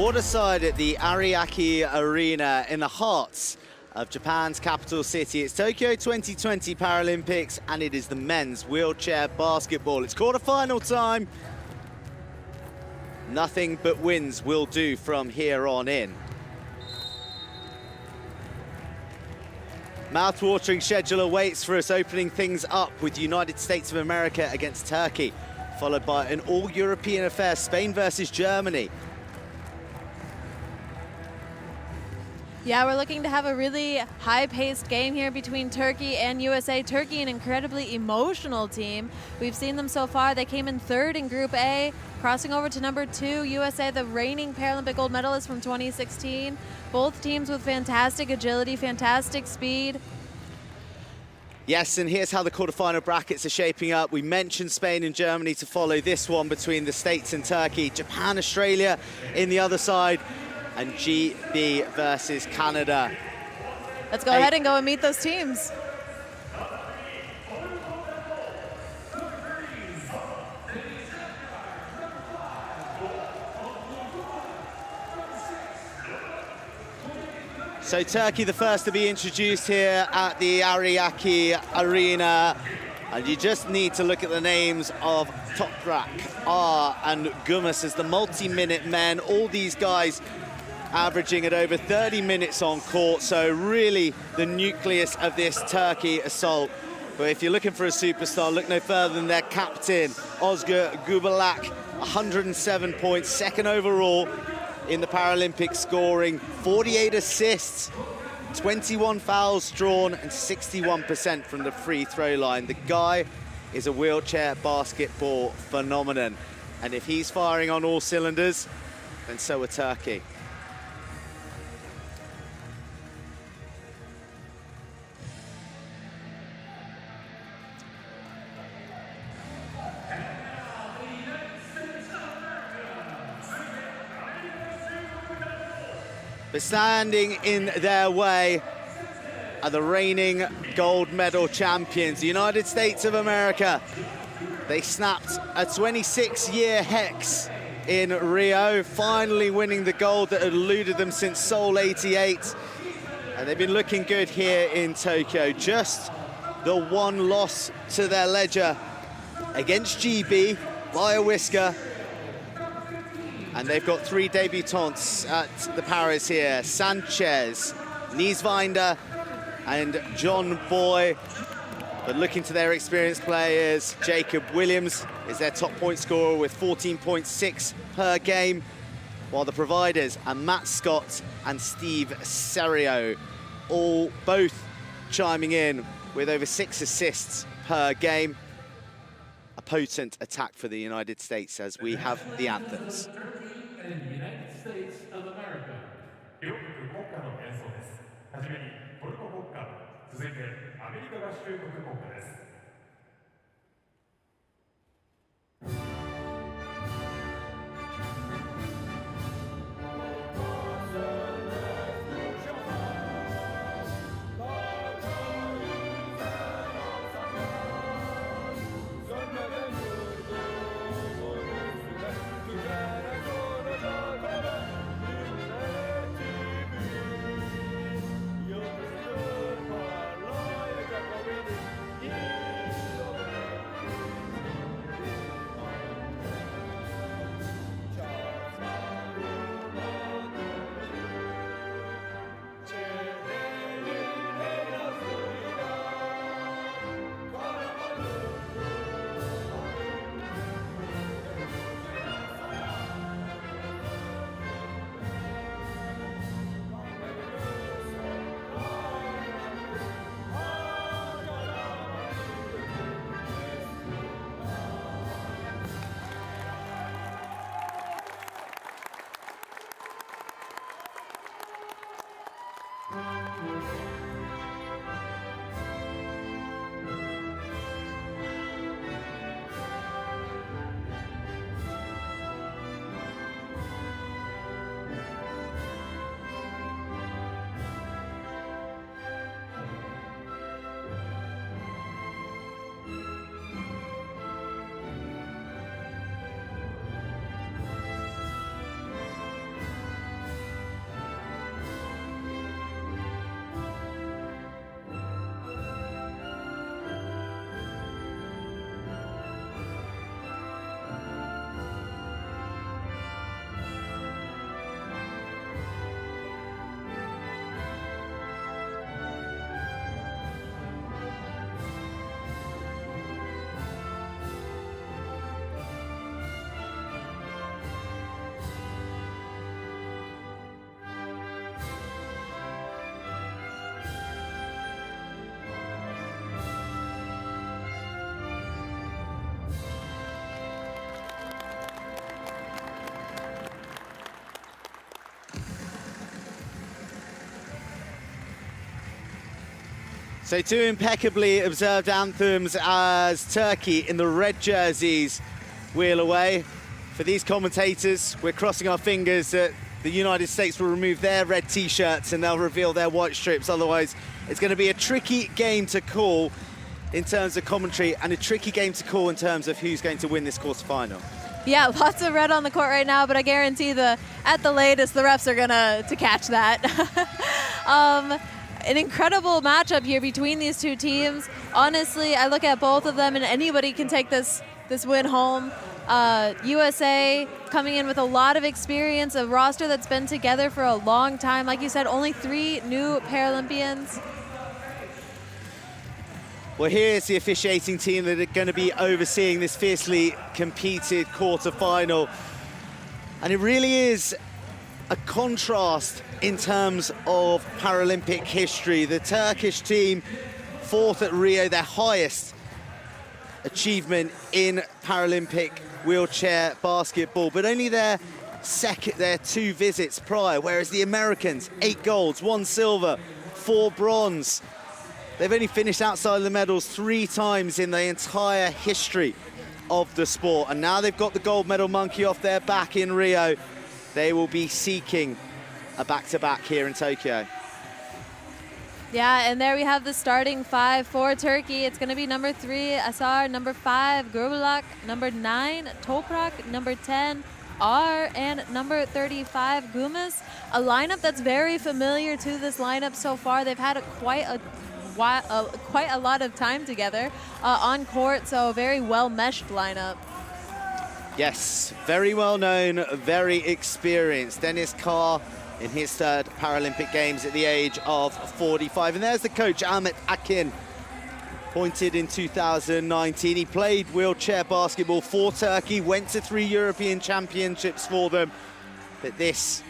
courtside at the Ariake Arena in the heart of Japan's capital city. It's Tokyo 2020 Paralympics, and it is the men's wheelchair basketball. It's quarterfinal time. Nothing but wins will do from here on in. Mouth-watering schedule awaits for us, opening things up with United States of America against Turkey, followed by an all-European affair, Spain versus Germany. Yeah, we're looking to have a really high-paced game here between Turkey and USA. Turkey, an incredibly emotional team. We've seen them so far. They came in third in Group A, crossing over to number 2. USA, the reigning Paralympic gold medalist from 2016. Both teams with fantastic agility, fantastic speed. Yes, and here's how the quarterfinal brackets are shaping up. We mentioned Spain and Germany to follow this one between the States and Turkey. Japan, Australia in the other side, and GB versus Canada. Let's go ahead and go and meet those teams. So Turkey, the first to be introduced here at the Ariake Arena. And you just need to look at the names of Toprak, R, and Gumas as the multi-minute men. All these guys averaging at over 30 minutes on court. So really the nucleus of this Turkey assault. But if you're looking for a superstar, look no further than their captain, Özgür Gubalak, 107 points, second overall in the Paralympic scoring, 48 assists, 21 fouls drawn, and 61% from the free throw line. The guy is a wheelchair basketball phenomenon. And if he's firing on all cylinders, then so are Turkey. But standing in their way are the reigning gold medal champions, the United States of America. They snapped a 26-year hex in Rio, finally winning the gold that had eluded them since Seoul '88. And they've been looking good here in Tokyo. Just the one loss to their ledger against GB by a whisker. And they've got 3 debutantes at the Paris here. Sanchez, Nieswinder, and John Boy. But looking to their experienced players, Jacob Williams is their top point scorer with 14.6 per game, while the providers are Matt Scott and Steve Serio, both chiming in with over 6 assists per game. A potent attack for the United States as we have the anthems. And the United States of America. 両国国歌の演奏です。はじめにトルコ国歌、続いてアメリカ合衆国国歌です。So two impeccably observed anthems as Turkey in the red jerseys wheel away. For these commentators, we're crossing our fingers that the United States will remove their red t-shirts and they'll reveal their white strips. Otherwise, it's going to be a tricky game to call in terms of commentary and a tricky game to call in terms of who's going to win this quarterfinal. Yeah, lots of red on the court right now, but I guarantee at the latest, the refs are gonna catch that. An incredible matchup here between these two teams. Honestly, I look at both of them and anybody can take this win home. USA coming in with a lot of experience, a roster that's been together for a long time. Like you said, only 3 new Paralympians. Well, here's the officiating team that are going to be overseeing this fiercely competed quarterfinal. And it really is a contrast in terms of Paralympic history. The Turkish team, 4th at Rio, their highest achievement in Paralympic wheelchair basketball, but only their 2 visits prior, whereas the Americans, 8 golds, 1 silver, 4 bronze. They've only finished outside of the medals 3 times in the entire history of the sport. And now they've got the gold medal monkey off their back in Rio. They will be seeking a back-to-back here in Tokyo. Yeah, and there we have the starting 5 for Turkey. It's going to be number 3, Asar, number 5, Gurbalak, number 9, Toprak, number 10, R, and number 35, Gumas. A lineup that's very familiar to this lineup so far. They've had quite a lot of time together on court, so a very well-meshed lineup. Yes, very well known, very experienced. Dennis Carr in his 3rd Paralympic Games at the age of 45. And there's the coach, Ahmet Akin, appointed in 2019. He played wheelchair basketball for Turkey, went to 3 European Championships for them. But this,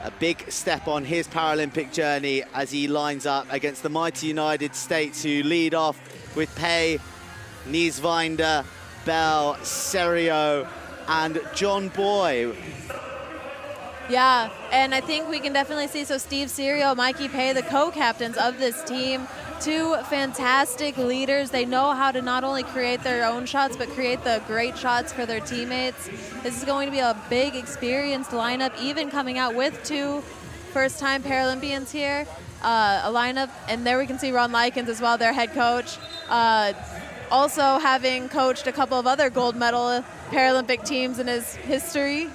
a big step on his Paralympic journey as he lines up against the mighty United States, who lead off with Pei, Nieswinder, Bell, Serio, and John Boy. Yeah, and I think we can definitely see, so Steve Serio, Mikey Pei, the co-captains of this team, 2 fantastic leaders. They know how to not only create their own shots, but create the great shots for their teammates. This is going to be a big, experienced lineup, even coming out with 2 first-time Paralympians here. A lineup, and there we can see Ron Likens as well, their head coach. Also having coached a couple of other gold medal Paralympic teams in his history.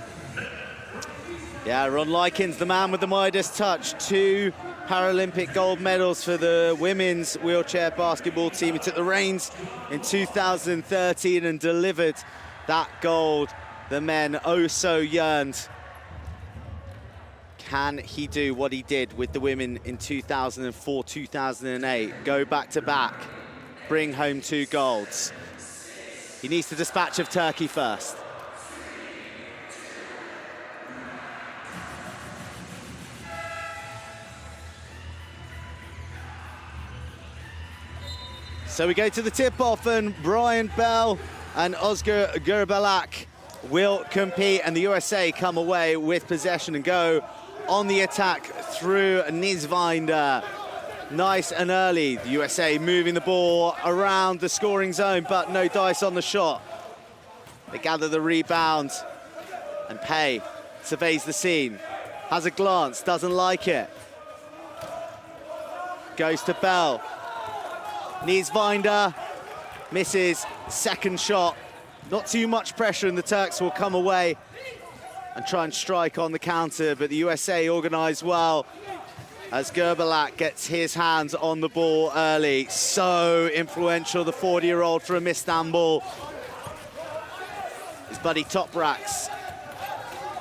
Yeah, Ron Likens, the man with the Midas touch. 2 Paralympic gold medals for the women's wheelchair basketball team. He took the reins in 2013 and delivered that gold the men oh so yearned. Can he do what he did with the women in 2004, 2008? Go back-to-back, bring home 2 golds. He needs to dispatch of Turkey first. So we go to the tip-off, and Brian Bell and Oscar Gurbalak will compete, and the USA come away with possession and go on the attack through Nieswinder. Nice and early. The USA moving the ball around the scoring zone, but no dice on the shot. They gather the rebound, and Pei surveys the scene. Has a glance, doesn't like it. Goes to Bell. Nieswinder misses, 2nd shot. Not too much pressure, and the Turks will come away and try and strike on the counter, but the USA organise well as Gurbalak gets his hands on the ball early. So influential, the 40-year-old from Istanbul. His buddy Topraks.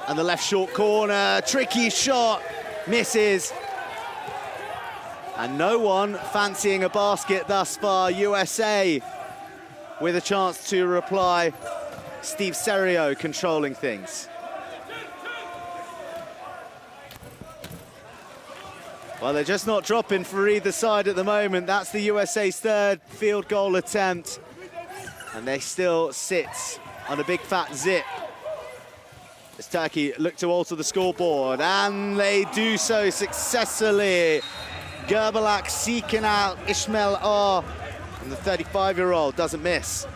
And the left short corner, tricky shot, misses. And no one fancying a basket thus far. USA with a chance to reply. Steve Serio controlling things. Well, they're just not dropping for either side at the moment. That's the USA's 3rd field goal attempt. And they still sit on a big fat zip as Turkey look to alter the scoreboard. And they do so successfully. Gerbalak seeking out Ishmael R. And the 35-year-old doesn't miss.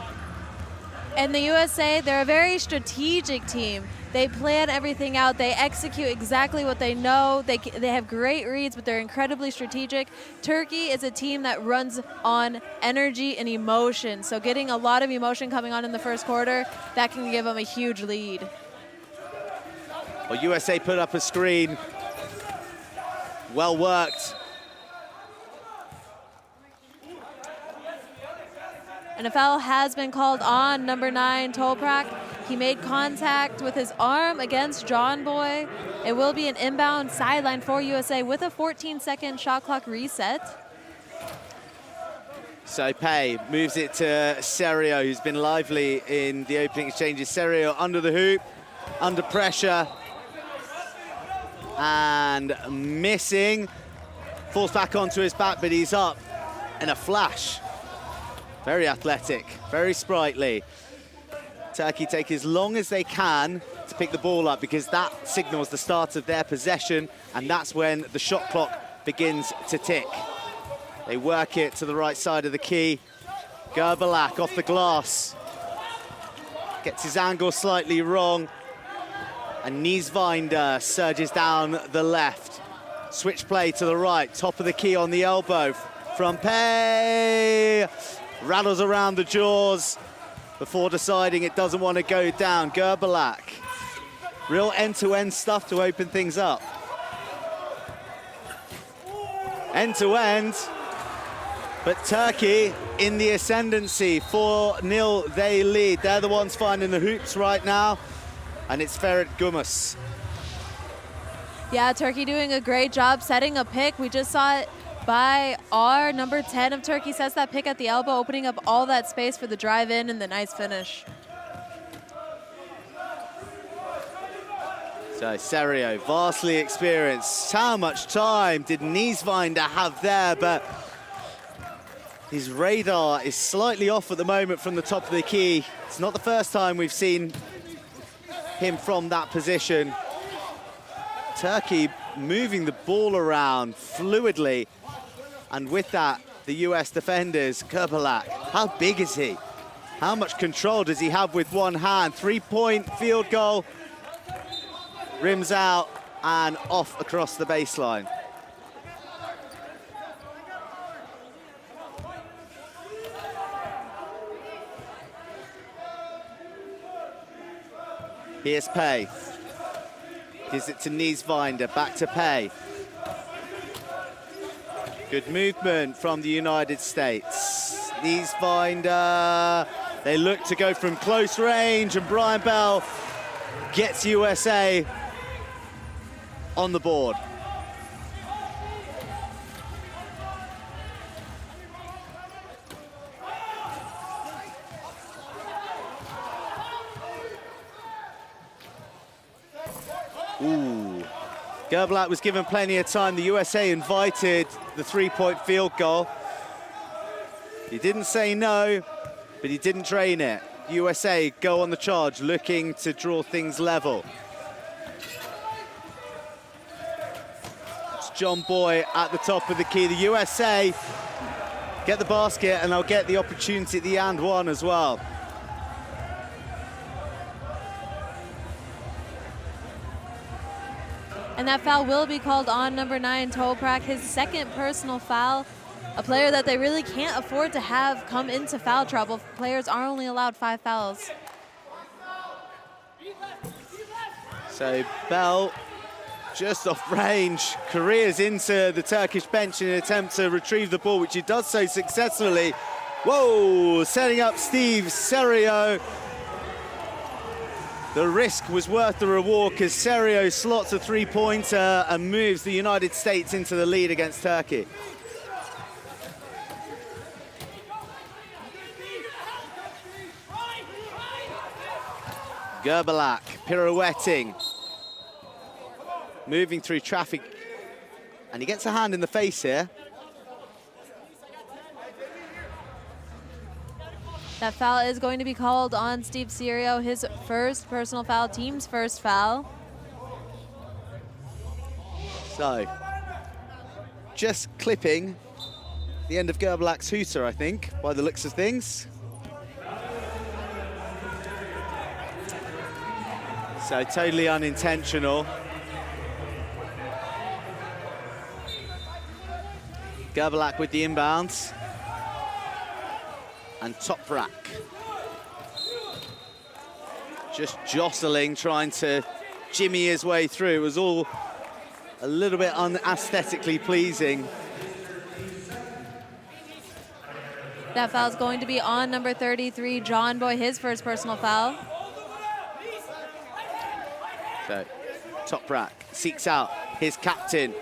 And the USA, they're a very strategic team. They plan everything out. They execute exactly what they know. They have great reads, but they're incredibly strategic. Turkey is a team that runs on energy and emotion. So getting a lot of emotion coming on in the first quarter, that can give them a huge lead. Well, USA put up a screen. Well worked. And a foul has been called on number 9, Toprak. He made contact with his arm against John Boy. It will be an inbound sideline for USA with a 14-second shot clock reset. So Pei moves it to Serio, who's been lively in the opening exchanges. Serio under the hoop, under pressure, and missing. Falls back onto his back, but he's up in a flash. Very athletic, very sprightly. Turkey take as long as they can to pick the ball up because that signals the start of their possession, and that's when the shot clock begins to tick. They work it to the right side of the key. Gerbalak off the glass. Gets his angle slightly wrong. And Nieswinder surges down the left. Switch play to the right, top of the key on the elbow from Pei. Rattles around the jaws before deciding it doesn't want to go down. Gerbalak, real end-to-end stuff to open things up. End-to-end, but Turkey in the ascendancy. 4-0 they lead. They're the ones finding the hoops right now, and it's Ferit Gumus. Yeah, Turkey doing a great job setting a pick. We just saw it by R, number 10 of Turkey, sets that pick at the elbow, opening up all that space for the drive-in and the nice finish. So Serio, vastly experienced. How much time did Nieswinder have there? But his radar is slightly off at the moment from the top of the key. It's not the first time we've seen him from that position. Turkey moving the ball around fluidly. And with that, the US defenders, Gerbalak, how big is he? How much control does he have with one hand? 3-point field goal, rims out and off across the baseline. Here's Pei. Gives it to Nieswinder, back to Pei. Good movement from the United States. Nieswinder, they look to go from close range, and Brian Bell gets USA on the board. Ooh. Gerbalak was given plenty of time. The USA invited the 3-point field goal. He didn't say no, but he didn't drain it. USA go on the charge, looking to draw things level. It's John Boy at the top of the key. The USA get the basket, and they'll get the opportunity at the and one as well. And that foul will be called on number 9, Toprak, his second personal foul. A player that they really can't afford to have come into foul trouble. Players are only allowed 5 fouls. So Bell just off range, careers into the Turkish bench in an attempt to retrieve the ball, which he does so successfully. Whoa, setting up Steve Serio. The risk was worth the reward because Serio slots a 3-pointer and moves the United States into the lead against Turkey. Gerbalak pirouetting, moving through traffic, and he gets a hand in the face here. That foul is going to be called on Steve Serio, his first personal foul, team's first foul. So, just clipping the end of Gerbelak's hooter, I think, by the looks of things. So totally unintentional. Gerbelak with the inbounds. And Toprak just jostling, trying to jimmy his way through. It was all a little bit unaesthetically pleasing. That foul is going to be on number 33, John Boy, his first personal foul. So Toprak seeks out his captain,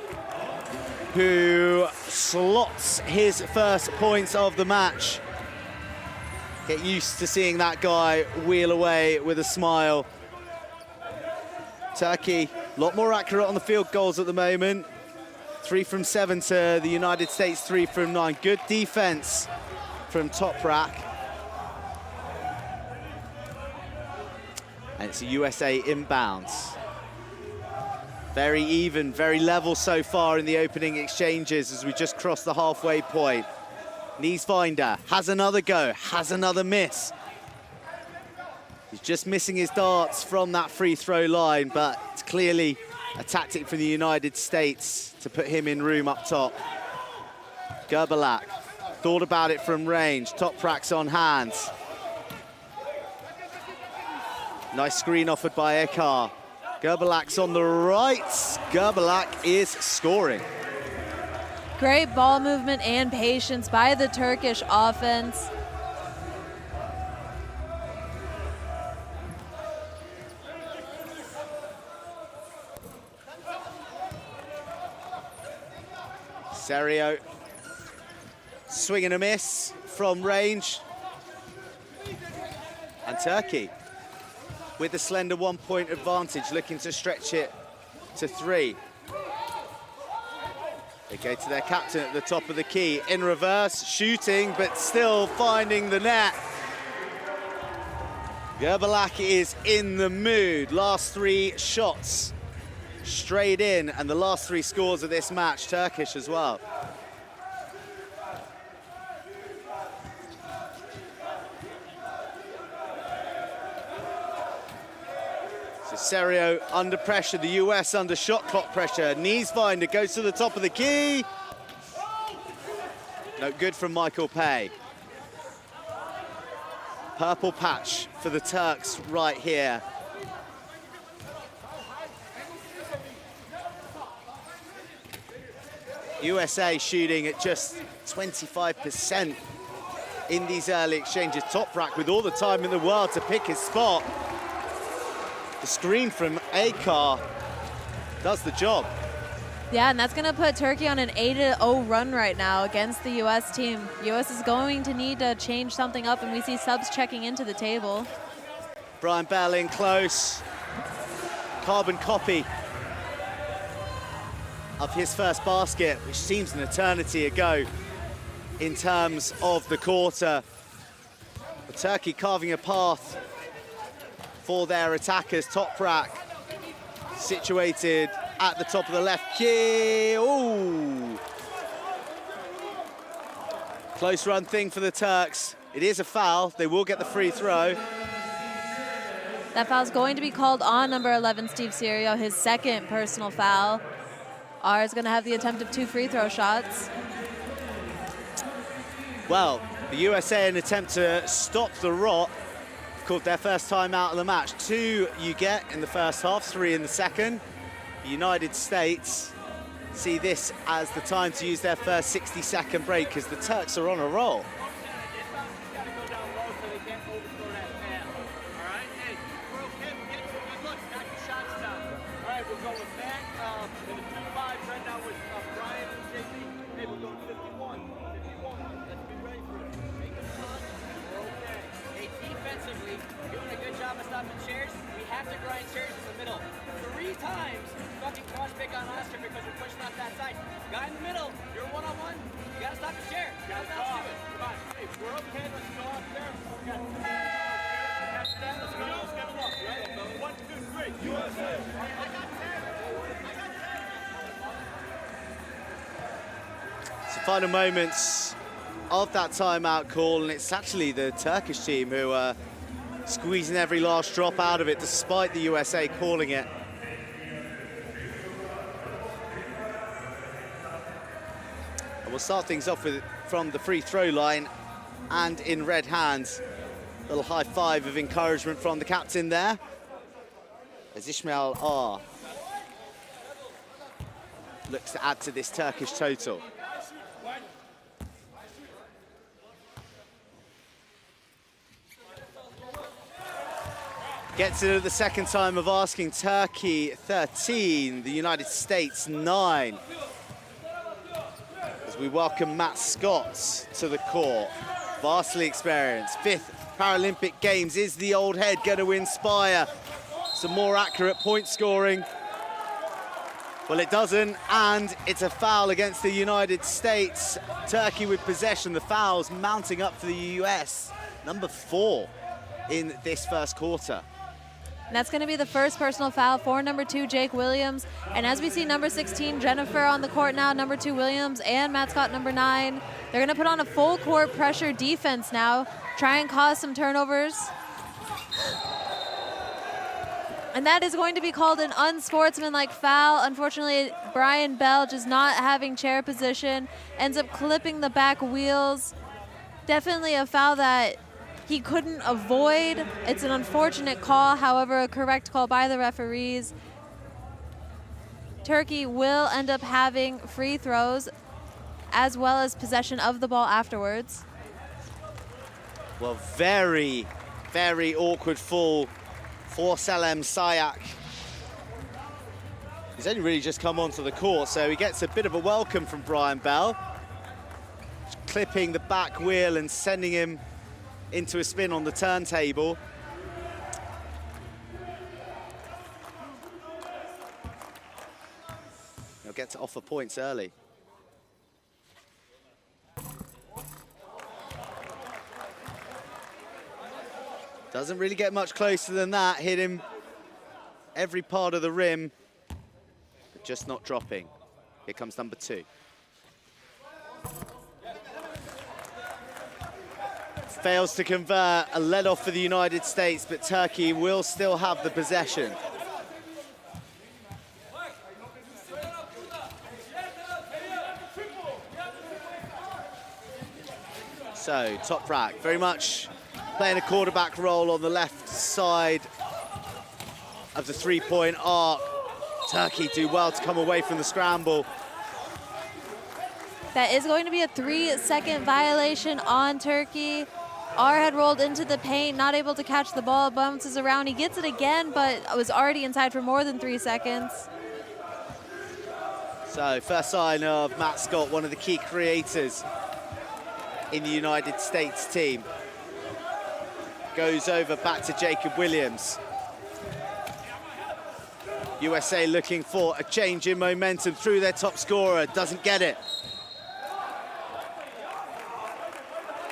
who slots his first points of the match. Get used to seeing that guy wheel away with a smile. Turkey, a lot more accurate on the field goals at the moment. 3 from 7 to the United States, 3 from 9. Good defense from Toprak. And it's a USA inbounds. Very even, very level so far in the opening exchanges as we just crossed the halfway point. Niesvinder has another go, has another miss. He's just missing his darts from that free throw line, but it's clearly a tactic for the United States to put him in room up top. Gerbelak thought about it from range. Toprak's on hands. Nice screen offered by Ekar. Gerbelak's on the right. Gerbelak is scoring. Great ball movement and patience by the Turkish offense. Serio, swing and a miss from range. And Turkey with the slender 1-point advantage, looking to stretch it to 3. They go to their captain at the top of the key. In reverse, shooting, but still finding the net. Gerbelak is in the mood. Last 3 shots straight in, and the last 3 scores of this match, Turkish as well. So Serio under pressure, the US under shot clock pressure. Niesvinder goes to the top of the key. No good from Michael Pay. Purple patch for the Turks right here. USA shooting at just 25% in these early exchanges. Toprak with all the time in the world to pick his spot. The screen from Ekar does the job. Yeah, and that's going to put Turkey on an 8-0 run right now against the U.S. team. U.S. is going to need to change something up, and we see subs checking into the table. Brian Bell in close. Carbon copy of his first basket, which seems an eternity ago in terms of the quarter. But Turkey carving a path for their attackers. Toprak situated at the top of the left key. Ooh. Close run thing for the Turks. It is a foul. They will get the free throw. That foul is going to be called on number 11, Steve Serio, his second personal foul. R is going to have the attempt of 2 free throw shots. Well, the USA, in an attempt to stop the rot, called their first time out of the match. 2 you get in the first half, 3 in the second. The United States see this as the time to use their first 60-second break because the Turks are on a roll. final moments of that timeout call, and it's actually the Turkish team who are squeezing every last drop out of it, despite the USA calling it. And we'll start things off with from the free throw line, and in red hands. Little high five of encouragement from the captain there, as Ismail R looks to add to this Turkish total. Gets it at the second time of asking. Turkey 13, the United States 9. As we welcome Matt Scott to the court. Vastly experienced, 5th Paralympic Games. Is the old head going to inspire some more accurate point scoring? Well, it doesn't, and it's a foul against the United States. Turkey with possession, the fouls mounting up for the US. Number 4 in this first quarter. And that's going to be the first personal foul for number 2, Jake Williams. And as we see number 16, Jennifer on the court now, number 2, Williams, and Matt Scott, number 9. They're going to put on a full court pressure defense now, try and cause some turnovers. And that is going to be called an unsportsmanlike foul. Unfortunately, Brian Bell, just not having chair position, ends up clipping the back wheels. Definitely a foul that he couldn't avoid. It's an unfortunate call, however, a correct call by the referees. Turkey will end up having free throws as well as possession of the ball afterwards. Well, very, very awkward fall for Salem Sayak. He's only really just come onto the court, so he gets a bit of a welcome from Brian Bell, clipping the back wheel and sending him into a spin on the turntable. He'll get to offer points early. Doesn't really get much closer than that. Hit him every part of the rim, but just not dropping. Here comes number 2. Fails to convert, a let-off for the United States, but Turkey will still have the possession. So, Toprak very much playing a quarterback role on the left side of the three-point arc. Turkey do well to come away from the scramble. That is going to be a 3-second violation on Turkey. R had rolled into the paint, not able to catch the ball, bounces around. He gets it again, but was already inside for more than 3 seconds. So, first sign of Matt Scott, one of the key creators in the United States team. Goes over back to Jacob Williams. USA looking for a change in momentum through their top scorer, doesn't get it.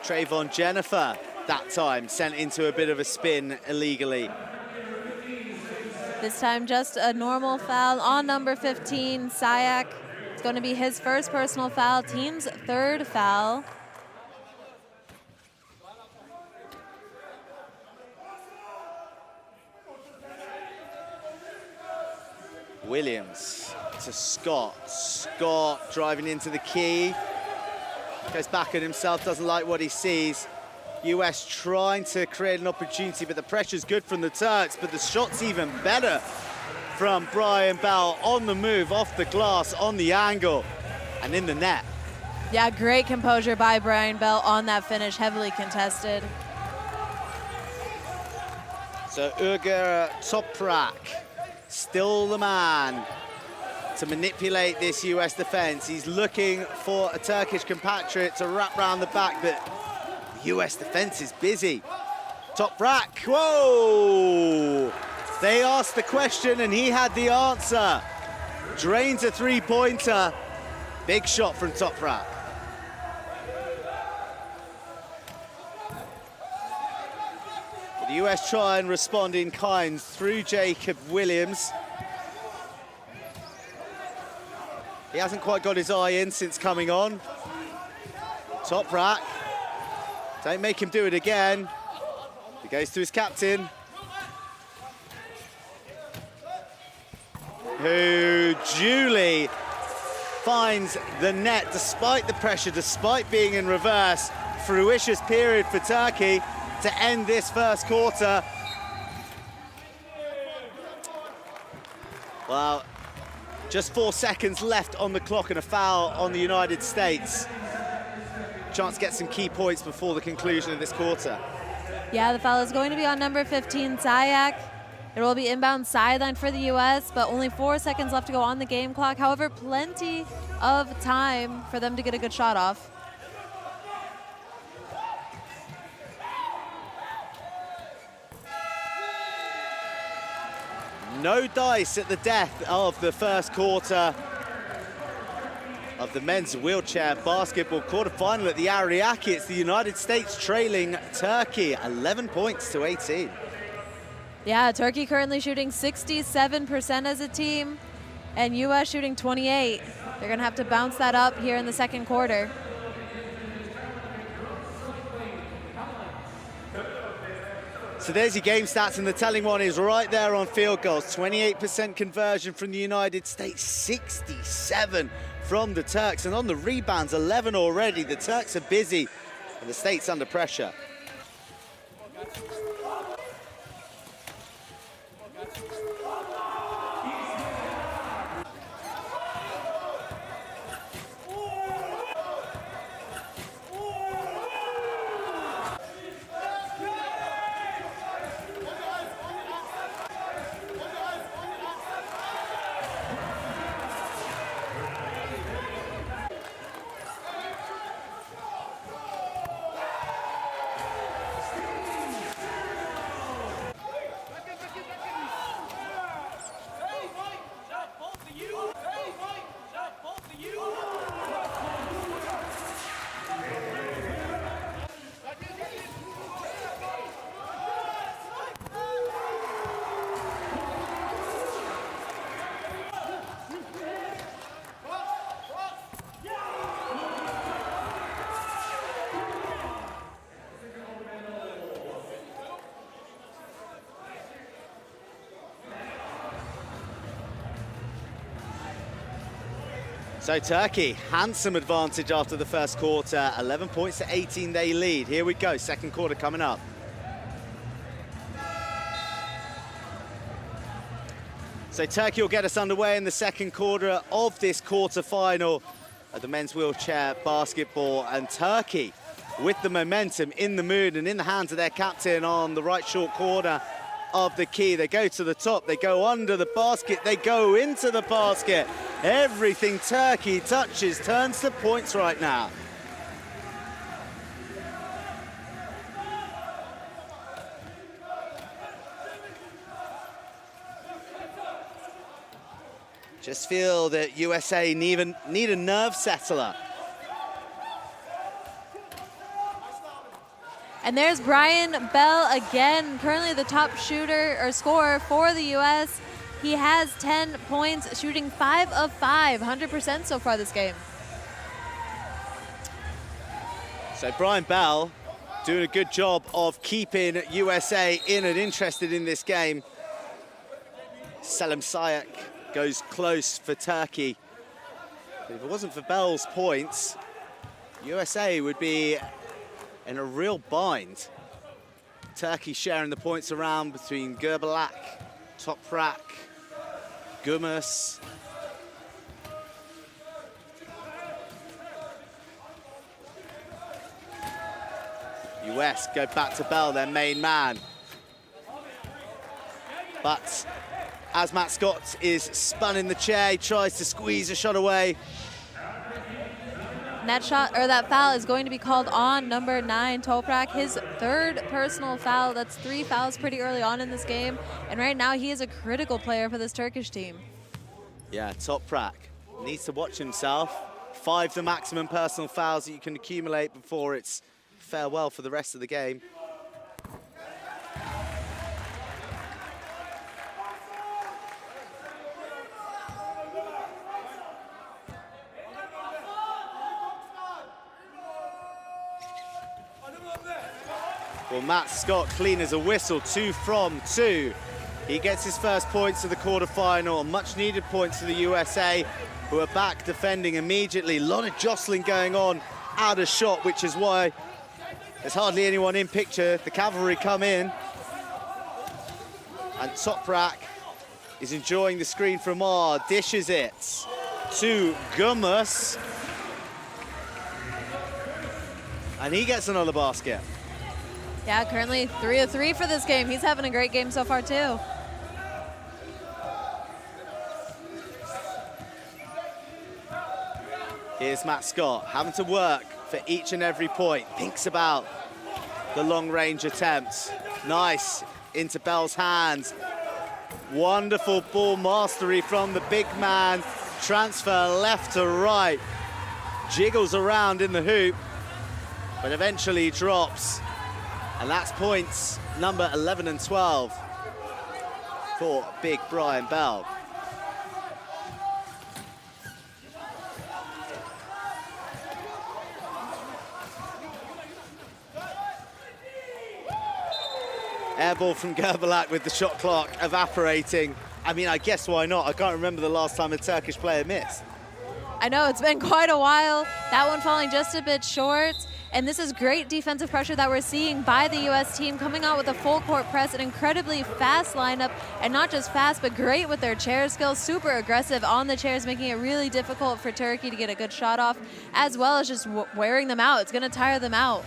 Trayvon Jennifer, that time, sent into a bit of a spin illegally. This time just a normal foul on number 15, Sayak. It's going to be his first personal foul, team's 3rd foul. Williams to Scott. Scott driving into the key. Goes back at himself, doesn't like what he sees. US trying to create an opportunity, but the pressure's good from the Turks, but the shot's even better from Brian Bell on the move, off the glass, on the angle, and in the net. Yeah, great composure by Brian Bell on that finish, heavily contested. So Ugur Toprak, still the man to manipulate this US defense. He's looking for a Turkish compatriot to wrap around the back, but the US defense is busy. Toprak, whoa! They asked the question and he had the answer. Drains a three-pointer. Big shot from Toprak. The US try and respond in kind through Jacob Williams. He hasn't quite got his eye in since coming on. Toprak. Don't make him do it again. He goes to his captain, who duly finds the net despite the pressure, despite being in reverse. Fruitious period for Turkey to end this first quarter. Well, just 4 seconds left on the clock and a foul on the United States. Chance to get some key points before the conclusion of this quarter. Yeah, the foul is going to be on number 15, Zayak. It will be inbound sideline for the U.S., but only 4 seconds left to go on the game clock. However, plenty of time for them to get a good shot off. No dice at the death of the first quarter of the men's wheelchair basketball quarterfinal at the Ariake. It's the United States trailing Turkey 11 points to 18. Yeah, Turkey currently shooting 67% as a team, and U.S. shooting 28. They're going to have to bounce that up here in the second quarter. So there's your game stats, and the telling one is right there on field goals. 28% conversion from the United States, 67 from the Turks. And on the rebounds, 11 already. The Turks are busy, and the States under pressure. So Turkey, handsome advantage after the first quarter. 11 points to 18 they lead. Here we go, second quarter coming up. So Turkey will get us underway in the second quarter of this quarterfinal of the men's wheelchair basketball. And Turkey, with the momentum, in the mood and in the hands of their captain on the right short corner of the key. They go to the top, they go under the basket, they go into the basket. Everything Turkey touches turns to points right now. Just feel that USA need a nerve settler. And there's Brian Bell again, currently the top shooter or scorer for the U.S. He has 10 points, shooting 5 of 5, 100% so far this game. So Brian Bell doing a good job of keeping USA in and interested in this game. Selim Sayak goes close for Turkey. If it wasn't for Bell's points, USA would be in a real bind. Turkey sharing the points around between Gerbalak, Toprak, Gumus. US go back to Bell, their main man. But as Matt Scott is spun in the chair, he tries to squeeze a shot away. And that shot, or that foul, is going to be called on number 9, Toprak, his third personal foul. That's 3 fouls pretty early on in this game. And right now, he is a critical player for this Turkish team. Yeah, Toprak needs to watch himself. 5 the maximum personal fouls that you can accumulate before it's farewell for the rest of the game. Well, Matt Scott clean as a whistle, 2 from 2. He gets his first points to the quarterfinal, much needed points to the USA, who are back defending immediately. A lot of jostling going on out of shot, which is why there's hardly anyone in picture. The cavalry come in, and Toprak is enjoying the screen from R, dishes it to Gummus, and he gets another basket. Yeah, currently 3 of 3 for this game. He's having a great game so far too. Here's Matt Scott, having to work for each and every point. Thinks about the long-range attempts. Nice, into Bell's hands. Wonderful ball mastery from the big man. Transfer left to right. Jiggles around in the hoop, but eventually drops. And that's points number 11 and 12 for big Brian Bell. Airball from Gerbalak with the shot clock evaporating. I mean, I guess why not? I can't remember the last time a Turkish player missed. I know, it's been quite a while. That one falling just a bit short. And this is great defensive pressure that we're seeing by the U.S. team, coming out with a full court press, an incredibly fast lineup, and not just fast, but great with their chair skills, super aggressive on the chairs, making it really difficult for Turkey to get a good shot off, as well as just wearing them out. It's gonna tire them out.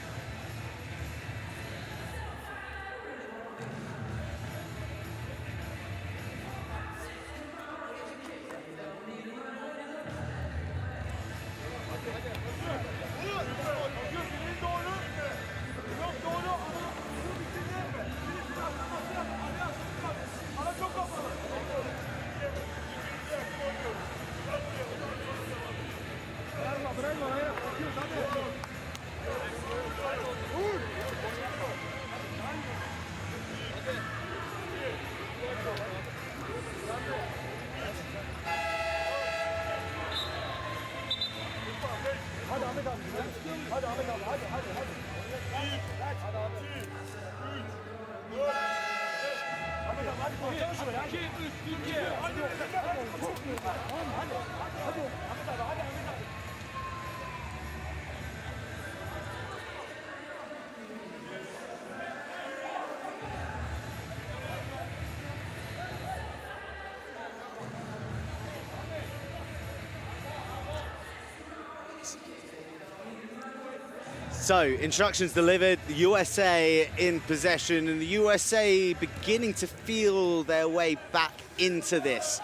So, instructions delivered, the USA in possession, and the USA beginning to feel their way back into this.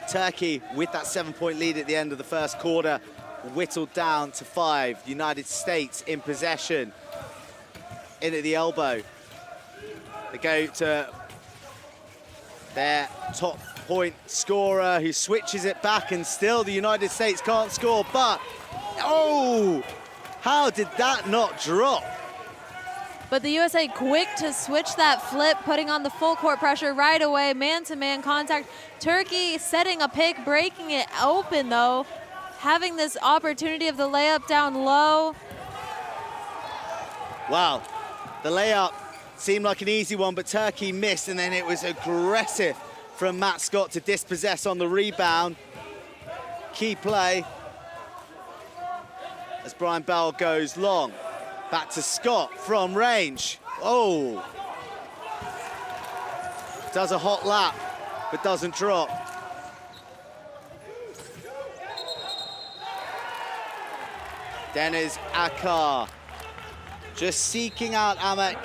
Turkey, with that 7-point lead at the end of the first quarter, whittled down to 5. The United States in possession, in at the elbow. They go to their top point scorer, who switches it back, and still the United States can't score, but, oh! How did that not drop? But the USA quick to switch that flip, putting on the full court pressure right away, man-to-man contact. Turkey setting a pick, breaking it open though, having this opportunity of the layup down low. Wow, the layup seemed like an easy one, but Turkey missed, and then it was aggressive from Matt Scott to dispossess on the rebound. Key play as Brian Bell goes long. Back to Scott from range. Oh. Does a hot lap, but doesn't drop. Deniz Akar just seeking out Amek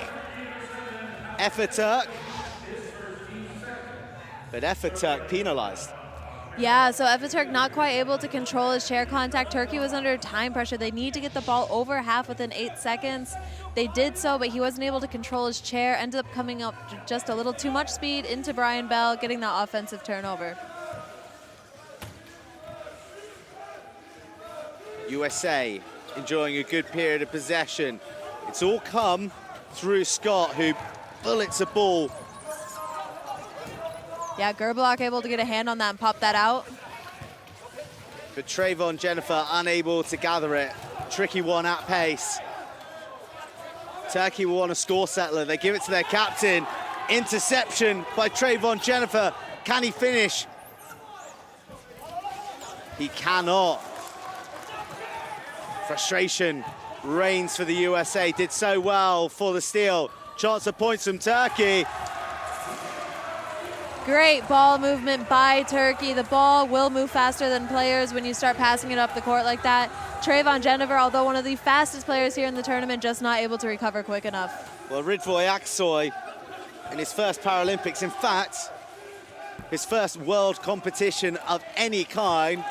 Efaturk. But Efaturk penalized. Yeah, so Efaturk not quite able to control his chair contact. Turkey was under time pressure. They need to get the ball over half within 8 seconds. They did so, but he wasn't able to control his chair. Ended up coming up just a little too much speed into Brian Bell, getting that offensive turnover. USA enjoying a good period of possession. It's all come through Scott, who bullets a ball. Yeah, Gerbalak able to get a hand on that and pop that out. But Trayvon Jennifer unable to gather it. Tricky one at pace. Turkey will want a score settler. They give it to their captain. Interception by Trayvon Jennifer. Can he finish? He cannot. Frustration reigns for the USA. Did so well for the steal. Chance of points from Turkey. Great ball movement by Turkey. The ball will move faster than players when you start passing it up the court like that. Trayvon Jennifer, although one of the fastest players here in the tournament, just not able to recover quick enough. Well, Ridvoy Aksoy in his first Paralympics, in fact, his first world competition of any kind,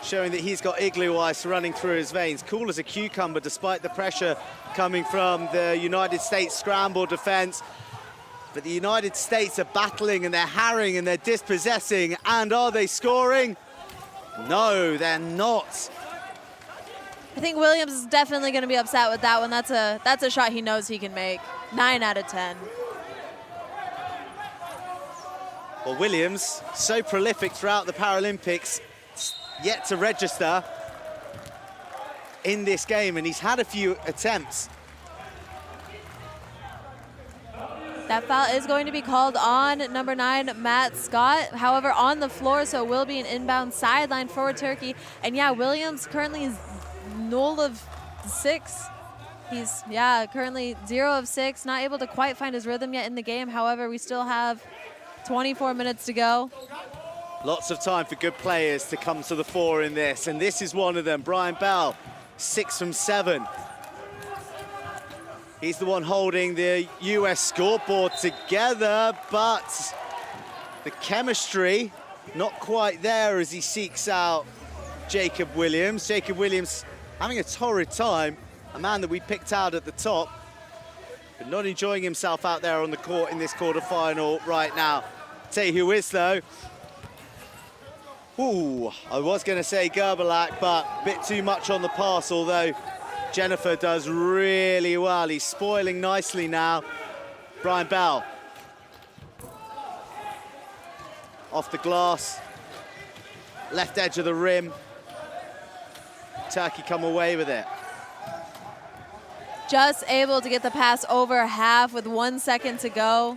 showing that he's got igloo ice running through his veins. Cool as a cucumber, despite the pressure coming from the United States scramble defense. But the United States are battling and they're harrying and they're dispossessing. And are they scoring? No, they're not. I think Williams is definitely going to be upset with that one. That's a shot he knows he can make. 9 out of 10. Well, Williams, so prolific throughout the Paralympics, yet to register in this game, and he's had a few attempts. That foul is going to be called on number 9, Matt Scott. However, on the floor, so it will be an inbound sideline for Turkey. And yeah, Williams currently is 0 of 6. He's, currently 0 of 6, not able to quite find his rhythm yet in the game. However, we still have 24 minutes to go. Lots of time for good players to come to the fore in this, and this is one of them. Brian Bell, 6 from 7. He's the one holding the US scoreboard together, but the chemistry not quite there as he seeks out Jacob Williams. Jacob Williams having a torrid time, a man that we picked out at the top, but not enjoying himself out there on the court in this quarterfinal right now. Tell you who is though. Ooh, I was going to say Gerbalak, but a bit too much on the pass, although Jennifer does really well. He's spoiling nicely now. Brian Bell. Off the glass. Left edge of the rim. Turkey come away with it. Just able to get the pass over half with 1 second to go.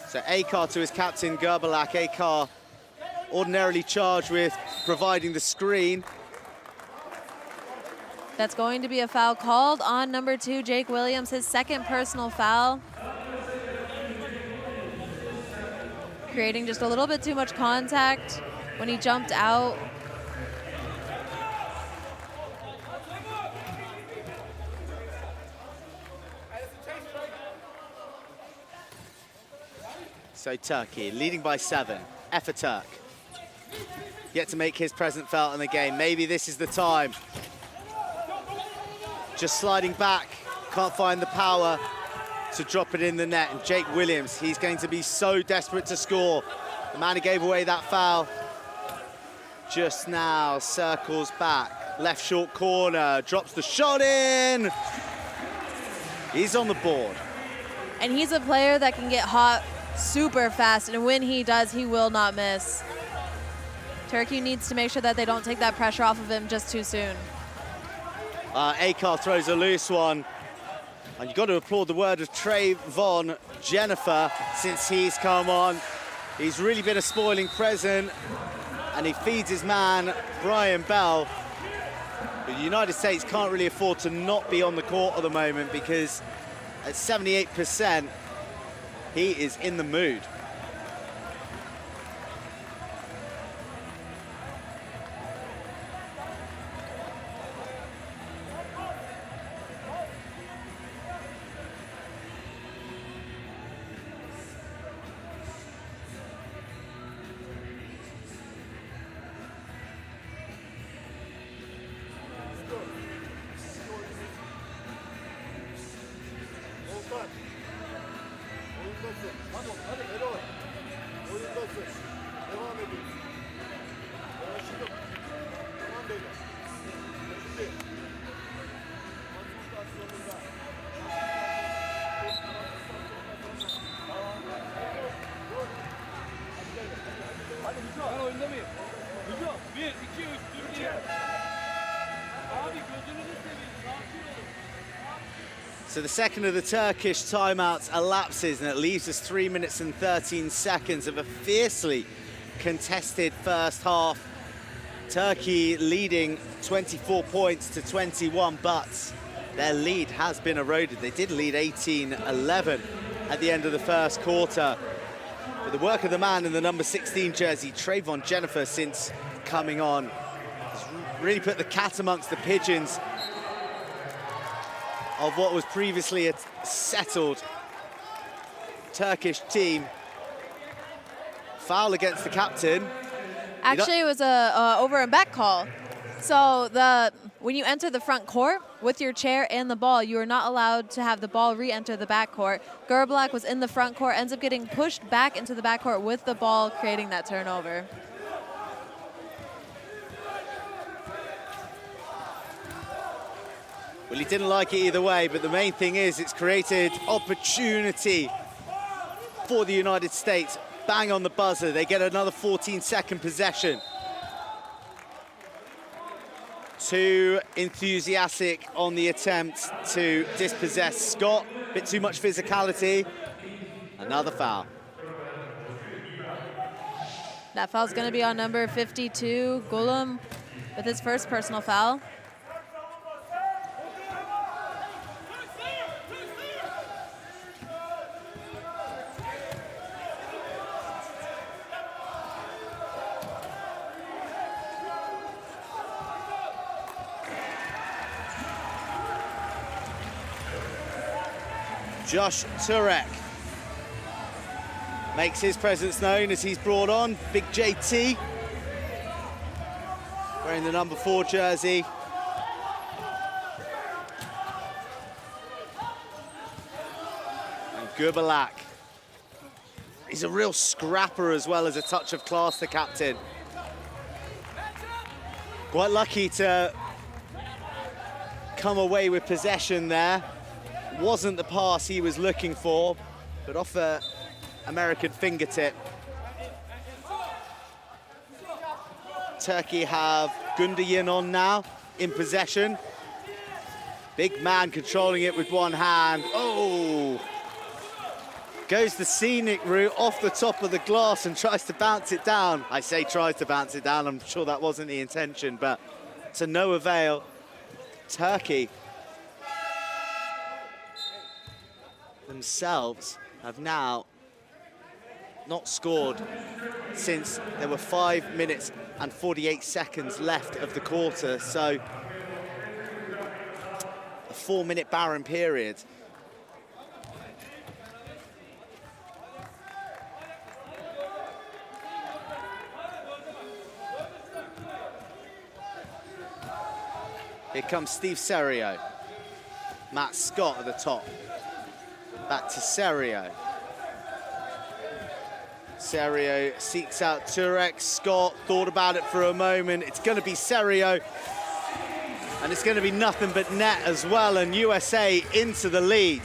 So Akar to his captain, Gerbalak. Akar ordinarily charged with providing the screen. That's going to be a foul called on number 2, Jake Williams, his second personal foul. Creating just a little bit too much contact when he jumped out. So Turkey leading by 7. Efe Turk yet to make his presence felt in the game. Maybe this is the time. Just sliding back, can't find the power to drop it in the net. And Jake Williams, he's going to be so desperate to score. The man who gave away that foul just now circles back. Left short corner, drops the shot in. He's on the board. And he's a player that can get hot super fast, and when he does, he will not miss. Turkey needs to make sure that they don't take that pressure off of him just too soon. Akar throws a loose one. And you've got to applaud the word of Trayvon Jennifer since he's come on. He's really been a spoiling present, and he feeds his man, Brian Bell. The United States can't really afford to not be on the court at the moment because at 78%, he is in the mood. So the second of the Turkish timeouts elapses, and it leaves us 3 minutes and 13 seconds of a fiercely contested first half. Turkey leading 24 points to 21, but their lead has been eroded. They did lead 18-11 at the end of the first quarter. But the work of the man in the number 16 jersey, Trayvon Jennifer, since coming on, has really put the cat amongst the pigeons of what was previously a settled Turkish team. Foul against the captain. Actually, it was a over and back call. So when you enter the front court with your chair and the ball, you are not allowed to have the ball re-enter the backcourt. Gerblak was in the front court, ends up getting pushed back into the backcourt with the ball, creating that turnover. Well, he didn't like it either way, but the main thing is it's created opportunity for the United States. Bang on the buzzer, they get another 14-second possession. Too enthusiastic on the attempt to dispossess Scott. Bit too much physicality. Another foul. That foul's going to be on number 52, Gulum, with his first personal foul. Josh Turek makes his presence known as he's brought on. Big JT, wearing the number 4 jersey. And Gerblak. He's a real scrapper as well as a touch of class, the captain. Quite lucky to come away with possession there. Wasn't the pass he was looking for, but off a American fingertip. Turkey have Gundogan on now, in possession. Big man controlling it with one hand. Oh! Goes the scenic route off the top of the glass and tries to bounce it down. I say tries to bounce it down, I'm sure that wasn't the intention, but to no avail. Turkey themselves have now not scored since there were 5 minutes and 48 seconds left of the quarter, so a 4-minute barren period. Here comes Steve Serio. Matt Scott at the top. Back to Serio. Serio seeks out Turek. Scott thought about it for a moment. It's going to be Serio. And it's going to be nothing but net as well, and USA into the lead.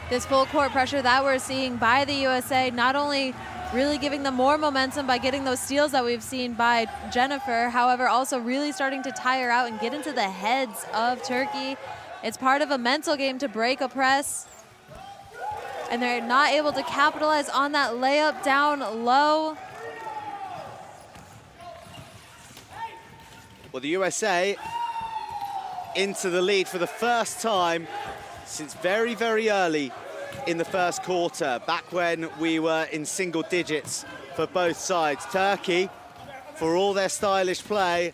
This full court pressure that we're seeing by the USA, not only really giving them more momentum by getting those steals that we've seen by Jennifer, however, also really starting to tire out and get into the heads of Turkey. It's part of a mental game to break a press, and they're not able to capitalize on that layup down low. Well, the USA into the lead for the first time since very, very early in the first quarter, back when we were in single digits for both sides. Turkey, for all their stylish play,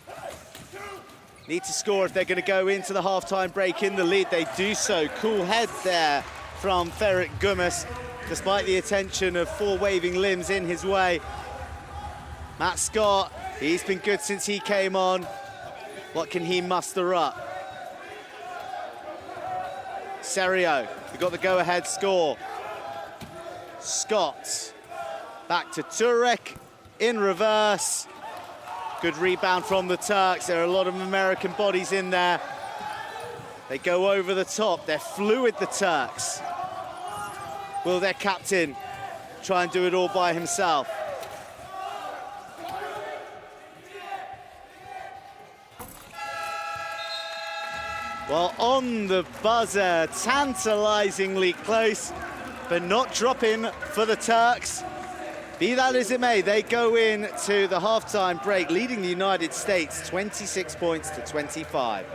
need to score if they're going to go into the halftime break in the lead. They do so. Cool head there from Ferit Gummas, despite the attention of 4 waving limbs in his way. Matt Scott, he's been good since he came on. What can he muster up? Serio, we got the go-ahead score. Scott, back to Turek, in reverse. Good rebound from the Turks. There are a lot of American bodies in there. They go over the top. They're fluid, the Turks. Will their captain try and do it all by himself? Well, on the buzzer, tantalizingly close, but not dropping for the Turks. Be that as it may, they go in to the halftime break, leading the United States 26 points to 25.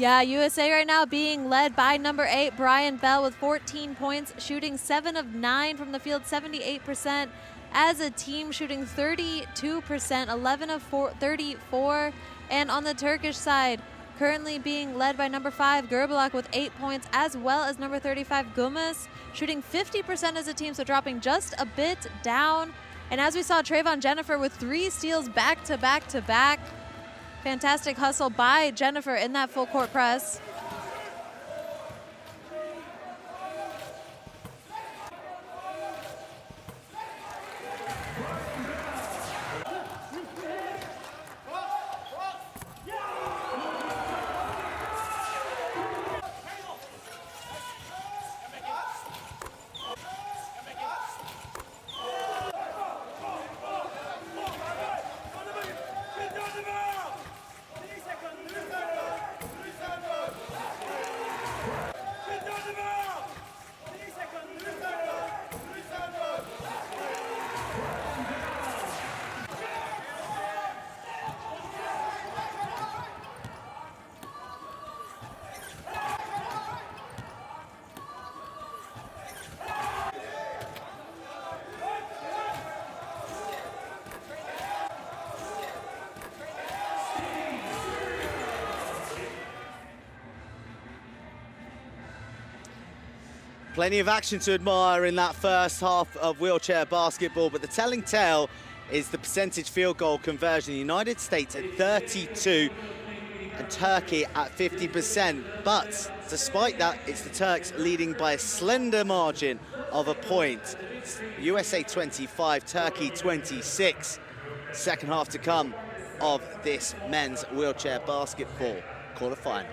Yeah, USA right now being led by number 8, Brian Bell, with 14 points, shooting 7 of 9 from the field, 78%. As a team, shooting 32%, 11 of 34. And on the Turkish side, currently being led by number 5, Gerbilak, with 8 points, as well as number 35, Gumas, shooting 50% as a team, so dropping just a bit down. And as we saw, Trayvon Jennifer with 3 steals back to back to back. Fantastic hustle by Jennifer in that full court press. Plenty of action to admire in that first half of wheelchair basketball, but the telling tale is the percentage field goal conversion. The United States at 32 and Turkey at 50%. But despite that, it's the Turks leading by a slender margin of a point. USA 25, Turkey 26. Second half to come of this men's wheelchair basketball quarterfinal.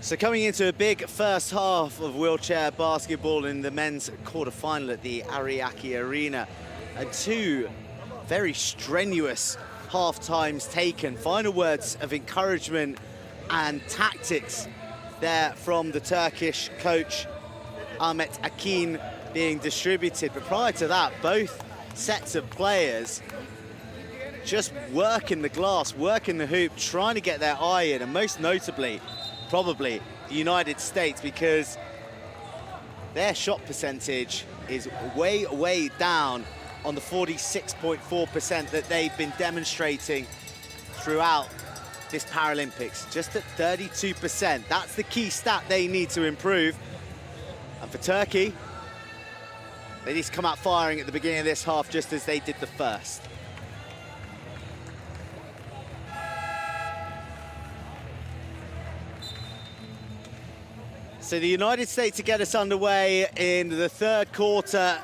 So coming into a big first half of wheelchair basketball in the men's quarterfinal at the Ariake Arena, and two very strenuous half times taken. Final words of encouragement and tactics there from the Turkish coach Ahmet Akin being distributed. But prior to that, both sets of players just working the glass, working the hoop, trying to get their eye in, and most notably, probably the United States, because their shot percentage is way, way down on the 46.4% that they've been demonstrating throughout this Paralympics, just at 32%. That's the key stat they need to improve. And for Turkey, they need to come out firing at the beginning of this half, just as they did the first. So the United States to get us underway in the third quarter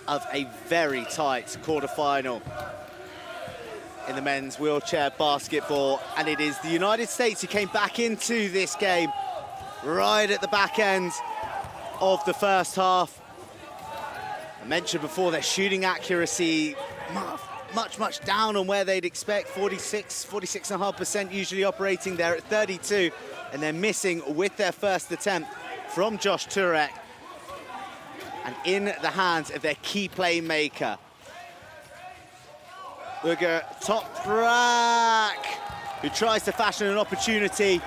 of a very tight quarterfinal in the men's wheelchair basketball. And it is the United States who came back into this game right at the back end of the first half. I mentioned before their shooting accuracy much down on where they'd expect, 46.5% usually operating there at 32, and they're missing with their first attempt from Josh Turek, and in the hands of their key playmaker, Ugur Toprak, who tries to fashion an opportunity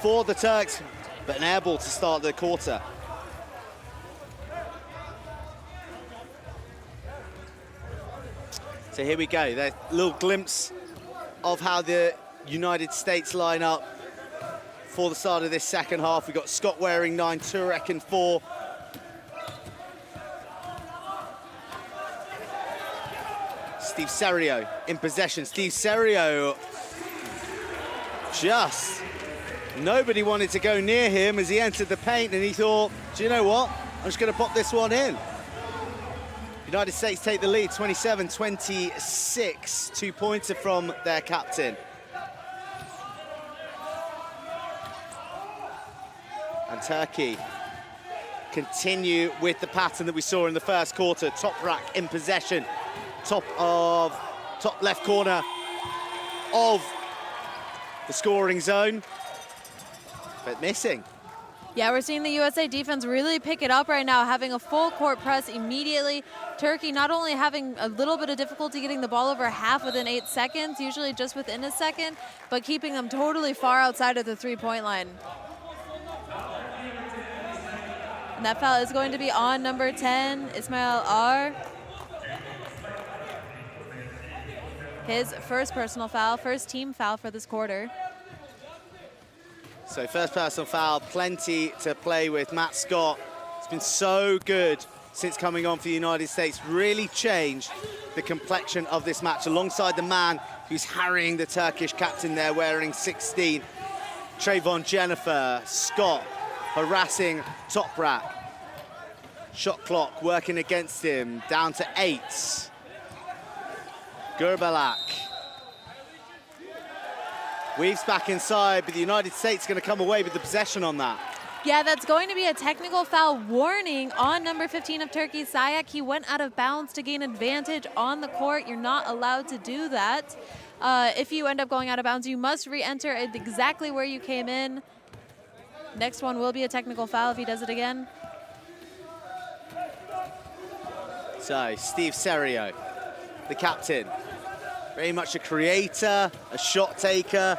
for the Turks, but an air ball to start the quarter. So here we go, there's a little glimpse of how the United States line up for the start of this second half. We've got Scott Waring 9, Turek in 4. Steve Serio in possession. Steve Serio, just nobody wanted to go near him as he entered the paint, and he thought, do you know what? I'm just going to pop this one in. United States take the lead, 27-26, 2-pointer from their captain. And Turkey continue with the pattern that we saw in the first quarter. Toprak in possession, top left corner of the scoring zone, but missing. Yeah, we're seeing the USA defense really pick it up right now, having a full court press immediately. Turkey not only having a little bit of difficulty getting the ball over half within 8 seconds, usually just within a second, but keeping them totally far outside of the three-point line. And that foul is going to be on number 10, Ismail R. His first personal foul, first team foul for this quarter. So first personal foul, plenty to play with. Matt Scott has been so good since coming on for the United States, really changed the complexion of this match alongside the man who's harrying the Turkish captain there, wearing 16. Trayvon Jennifer, Scott harassing Toprak. Shot clock working against him, down to 8. Gerbalak weaves back inside, but the United States going to come away with the possession on that. Yeah, that's going to be a technical foul warning on number 15 of Turkey, Sayak. He went out of bounds to gain advantage on the court. You're not allowed to do that. If you end up going out of bounds, you must re-enter exactly where you came in. Next one will be a technical foul if he does it again. So, Steve Serio, the captain, very much a creator, a shot taker.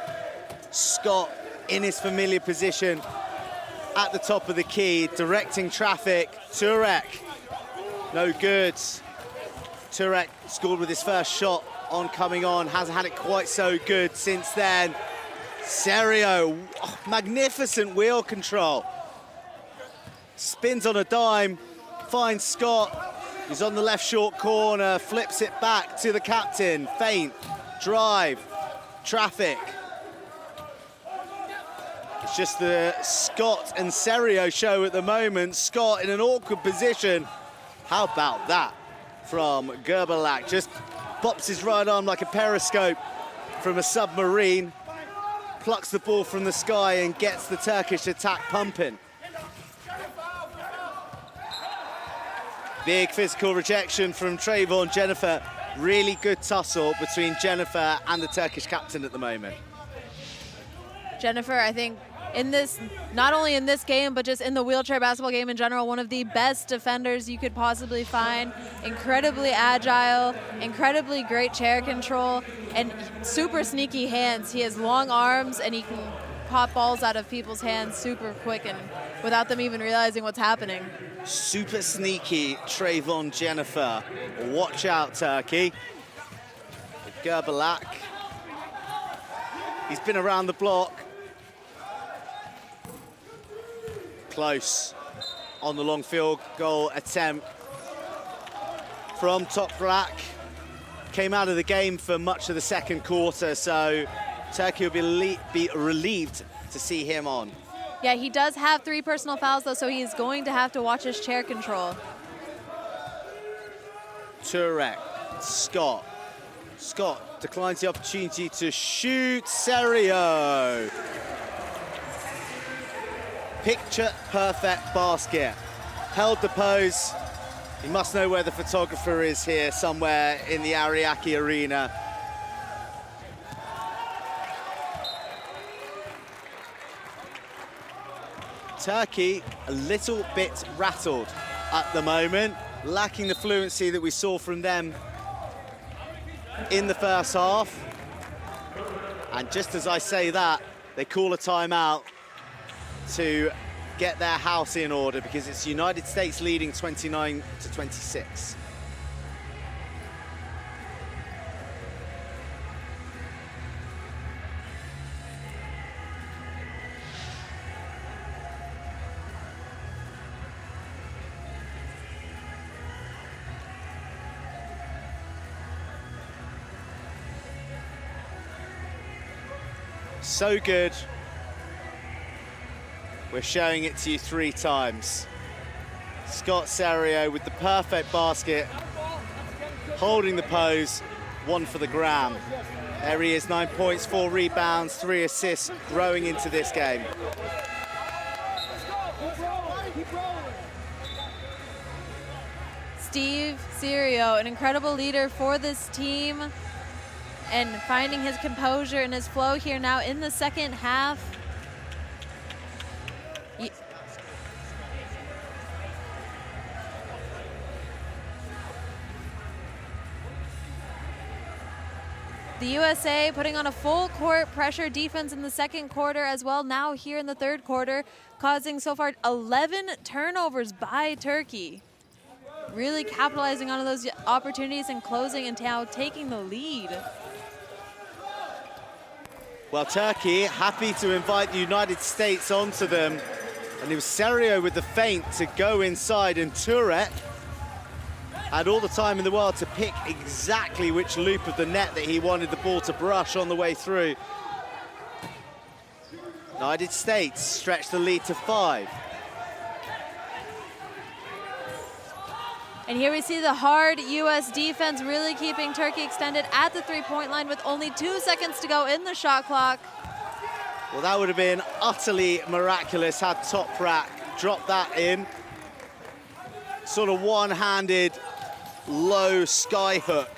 Scott in his familiar position at the top of the key, directing traffic. Turek, no good. Turek scored with his first shot on coming on, hasn't had it quite so good since then. Serio, oh, magnificent wheel control. Spins on a dime, finds Scott. He's on the left short corner, flips it back to the captain. Feint, drive, traffic. It's just the Scott and Serio show at the moment. Scott in an awkward position. How about that from Gerbalak? Just pops his right arm like a periscope from a submarine. plucks the ball from the sky and gets the Turkish attack pumping. Big physical rejection from Trayvon Jennifer. Really good tussle between Jennifer and the Turkish captain at the moment. Jennifer, I think, in this, not only in this game, but just in the wheelchair basketball game in general, one of the best defenders you could possibly find. Incredibly agile, incredibly great chair control, and super sneaky hands. He has long arms, and he can pop balls out of people's hands super quick and without them even realizing what's happening. Super sneaky Trayvon Jennifer. Watch out, Turkey. Gerbalak. He's been around the block. Close on the long field goal attempt from Toprak. Came out of the game for much of the second quarter, so Turkey will be relieved to see him on. Yeah, he does have 3 personal fouls, though, so he's going to have to watch his chair control. Turek, Scott. Scott declines the opportunity to shoot. Serio. Picture perfect basket. Held the pose. He must know where the photographer is here, somewhere in the Ariake Arena. Turkey a little bit rattled at the moment, lacking the fluency that we saw from them in the first half. And just as I say that, they call a timeout to get their house in order because it's United States leading 29-26. So good. We're showing it to you 3 times. Scott Serio with the perfect basket, holding the pose, 1 for the gram. There he is, 9 points, 4 rebounds, 3 assists, growing into this game. Steve Serio, an incredible leader for this team, and finding his composure and his flow here now in the second half. The USA putting on a full court pressure defense in the second quarter as well, now here in the third quarter, causing so far 11 turnovers by Turkey. Really capitalizing on those opportunities and closing and now taking the lead. Well, Turkey happy to invite the United States onto them. And it was Serio with the feint to go inside, and Turek had all the time in the world to pick exactly which loop of the net that he wanted the ball to brush on the way through. United States stretched the lead to 5. And here we see the hard U.S. defense really keeping Turkey extended at the three-point line with only 2 seconds to go in the shot clock. Well, that would have been utterly miraculous had Toprak dropped that in. Sort of one-handed, low sky hook.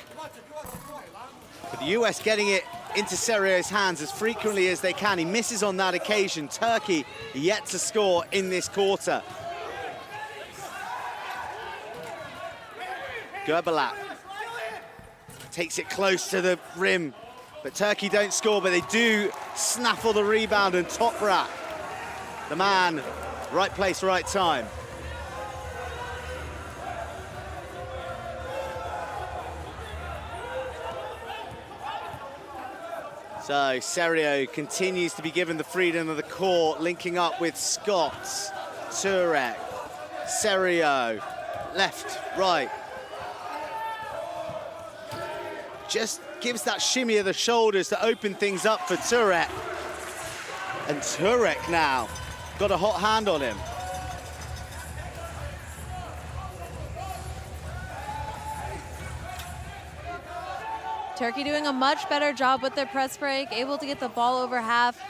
But the US getting it into Serio's hands as frequently as they can. He misses on that occasion. Turkey yet to score in this quarter. Gerbalak takes it close to the rim, but Turkey don't score, but they do snaffle the rebound, and Toprak, the man, right place, right time. So Serio continues to be given the freedom of the court, linking up with Scott, Turek, Serio, left, right. Just gives that shimmy of the shoulders to open things up for Turek. And Turek now got a hot hand on him. Turkey doing a much better job with their press break, able to get the ball over half,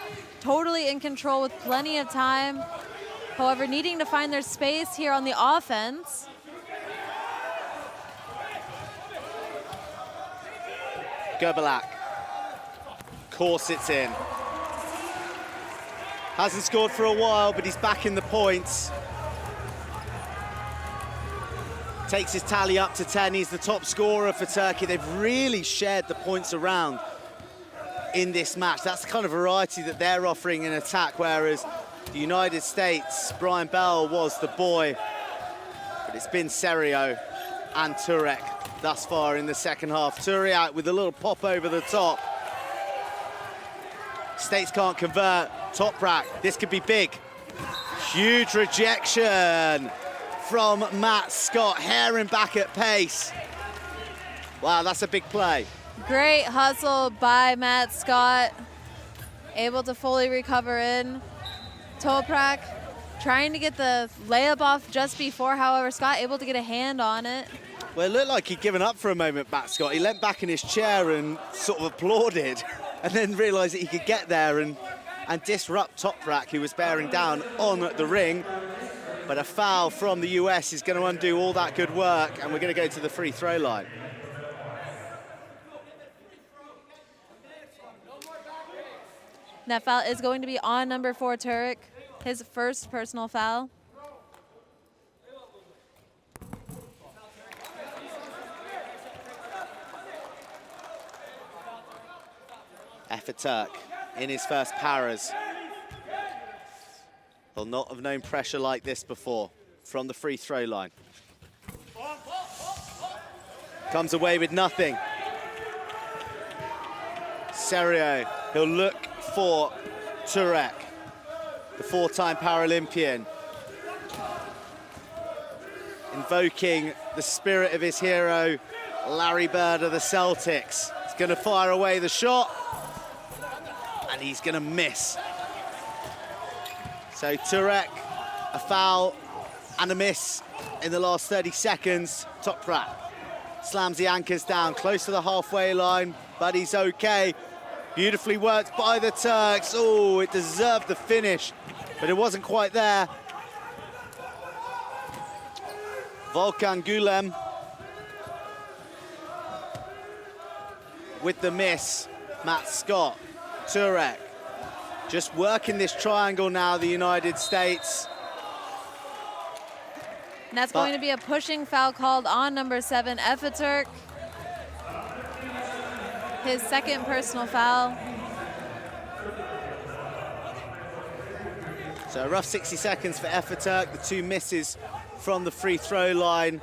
totally in control with plenty of time. However, needing to find their space here on the offense. Gerbalak corsets in. Hasn't scored for a while, but he's back in the points. Takes his tally up to 10. He's the top scorer for Turkey. They've really shared the points around in this match. That's the kind of variety that they're offering in attack, whereas the United States, Brian Bell was the boy, but it's been Serio and Turek thus far in the second half. Turek with a little pop over the top. States can't convert. Toprak, this could be big. Huge rejection from Matt Scott, herring back at pace. Wow, that's a big play. Great hustle by Matt Scott, able to fully recover in. Toprak trying to get the layup off just before, however, Scott able to get a hand on it. Well, it looked like he'd given up for a moment, Matt Scott. He leant back in his chair and sort of applauded, and then realised that he could get there and disrupt Toprak, who was bearing down on the ring. But a foul from the US is going to undo all that good work, and we're going to go to the free throw line. That foul is going to be on number 4, Turek, his first personal foul. Turk in his first paras. Will not have known pressure like this before from the free throw line. Comes away with nothing. Serio, he'll look for Turek, the 4-time Paralympian. Invoking the spirit of his hero, Larry Bird of the Celtics. He's going to fire away the shot, and he's going to miss. So Turek, a foul and a miss in the last 30 seconds. Toprak slams the anchors down close to the halfway line, but he's okay. Beautifully worked by the Turks. Oh, it deserved the finish, but it wasn't quite there. Volkan Gulem with the miss. Matt Scott, Turek, just working this triangle now, the United States. And that's going to be a pushing foul called on number 7, Turk. His second personal foul. So a rough 60 seconds for Turk, the 2 misses from the free throw line,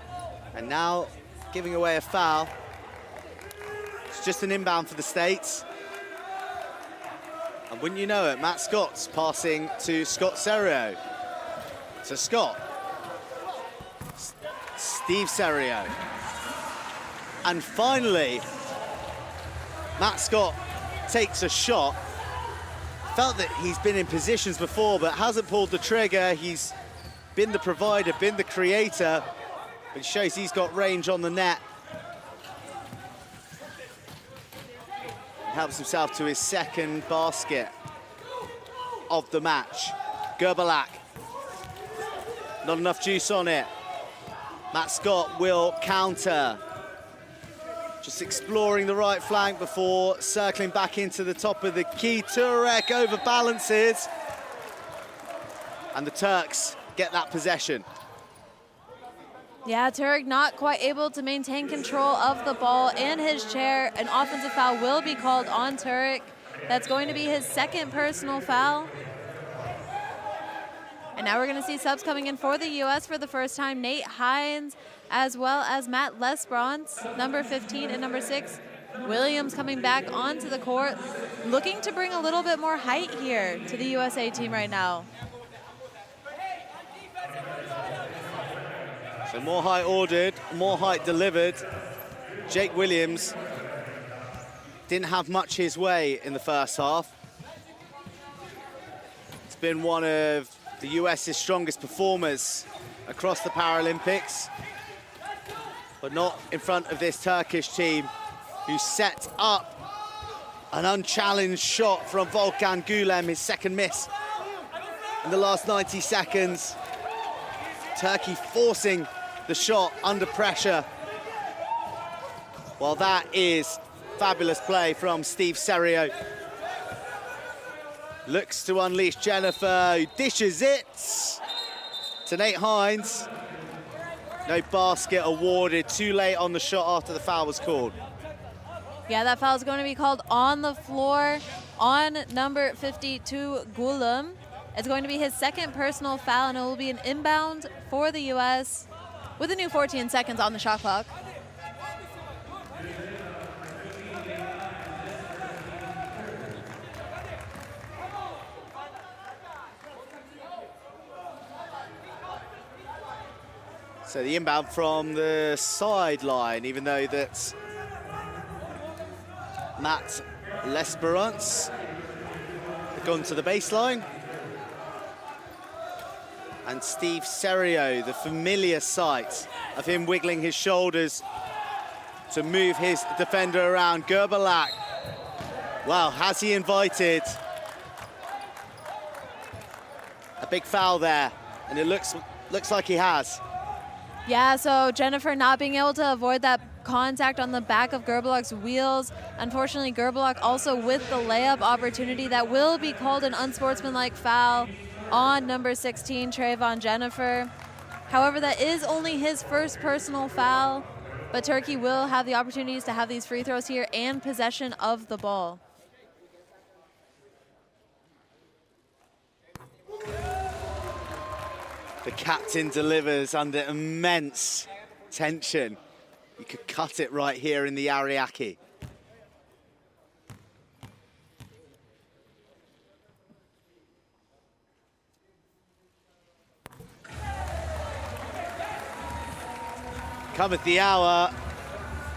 and now giving away a foul. It's just an inbound for the States. And wouldn't you know it, Matt Scott's passing to Scott Serio. So Scott, Steve Serio. And finally, Matt Scott takes a shot. Felt that he's been in positions before, but hasn't pulled the trigger. He's been the provider, been the creator, but it shows he's got range on the net. Helps himself to his second basket of the match. Gerbalak, not enough juice on it. Matt Scott will counter. Just exploring the right flank before circling back into the top of the key. Turek overbalances, and the Turks get that possession. Yeah, Turek not quite able to maintain control of the ball in his chair. An offensive foul will be called on Turek. That's going to be his second personal foul. And now we're going to see subs coming in for the U.S. for the first time. Nate Hines, as well as Matt Lesbrance, number 15 and number 6. Williams coming back onto the court, looking to bring a little bit more height here to the USA team right now. So more height ordered, more height delivered. Jake Williams didn't have much his way in the first half. It's been one of the US's strongest performers across the Paralympics, but not in front of this Turkish team. who set up an unchallenged shot from Volkan Gulem, his second miss in the last 90 seconds. Turkey forcing the shot under pressure. Well, that is fabulous play from Steve Serio. Looks to unleash Jennifer, who dishes it to Nate Hines. No basket awarded, too late on the shot after the foul was called. Yeah, that foul is going to be called on the floor on number 52, Gulem. It's going to be his second personal foul, and it will be an inbound for the U.S. with a new 14 seconds on the shot clock. So the inbound from the sideline, even though that's Matt Lesperance had gone to the baseline. And Steve Serio, the familiar sight of him wiggling his shoulders to move his defender around. Gerbalak, well, has he invited a big foul there? And it looks like he has. Yeah, so Jennifer not being able to avoid that contact on the back of Gerbalak's wheels. Unfortunately, Gerbalak also with the layup opportunity. That will be called an unsportsmanlike foul on number 16, Trayvon Jennifer. However, that is only his first personal foul, but Turkey will have the opportunities to have these free throws here and possession of the ball. The captain delivers under immense tension. You could cut it right here in the Ariake. Cometh the hour,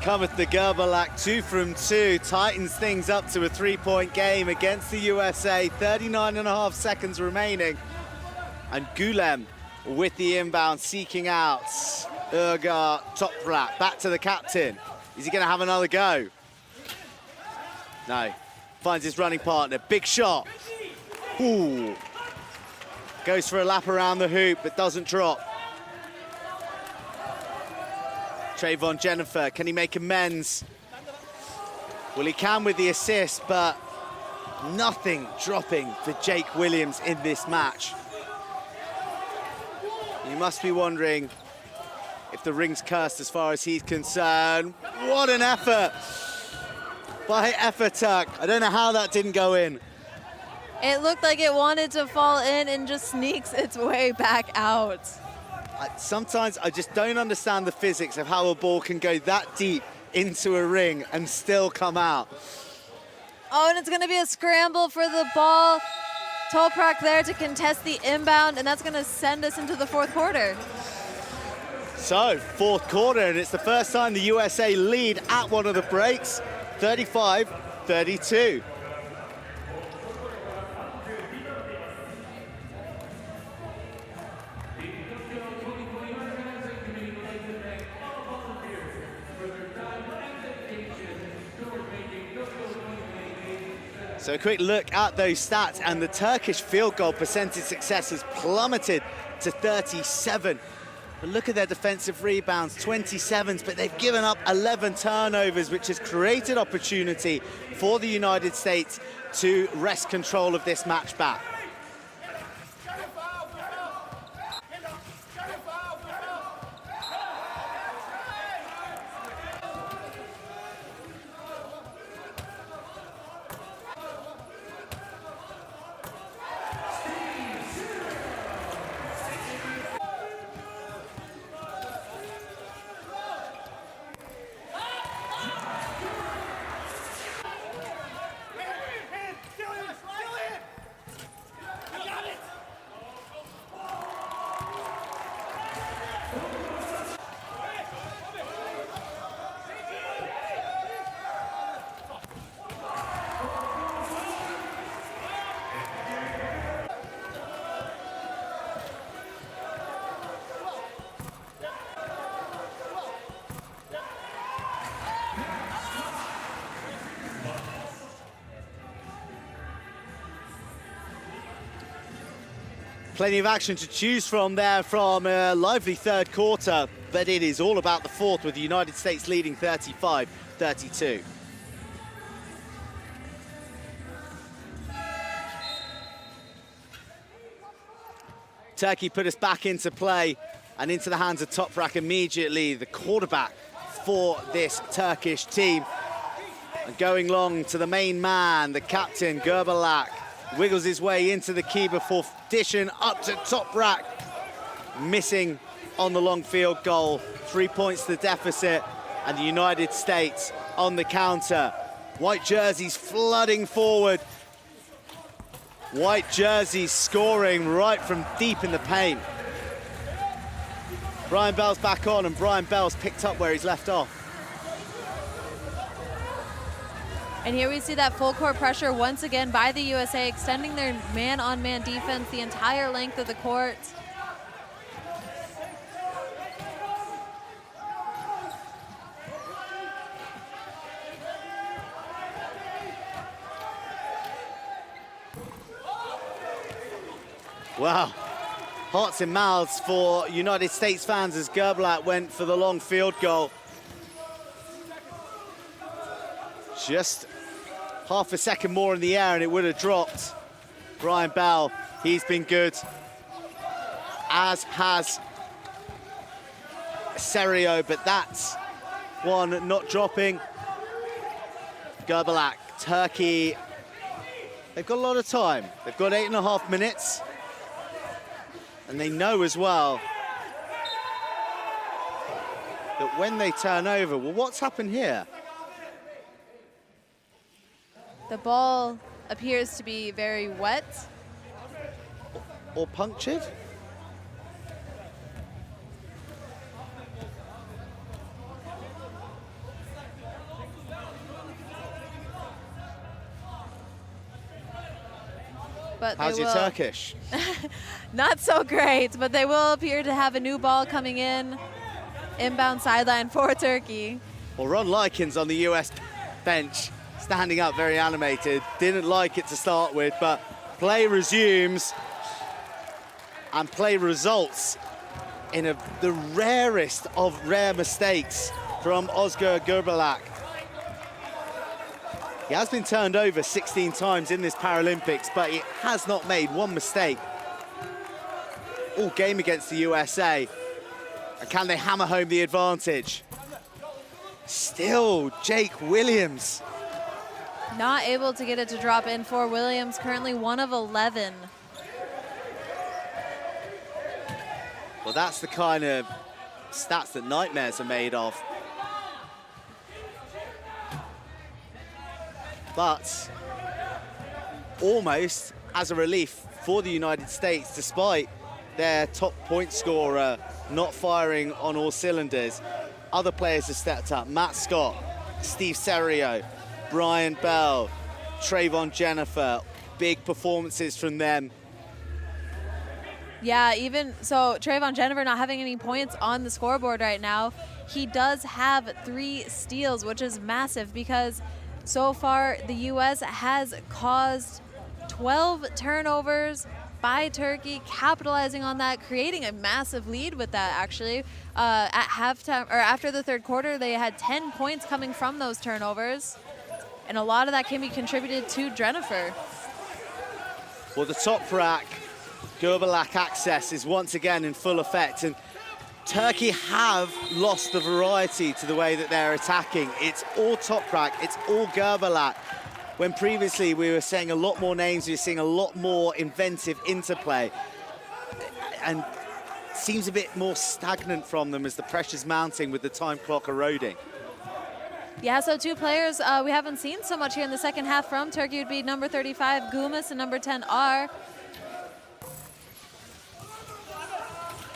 cometh the Gerbalak 2 from 2, tightens things up to a 3-point game against the USA, 39.5 seconds remaining. And Gulem with the inbound, seeking out Urgar Toprak, back to the captain. Is he gonna have another go? No, finds his running partner, big shot. Ooh. Goes for a lap around the hoop, but doesn't drop. Trayvon Jennifer, can he make amends? Well, he can with the assist, but nothing dropping for Jake Williams in this match. You must be wondering if the ring's cursed as far as he's concerned. What an effort by Efetuk. I don't know how that didn't go in. It looked like it wanted to fall in and just sneaks its way back out. Sometimes I just don't understand the physics of how a ball can go that deep into a ring and still come out. Oh, and it's going to be a scramble for the ball. Toprak there to contest the inbound, and that's going to send us into the fourth quarter. So, fourth quarter, and it's the first time the USA lead at one of the breaks, 35-32. So a quick look at those stats, and the Turkish field goal percentage success has plummeted to 37. But look at their defensive rebounds, 27s, but they've given up 11 turnovers, which has created opportunity for the United States to wrest control of this match back. Plenty of action to choose from there from a lively third quarter, but it is all about the fourth with the United States leading 35-32. Turkey put us back into play and into the hands of Toprak immediately, the quarterback for this Turkish team. And going long to the main man, the captain, Gerbalak, wiggles his way into the key before dishing up to Toprak. Missing on the long field goal, 3 points to the deficit, and the United States on the counter. White jerseys flooding forward. White jerseys scoring right from deep in the paint. Brian Bell's back on, and Brian Bell's picked up where he's left off. And here we see that full court pressure once again by the USA, extending their man-on-man defense the entire length of the court. Wow, hearts and mouths for United States fans as Gerbalak went for the long field goal. Just half a second more in the air and it would have dropped. Brian Bell, he's been good, as has Serio, but that's one not dropping. Gerbalak, Turkey, they've got a lot of time. They've got 8.5 minutes. And they know as well that when they turn over, well, what's happened here? The ball appears to be very wet. Or punctured? But how's your Turkish? Not so great, but they will appear to have a new ball coming in. Inbound sideline for Turkey. Well, Ron Likens on the US bench, standing up very animated. Didn't like it to start with, but play resumes and play results in the rarest of rare mistakes from Özgür Gerbalak. He has been turned over 16 times in this Paralympics, but he has not made one mistake all game against the USA. And can they hammer home the advantage? Still, Jake Williams. Not able to get it to drop in for Williams, currently 1 of 11. Well, that's the kind of stats that nightmares are made of. But almost as a relief for the United States, despite their top point scorer not firing on all cylinders, other players have stepped up. Matt Scott, Steve Serio, Brian Bell, Trayvon Jennifer, big performances from them. Yeah, even so, Trayvon Jennifer not having any points on the scoreboard right now. He does have 3 steals, which is massive because so far the US has caused 12 turnovers by Turkey, capitalizing on that, creating a massive lead with that actually. At halftime, or after the third quarter, they had 10 points coming from those turnovers. And a lot of that can be contributed to Jennifer. Well, the top rack, Gerbalak access is once again in full effect, and Turkey have lost the variety to the way that they're attacking. It's all top rack, it's all Gerbalak. When previously we were saying a lot more names, we were seeing a lot more inventive interplay. And seems a bit more stagnant from them as the pressure's mounting with the time clock eroding. Yeah, so 2 players we haven't seen so much here in the second half from Turkey would be number 35, Gumas, and number 10, R.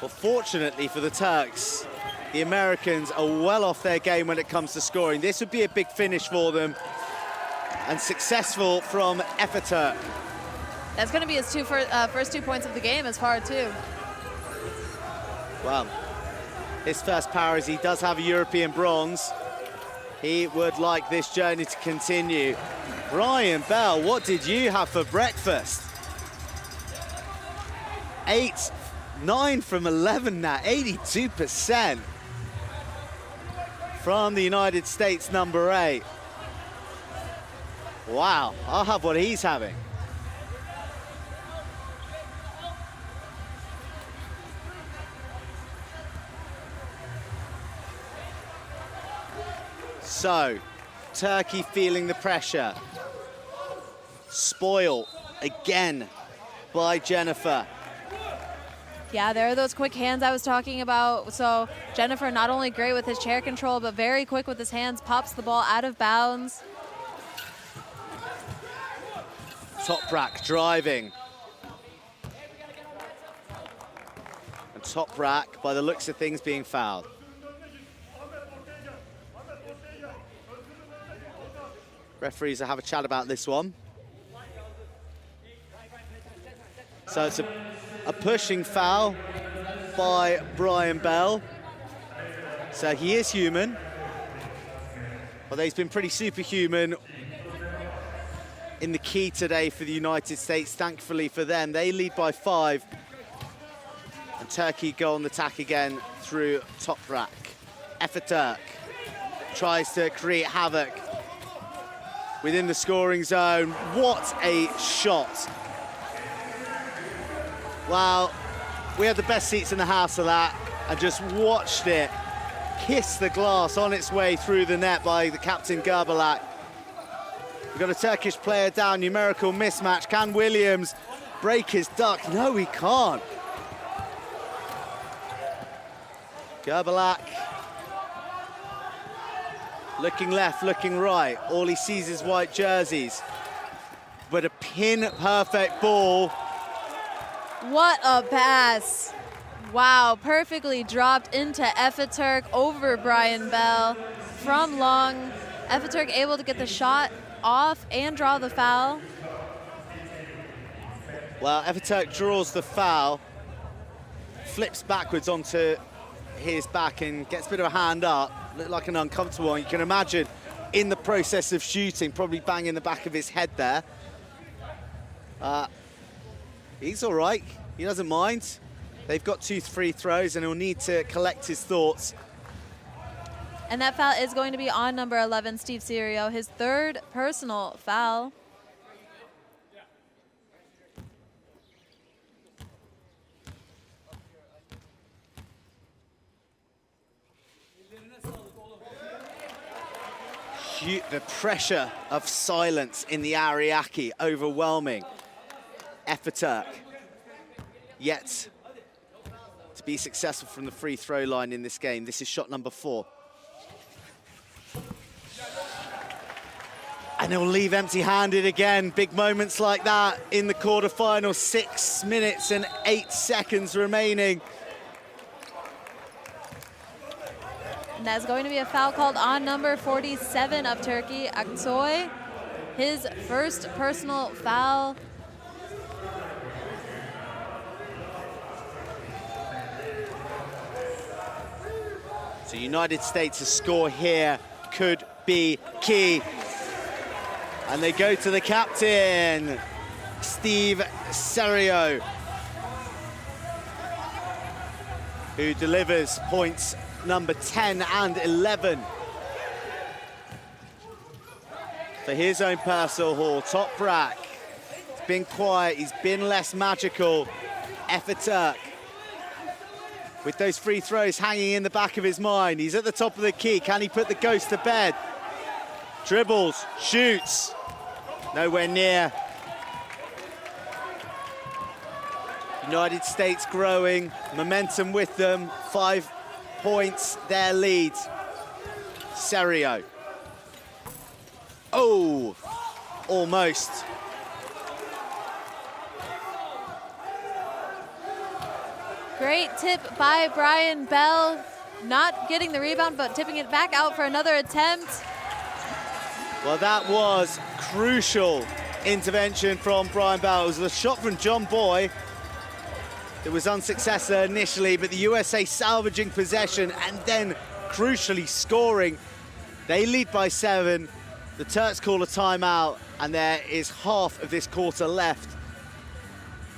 Well, fortunately for the Turks, the Americans are well off their game when it comes to scoring. This would be a big finish for them, and successful from Efaturk. That's going to be his first 2 points of the game as far too. Well, his first power is he does have a European bronze. He would like this journey to continue. Brian Bell, what did you have for breakfast? 9 from 11 now, 82% from the United States, number 8. Wow, I'll have what he's having. So, Turkey feeling the pressure. Spoil again by Jennifer. Yeah, there are those quick hands I was talking about. So Jennifer not only great with his chair control, but very quick with his hands, pops the ball out of bounds. Toprak driving. And Toprak, by the looks of things, being fouled. Referees will have a chat about this one. So it's a pushing foul by Brian Bell. So he is human, although he's been pretty superhuman in the key today for the United States. Thankfully for them, they lead by 5. And Turkey go on the attack again through Toprak. Efaturk tries to create havoc within the scoring zone. What a shot. Wow, we had the best seats in the house of that and just watched it kiss the glass on its way through the net by the captain Gerbalak. We've got a Turkish player down, numerical mismatch. Can Williams break his duck? No, he can't. Gerbalak looking left, looking right. All he sees is white jerseys. But a pin-perfect ball. What a pass. Wow, perfectly dropped into Efaturk over Brian Bell from long. Efaturk able to get the shot off and draw the foul. Well, Efaturk draws the foul, flips backwards onto his back and gets a bit of a hand up. Looked like an uncomfortable one. You can imagine in the process of shooting, probably banging the back of his head there. He's all right, he doesn't mind. They've got 2 free throws and he'll need to collect his thoughts. And that foul is going to be on number 11, Steve Serio, his 3rd personal foul. The pressure of silence in the Ariake, overwhelming. Efaturk, yet to be successful from the free throw line in this game. This is shot number 4. And he'll leave empty-handed again. Big moments like that in the quarterfinal. 6 minutes and 8 seconds remaining. And that's going to be a foul called on number 47 of Turkey, Aksoy. His 1st personal foul. So United States' score here could be key. And they go to the captain, Steve Serio, who delivers points number 10 and 11 for his own personal haul. Toprak, he's been quiet, he's been less magical. Efaturk, with those free throws hanging in the back of his mind. He's at the top of the key. Can he put the ghost to bed? Dribbles, shoots, nowhere near. United States growing, momentum with them, 5 points, their lead. Serio. Oh, almost. Great tip by Brian Bell, not getting the rebound, but tipping it back out for another attempt. Well, that was crucial intervention from Brian Bell. It was a shot from John Boy. It was unsuccessful initially, but the USA salvaging possession and then crucially scoring. They lead by 7. The Turks call a timeout, and there is half of this quarter left.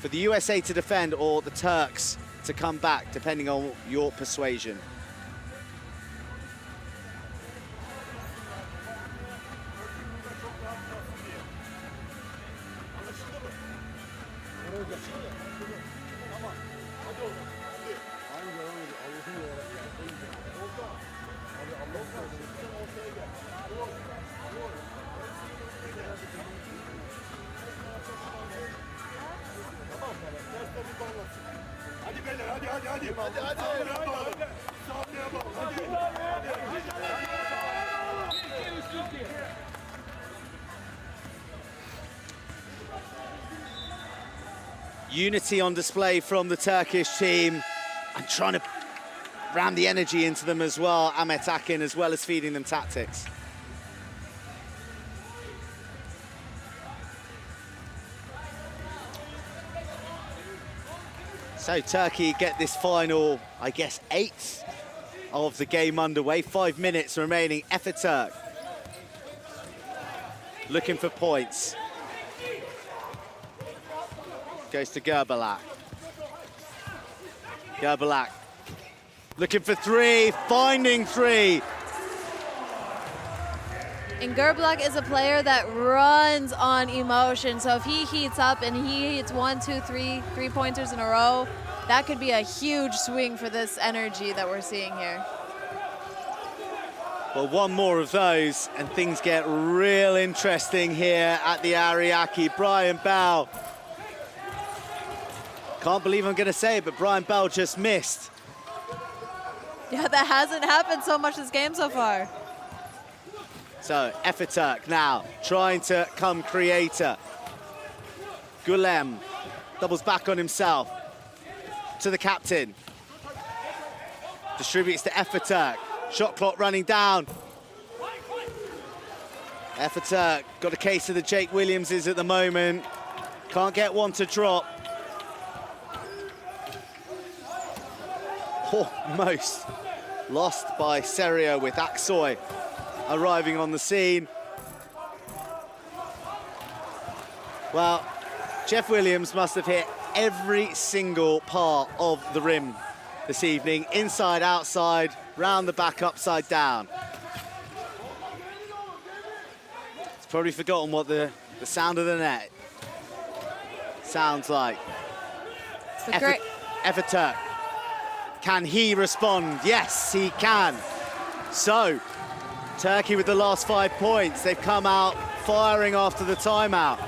for the USA to defend or the Turks to come back, depending on your persuasion. Unity on display from the Turkish team and trying to ram the energy into them as well, Ahmet Akin, as well as feeding them tactics. So Turkey get this final, I guess, 8th of the game underway. 5 minutes remaining. Efe looking for points. Goes to Gerbalak. Gerbalak looking for 3, finding 3. And Gerbalak is a player that runs on emotion. So if he heats up and he hits 1, 2, 3 three-pointers in a row, that could be a huge swing for this energy that we're seeing here. Well, one more of those and things get real interesting here at the Ariake. Brian Bell. Can't believe I'm going to say it, but Brian Bell just missed. Yeah, that hasn't happened so much this game so far. So Efe now trying to come creator. Gulem doubles back on himself to the captain. Distributes to Efe. Shot clock running down. Efe got a case of the Jake Williamses at the moment. Can't get one to drop. Almost lost by Serio with Aksoy arriving on the scene. Well, Jeff Williams must have hit every single part of the rim this evening, inside, outside, round the back, upside down. He's probably forgotten what the sound of the net sounds like. Efe, can he respond? Yes, he can. So, Turkey with the last 5 points. They've come out firing after the timeout.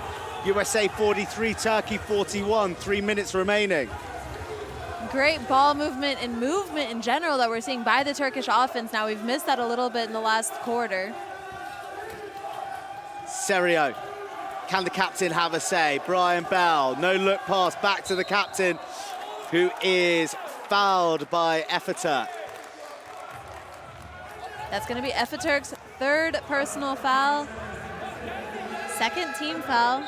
USA 43, Turkey 41, 3 minutes remaining. Great ball movement and movement in general that we're seeing by the Turkish offense. Now we've missed that a little bit in the last quarter. Serio, can the captain have a say? Brian Bell, no look pass back to the captain, who is fouled by Efe. That's going to be Efeturk's 3rd personal foul, 2nd team foul.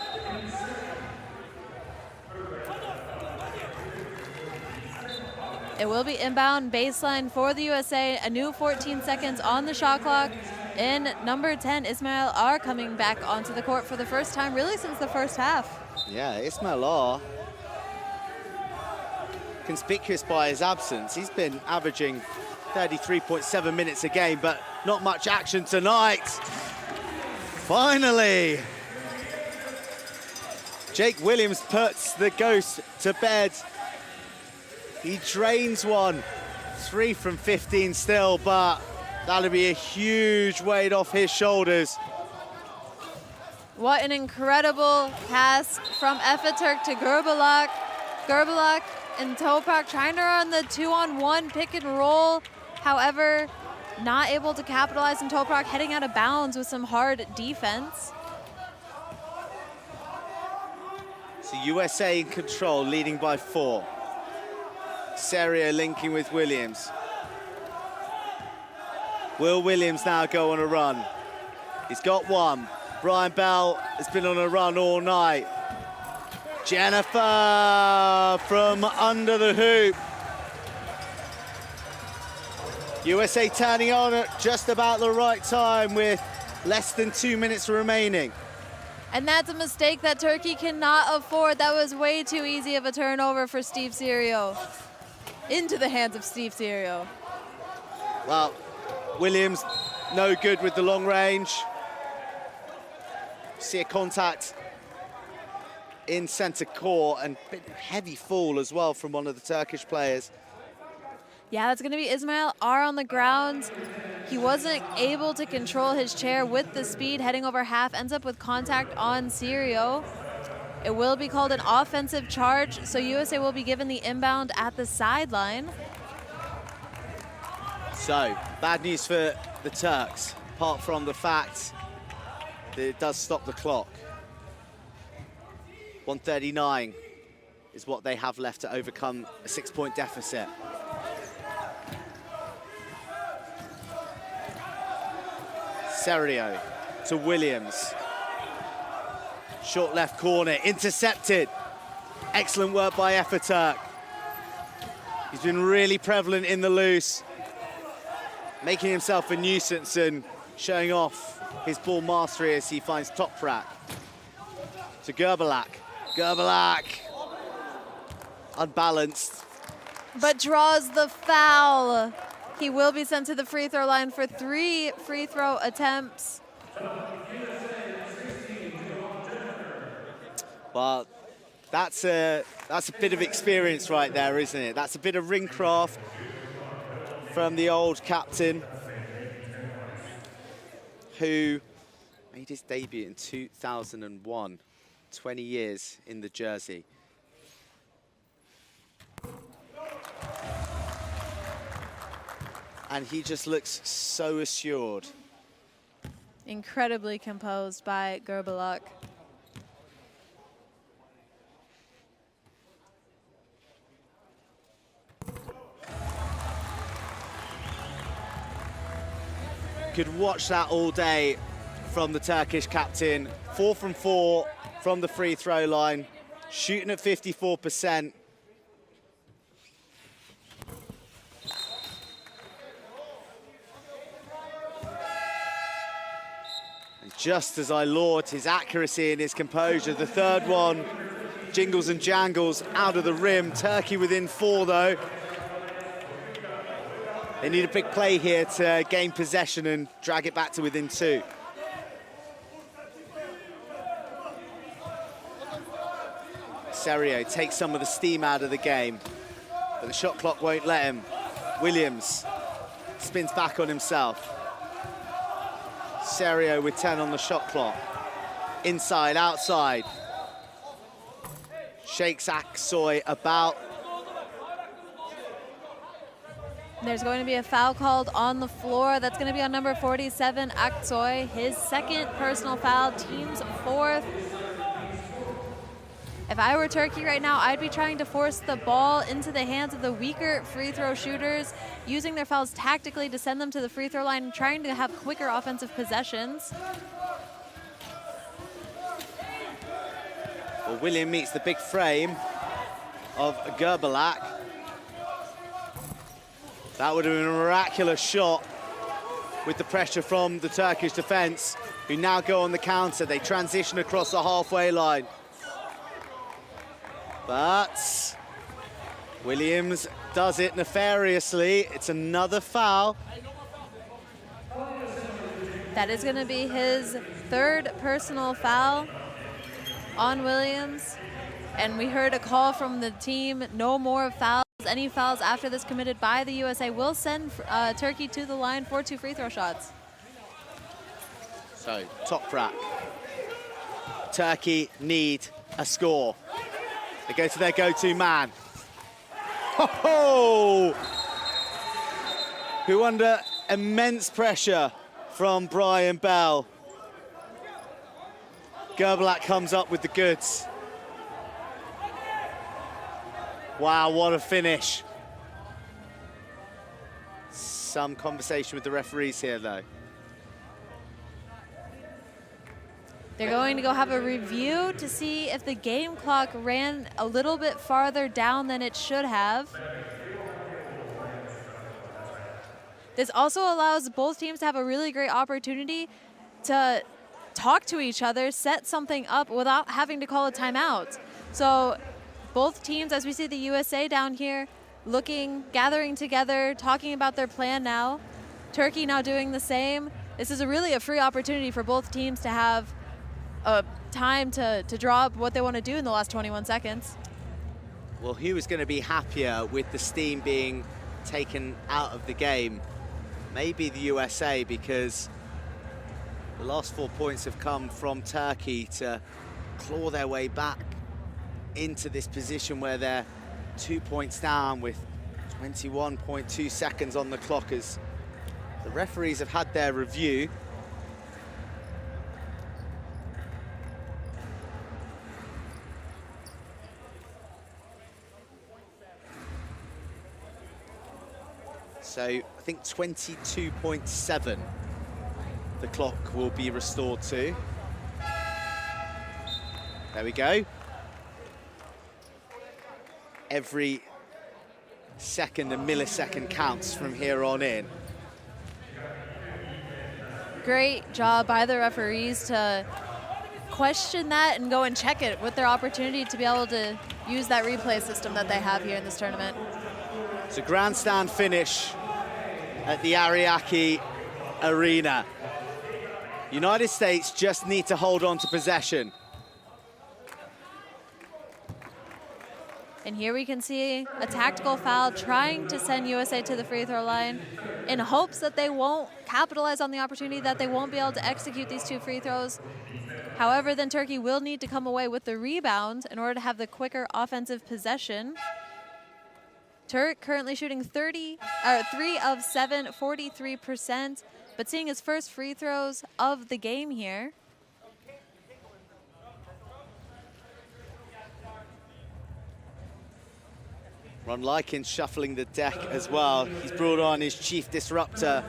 It will be inbound baseline for the USA. A new 14 seconds on the shot clock. And number 10, Ismail are coming back onto the court for the first time, really since the first half. Yeah, Ismail are conspicuous by his absence. He's been averaging 33.7 minutes a game, but not much action tonight. Finally, Jake Williams puts the ghost to bed. He drains one, 3 from 15 still, but that'll be a huge weight off his shoulders. What an incredible pass from Efeturk to Gerbalak. Gerbalak and Toprak trying to run the 2-on-1 pick and roll. However, not able to capitalize, and Toprak heading out of bounds with some hard defense. So USA in control, leading by 4. Serio linking with Williams. Will Williams now go on a run? He's got one. Brian Bell has been on a run all night. Jennifer from under the hoop. USA turning on at just about the right time with less than 2 minutes remaining. And that's a mistake that Turkey cannot afford. That was way too easy of a turnover for Steve Serio. Into the hands of Steve Serio. Well, Williams, no good with the long range. See a contact in center court and a bit heavy fall as well from one of the Turkish players. Yeah, that's going to be Ismail R on the ground. He wasn't able to control his chair with the speed, heading over half, ends up with contact on Serio. It will be called an offensive charge, so USA will be given the inbound at the sideline. So, bad news for the Turks, apart from the fact that it does stop the clock. 139 is what they have left to overcome a 6-point deficit. Serio to Williams. Short left corner, intercepted. Excellent work by Efaturk. He's been really prevalent in the loose, making himself a nuisance and showing off his ball mastery as he finds Toprak. To Gerbalak. Gerbalak, unbalanced. But draws the foul. He will be sent to the free throw line for 3 free throw attempts. Well, that's a bit of experience right there, isn't it? That's a bit of ring craft from the old captain who made his debut in 2001, 20 years in the jersey. And he just looks so assured. Incredibly composed by Gerbalak. Could watch that all day from the Turkish captain. 4 from 4 from the free throw line, shooting at 54%. And just as I laud his accuracy and his composure, the third one jingles and jangles out of the rim. Turkey within 4 though. They need a big play here to gain possession and drag it back to within 2. Serio takes some of the steam out of the game, but the shot clock won't let him. Williams spins back on himself. Serio with 10 on the shot clock. Inside, outside. Shakes Aksoy about. There's going to be a foul called on the floor. That's going to be on number 47, Aksoy. His second personal foul, team's 4th. If I were Turkey right now, I'd be trying to force the ball into the hands of the weaker free throw shooters, using their fouls tactically to send them to the free throw line, trying to have quicker offensive possessions. Well, William meets the big frame of Gerbalak. That would have been a miraculous shot with the pressure from the Turkish defense, who now go on the counter. They transition across the halfway line. But Williams does it nefariously. It's another foul. That is going to be his 3rd personal foul on Williams. And we heard a call from the team, no more fouls. Any fouls after this committed by the USA will send Turkey to the line for 2 free throw shots. So, Toprak. Turkey need a score. They go to their go-to man. Ho-ho! Who under immense pressure from Brian Bell. Gerbalak comes up with the goods. Wow, what a finish. Some conversation with the referees here, though. They're going to go have a review to see if the game clock ran a little bit farther down than it should have. This also allows both teams to have a really great opportunity to talk to each other, set something up without having to call a timeout. So both teams, as we see the USA down here, gathering together, talking about their plan now. Turkey now doing the same. This is really a free opportunity for both teams to have a time to draw up what they want to do in the last 21 seconds. Well, who was going to be happier with the steam being taken out of the game? Maybe the USA, because the last 4 points have come from Turkey to claw their way back into this position where they're 2 points down with 21.2 seconds on the clock as the referees have had their review. So I think 22.7 the clock will be restored to. There we go. Every second and millisecond counts from here on in. Great job by the referees to question that and go and check it with their opportunity to be able to use that replay system that they have here in this tournament. It's a grandstand finish at the Ariake Arena. United States just need to hold on to possession. And here we can see a tactical foul trying to send USA to the free throw line in hopes that they won't capitalize on the opportunity, that they won't be able to execute these 2 free throws. However, then Turkey will need to come away with the rebound in order to have the quicker offensive possession. Turk currently shooting 3 of 7, 43%, but seeing his first free throws of the game here. Ron Likens shuffling the deck as well. He's brought on his chief disruptor,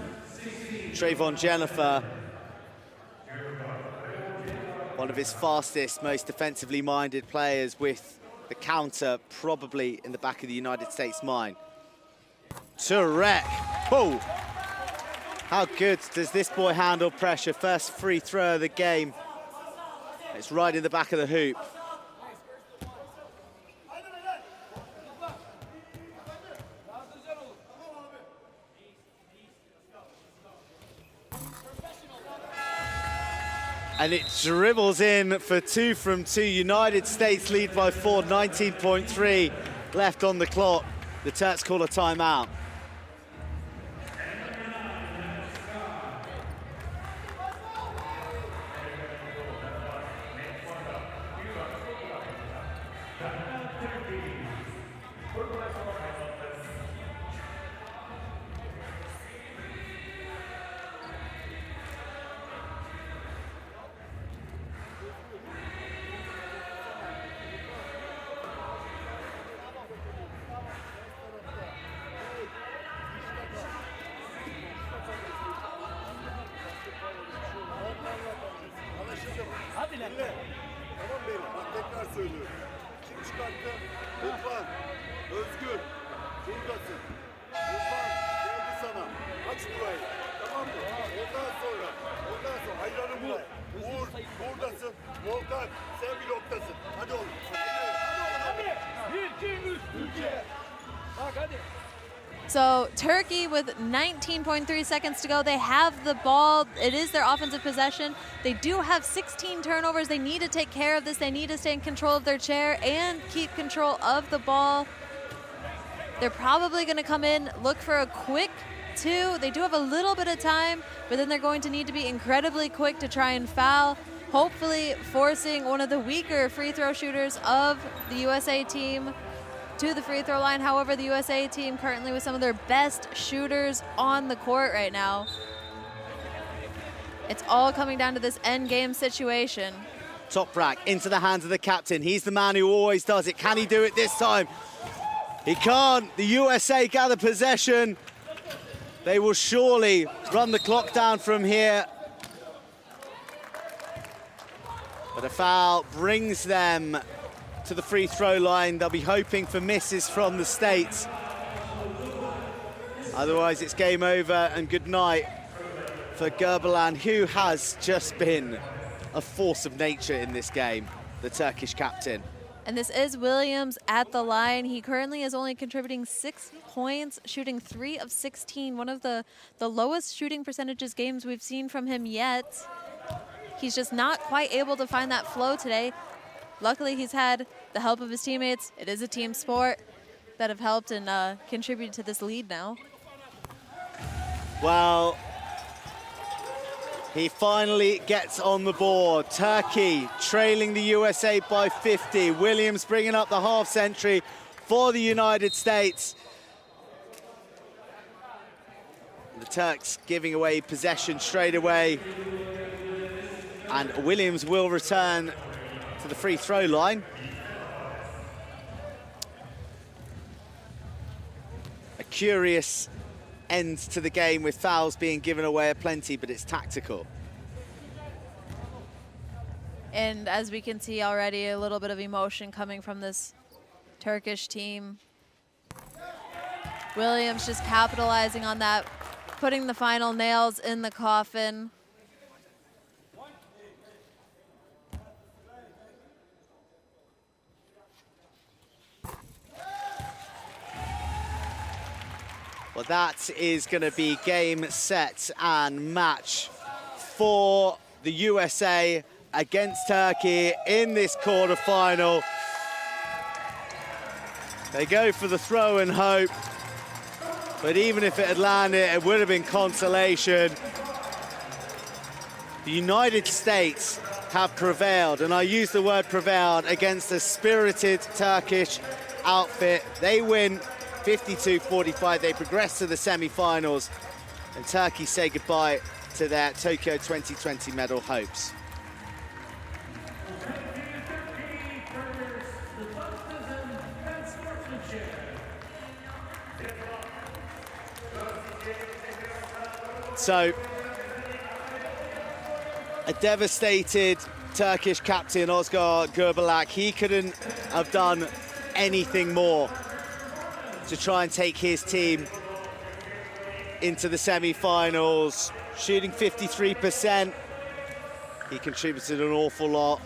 Trayvon Jennifer. One of his fastest, most defensively minded players, with the counter probably in the back of the United States mind. Turek. Oh! How good does this boy handle pressure? First free throw of the game. It's right in the back of the hoop. And it dribbles in for 2 from 2. United States lead by 4, 19.3 left on the clock. The Turks call a timeout. So Turkey with 19.3 seconds to go. They have the ball. It is their offensive possession. They do have 16 turnovers. They need to take care of this. They need to stay in control of their chair and keep control of the ball. They're probably going to come in, look for a quick 2. They do have a little bit of time, but then they're going to need to be incredibly quick to try and foul, hopefully forcing one of the weaker free throw shooters of the USA team to the free throw line. However, the USA team currently with some of their best shooters on the court right now. It's all coming down to this end game situation. Top rack into the hands of the captain. He's the man who always does it. Can he do it this time? He can't. The USA gather possession. They will surely run the clock down from here. But a foul brings them to the free throw line. They'll be hoping for misses from the States. Otherwise, it's game over and good night for Gerbelan, who has just been a force of nature in this game, the Turkish captain. And this is Williams at the line. He currently is only contributing 6 points, shooting 3 of 16, one of the lowest shooting percentages games we've seen from him yet. He's just not quite able to find that flow today. Luckily, he's had the help of his teammates. It is a team sport that have helped and contributed to this lead now. Well, he finally gets on the board. Turkey trailing the USA by 50. Williams bringing up the half century for the United States. The Turks giving away possession straight away. And Williams will return to the free throw line. A curious end to the game with fouls being given away aplenty, but it's tactical. And as we can see already, a little bit of emotion coming from this Turkish team. Williams just capitalizing on that, putting the final nails in the coffin. Well, that is going to be game, set, and match for the USA against Turkey in this quarterfinal. They go for the throw and hope, but even if it had landed, it would have been consolation. The United States have prevailed, and I use the word prevailed, against a spirited Turkish outfit. They win 52-45, they progress to the semi-finals, and Turkey say goodbye to their Tokyo 2020 medal hopes. So, a devastated Turkish captain, Özgür Gürbalak, he couldn't have done anything more to try and take his team into the semi-finals. Shooting 53%. He contributed an awful lot.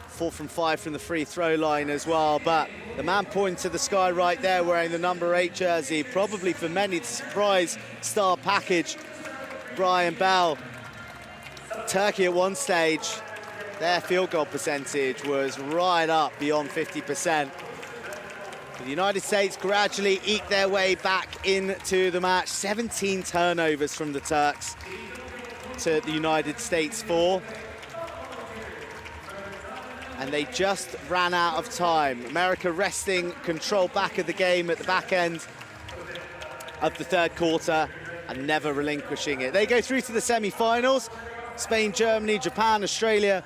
4 from 5 from the free throw line as well. But the man pointing to the sky right there, wearing the number 8 jersey, probably for many the surprise star package, Brian Bell. Turkey at one stage, their field goal percentage was right up beyond 50%. The United States gradually eke their way back into the match. 17 turnovers from the Turks to the United States 4. And they just ran out of time. America wresting control back of the game at the back end of the third quarter and never relinquishing it. They go through to the semi-finals. Spain, Germany, Japan, Australia,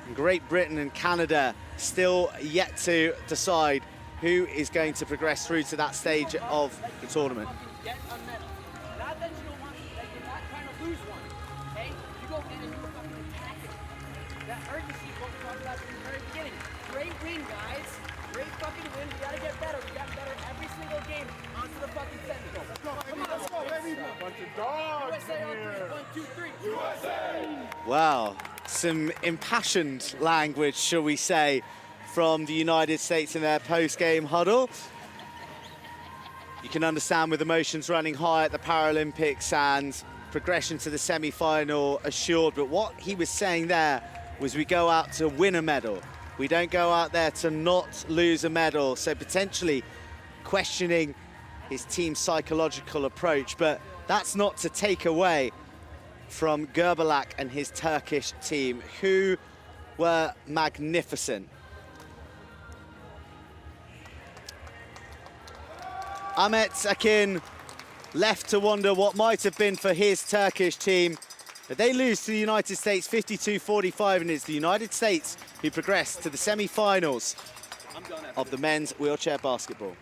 and Great Britain and Canada still yet to decide who is going to progress through to that stage of the tournament. Get a medal. Not that you don't want, that you're not trying to lose one, okay? You go in and you go fucking attack it. That urgency is what we talked about from the very beginning. Great win, guys. Great fucking win. We gotta get better. We got better every single game. Onto the fucking semi. Let's go. Come on, let's go, baby. Bunch of dogs USA on here. 3. 1, 2, 3. USA! Wow, some impassioned language, shall we say, from the United States in their post-game huddle. You can understand with emotions running high at the Paralympics and progression to the semi-final assured, but what he was saying there was we go out to win a medal. We don't go out there to not lose a medal, so potentially questioning his team's psychological approach, but that's not to take away from Gürbalak and his Turkish team, who were magnificent. Ahmet Akin left to wonder what might have been for his Turkish team, but they lose to the United States 52-45, and it's the United States who progress to the semi-finals of the men's wheelchair basketball.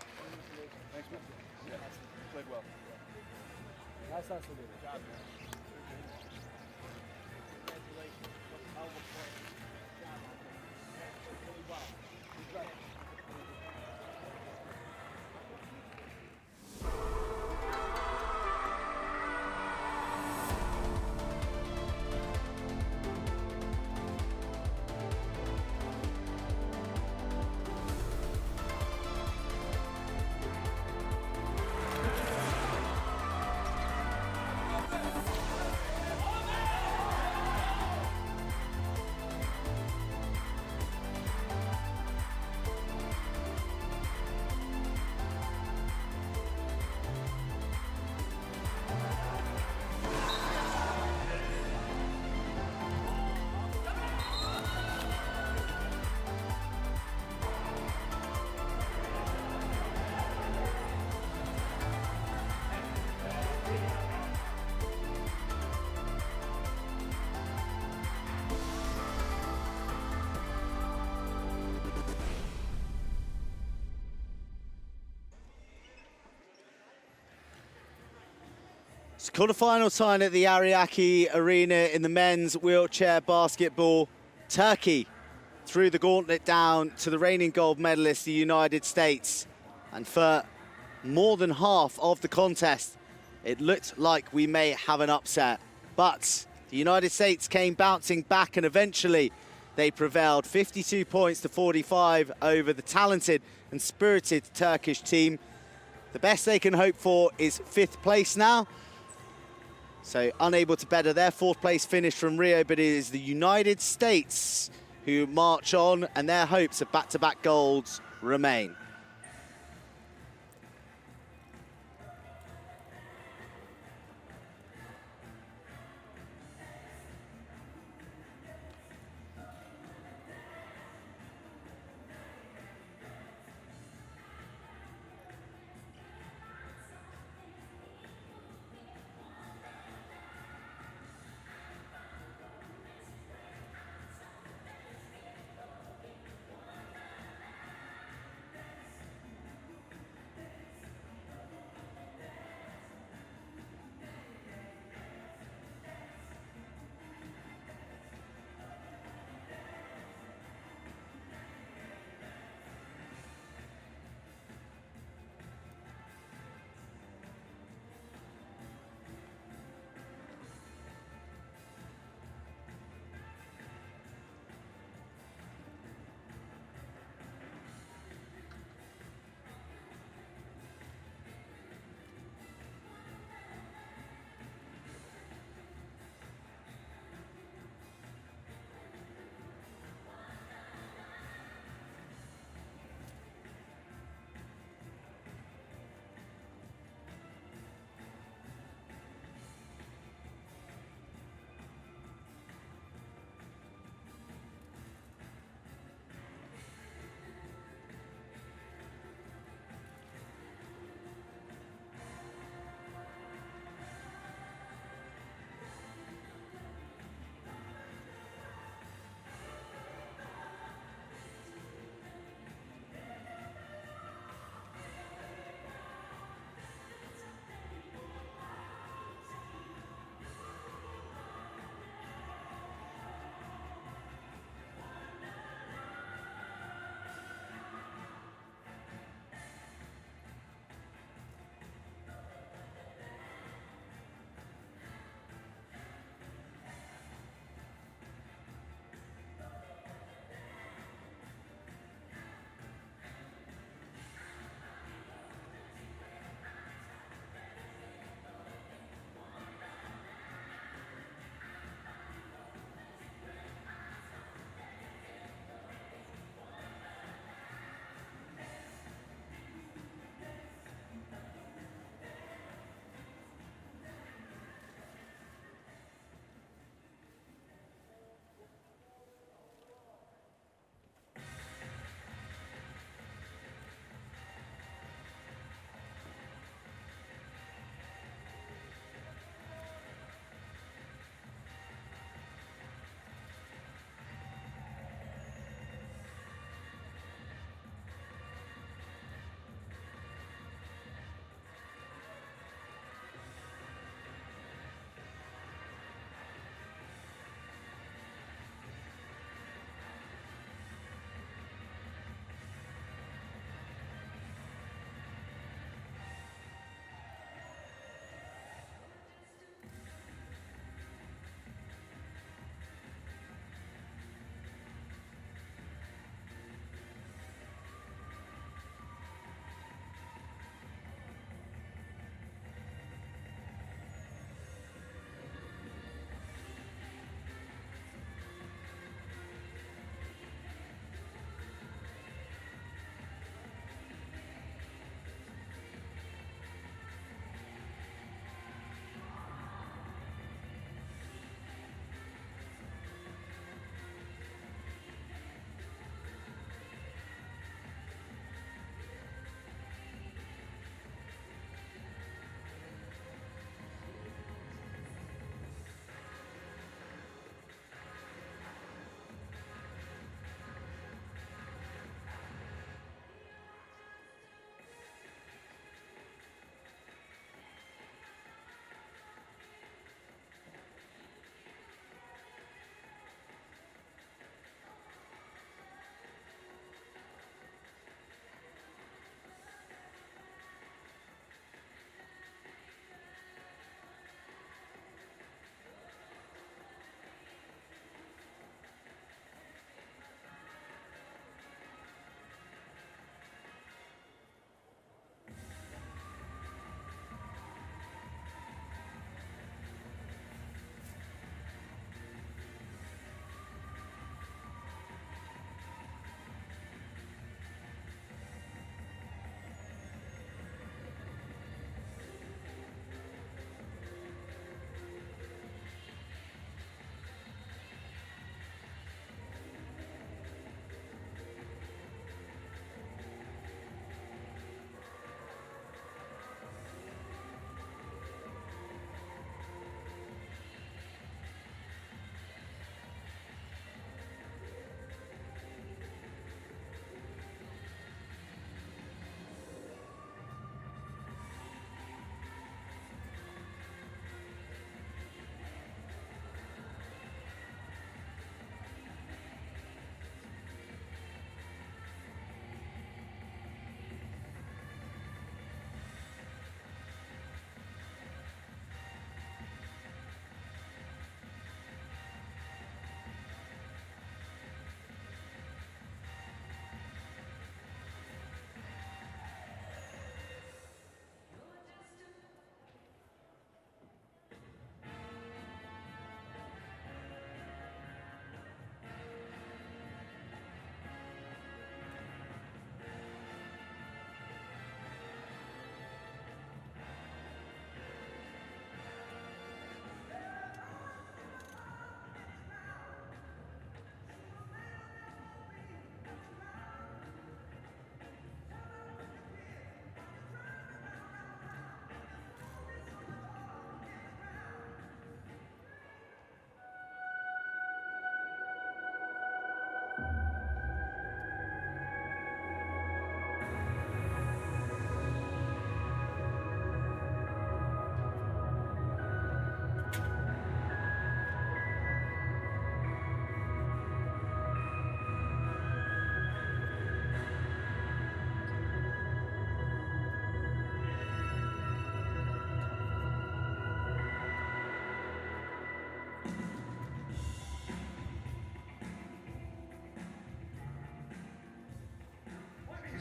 It's quarter-final time at the Ariake Arena in the men's wheelchair basketball. Turkey threw the gauntlet down to the reigning gold medalist, the United States. And for more than half of the contest, it looked like we may have an upset. But the United States came bouncing back, and eventually they prevailed 52 points to 45 over the talented and spirited Turkish team. The best they can hope for is 5th place now. So unable to better their 4th place finish from Rio, but it is the United States who march on, and their hopes of back-to-back golds remain.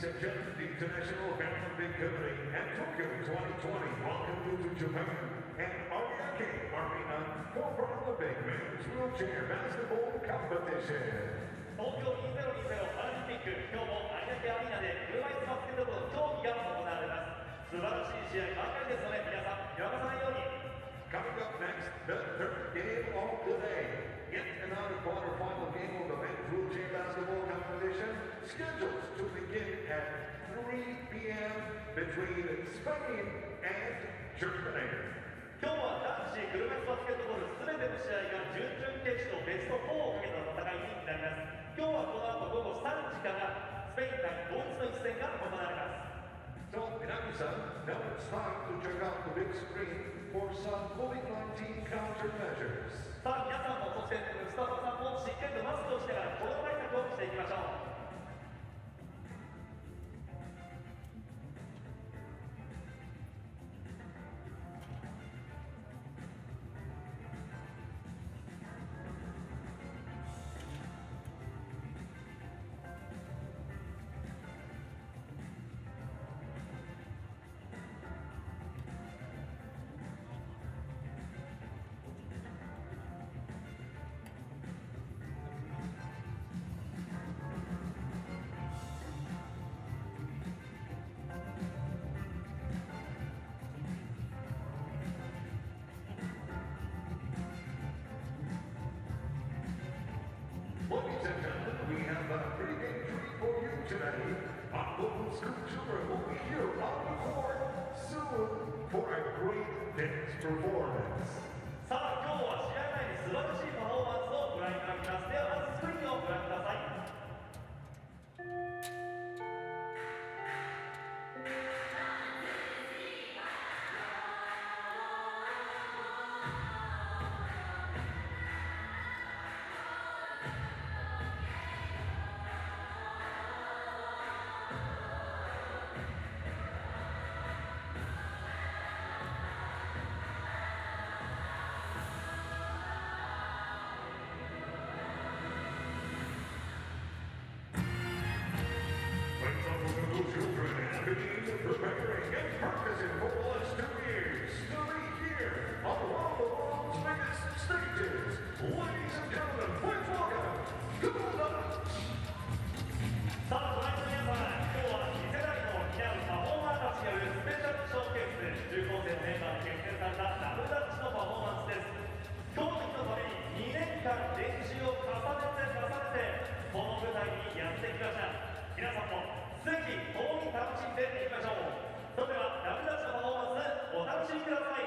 and gentlemen, the International Paralympic Committee and Tokyo 2020 welcome you to Japan and Ariake Arena for Paralympic Men's Wheelchair Basketball Competition. 東京2020パラリンピック、今日も有明アリーナで車椅子バスケットボール競技が行われます。素晴らしい試合ばかりですので、皆さん見逃さないように。Coming up next, the third game of the day. Yet another quarterfinal game of the men's wheelchair basketball competition scheduled to begin at 3 p.m. between Spain and Germany. 今日は男子車椅子バスケットボールすべての試合が準々決勝ベスト4をかけた戦いになります。今日はこの後午後3時からスペイン対ドイツの一戦が行われます。So, Minami-san, now it's time to check out the big screen for some COVID-19 countermeasures. さあ皆さんも、そしてスタッフさんもしっかりとマスクをしながらコロナ対策をしていきましょう。Ladies and gentlemen, we have a pretty big treat for you today. Our local school children will be here on the court soon for a great dance performance. さあ今日は試合前に素晴らしいパフォーマンスをご覧いただきます。ではまずスクリーンをご覧ください。Preparing and practicing for the last 2 years to be here on one of the world's biggest stages. Ladies and gentlemen, please welcome Kuda. さあ、ご覧の皆さん、今日は次世代の担うパフォーマーたちによるスペシャルショーケース、中高生のメンバーで結成されたダブルダッチのパフォーマンスです。今日の日のために2年間練習を重ねてこの舞台にやってきました。皆さんもぜひ共に楽しんでいきましょう。それではダブルダッチのパフォーマンスお楽しみください。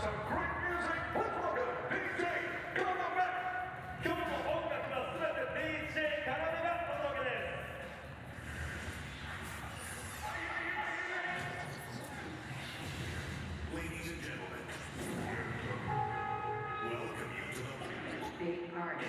some great music. Please welcome DJ Kaname. 今日の音楽はすべて DJ カナメがお届けです。 Ladies and gentlemen, welcome you to the Big party.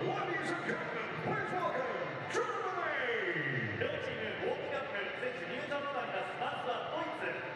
Ladies and gentlemen, please welcome Germany! 両チームウォーミングアップ選手入場となります。まずはドイツ。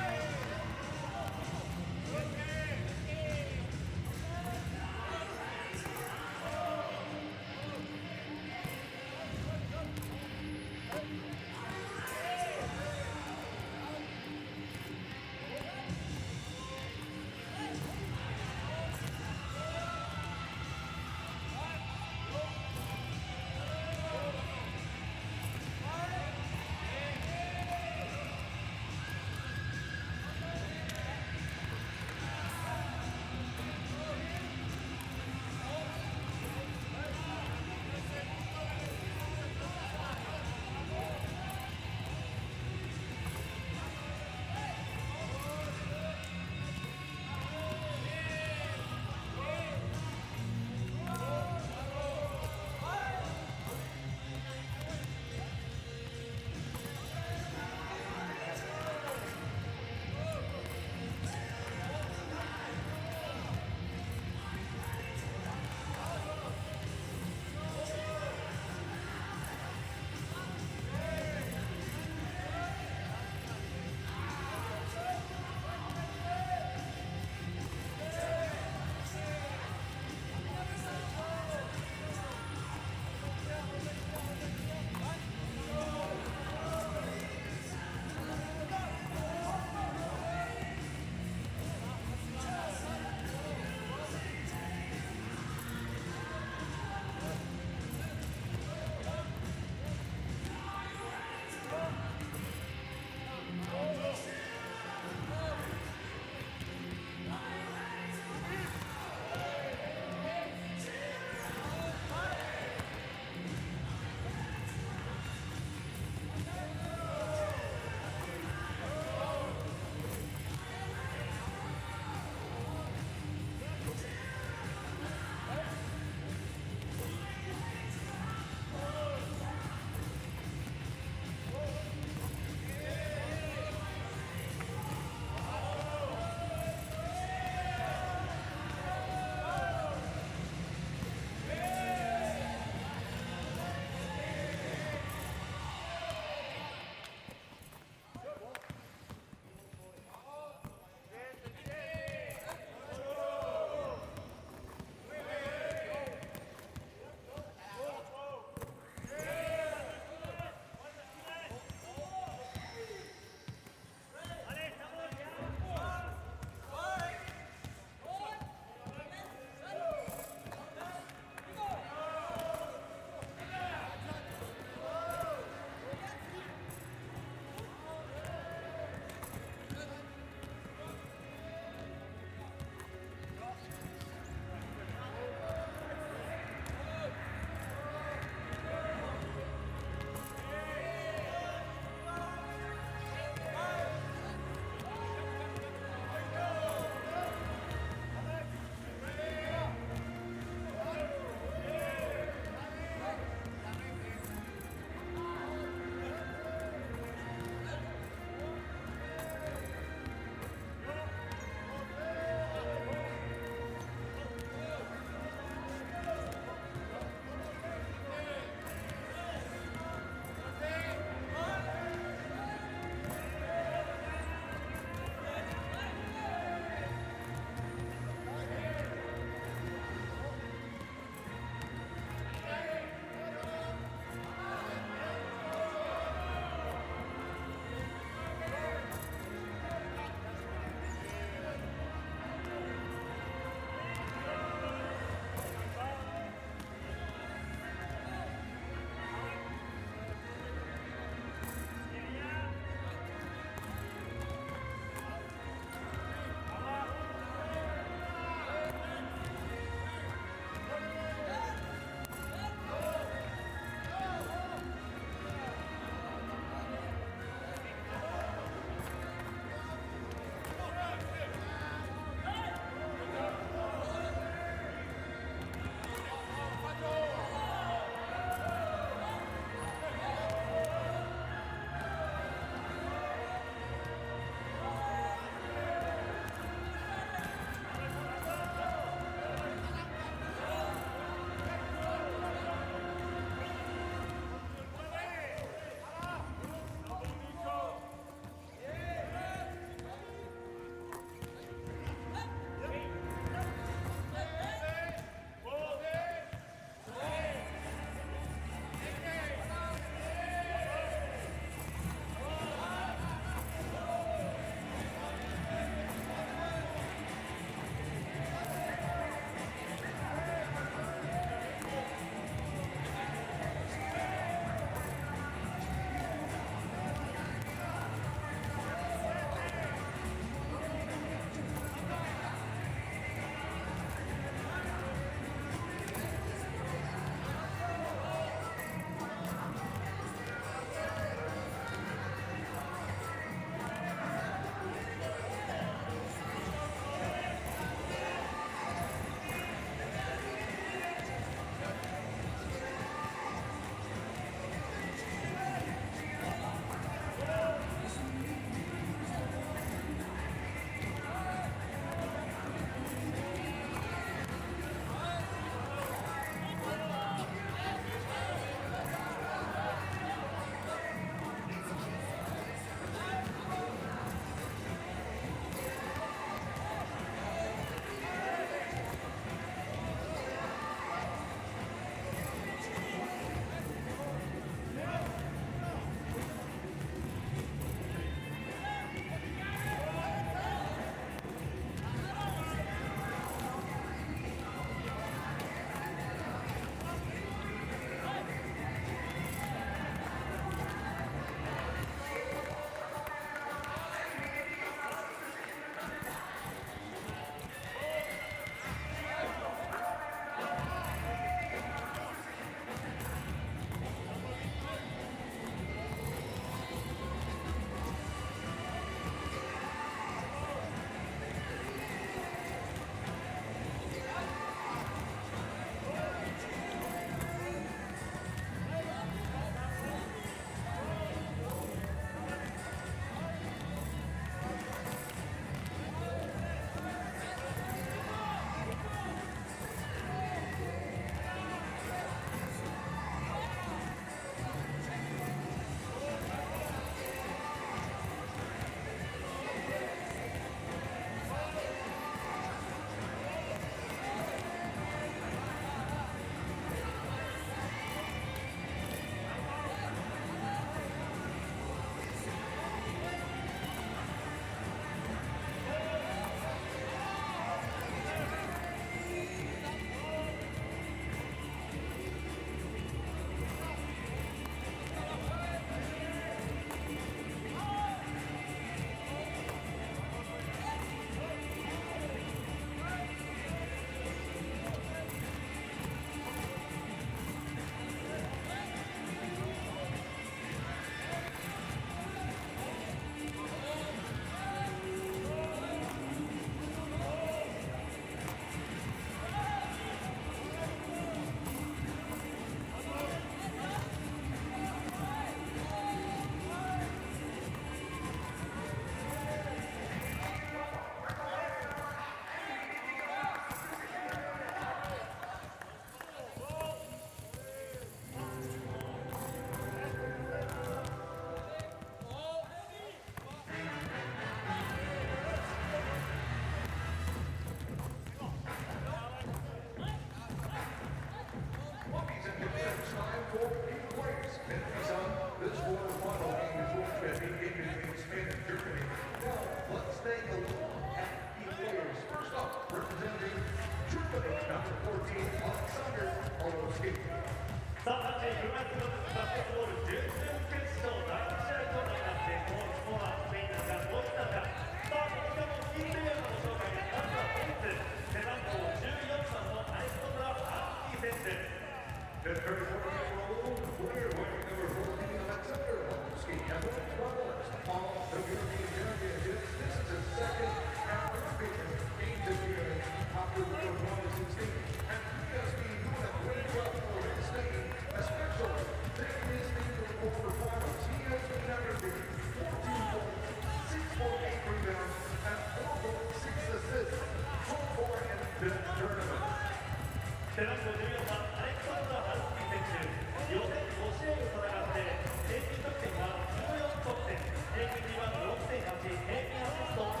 背番号14番アレクサンダー・ハルスキー選手、予選5試合を戦って平均得点は14得点、平均リバウンド 6.8、平均アシスト 4.6、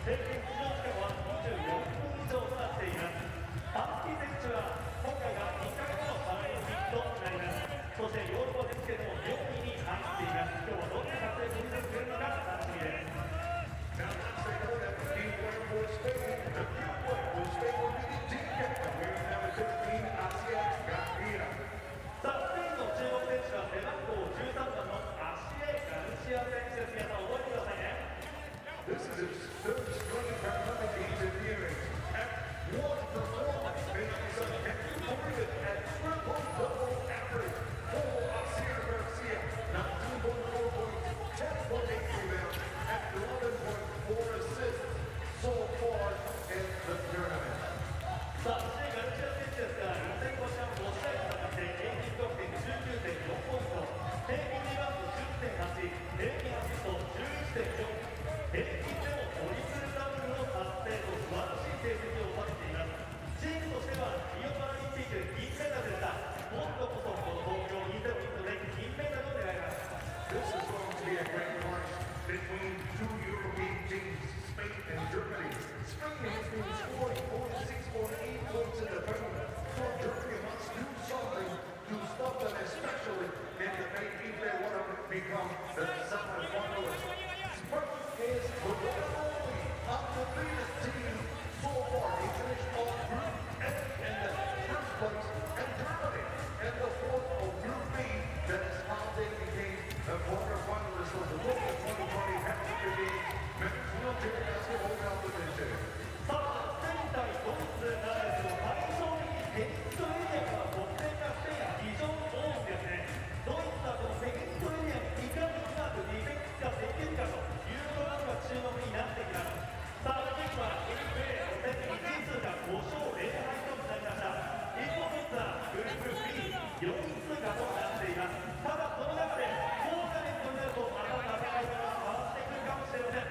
平均出場時間は24分以上となっています。ハルスキー選手は今回が1回目のパラリンピックとなります。そしてヨーロッパ選手権でも4位に入っています。今日はどんな活躍を見せてくれるのか楽しみです。Now let's take a look at the key player for Spain. The key player for Spain will be the team captain. We're number 16, Asiat Garcia. さあ、スペインの注目選手は背番号13番のアシエ・ガルシア選手です。皆さん覚えてくださいね。This is his third straight Paralympic Games appearance. At one performance, making some completed at triple-double average for Asiat Garcia. 19.4 points, 10.8 rebounds, and 11.4 assists so far in the tournament. さあ、アシエ・ガルシア選手ですが、予選5試合を戦って平均得点 19.4 ポイント、平均リバウンド 10.8、平均アシスト 11.4、平均でもトリプルダブルの達成と素晴らしい成績を収めています。チームとしてはリオパラリンピック銀メダルでした。今度こそこの東京2020で銀メダルを狙います。 This is going to be a great clash between two European teams, Spain and Germany. Spain has been scoring 46.8 points in the tournament, so Germany must do something to stop them, especially in the main if they want to become the semi-finalists. Spain is the one and only undefeated team so far. They finished on Group A in the first place, and Germany in the fourth of Group B. That is how they became the quarterfinalists of the World 2020 Paralympic Games men's wheelchair basketball competition. さあ、スペイン対ドイツなんですけど、対照的にペイントエリアから得点がスペインは非常に多いんですね。ドイツはこのペイントエリアにいかにうまくディフェンスができるかというところが注目になってきます。さあ、スペインはグループ A 予選1位通過5勝0敗となりました。一方、ドイツはグループ B4 位通過となっています。ただ、その中で高火力になるとまた戦い方が変わってくるかもしれません。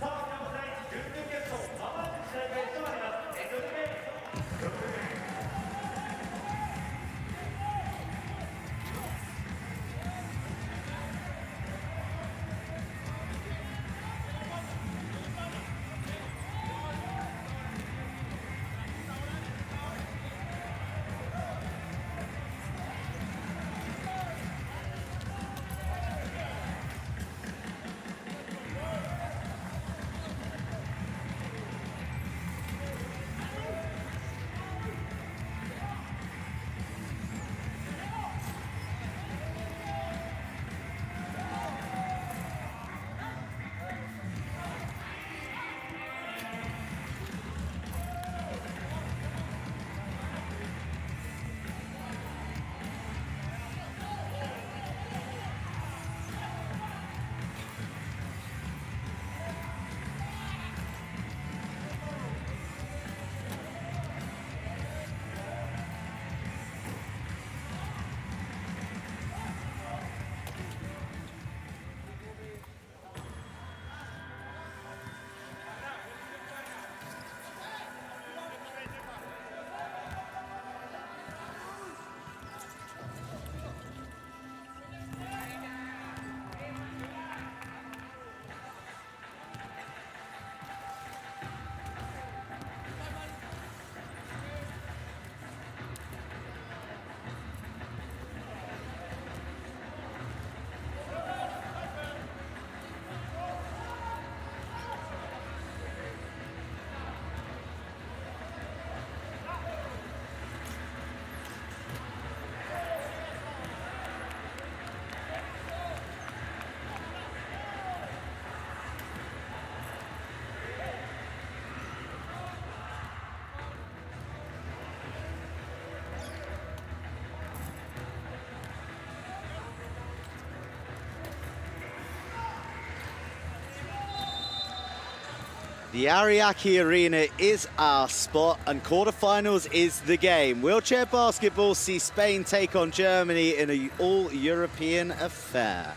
さあ、皆さん、準々決勝、まもなく試合が一緒になります。グループ A。The Ariake Arena is our spot, and quarterfinals is the game. Wheelchair basketball sees Spain take on Germany in an all-European affair.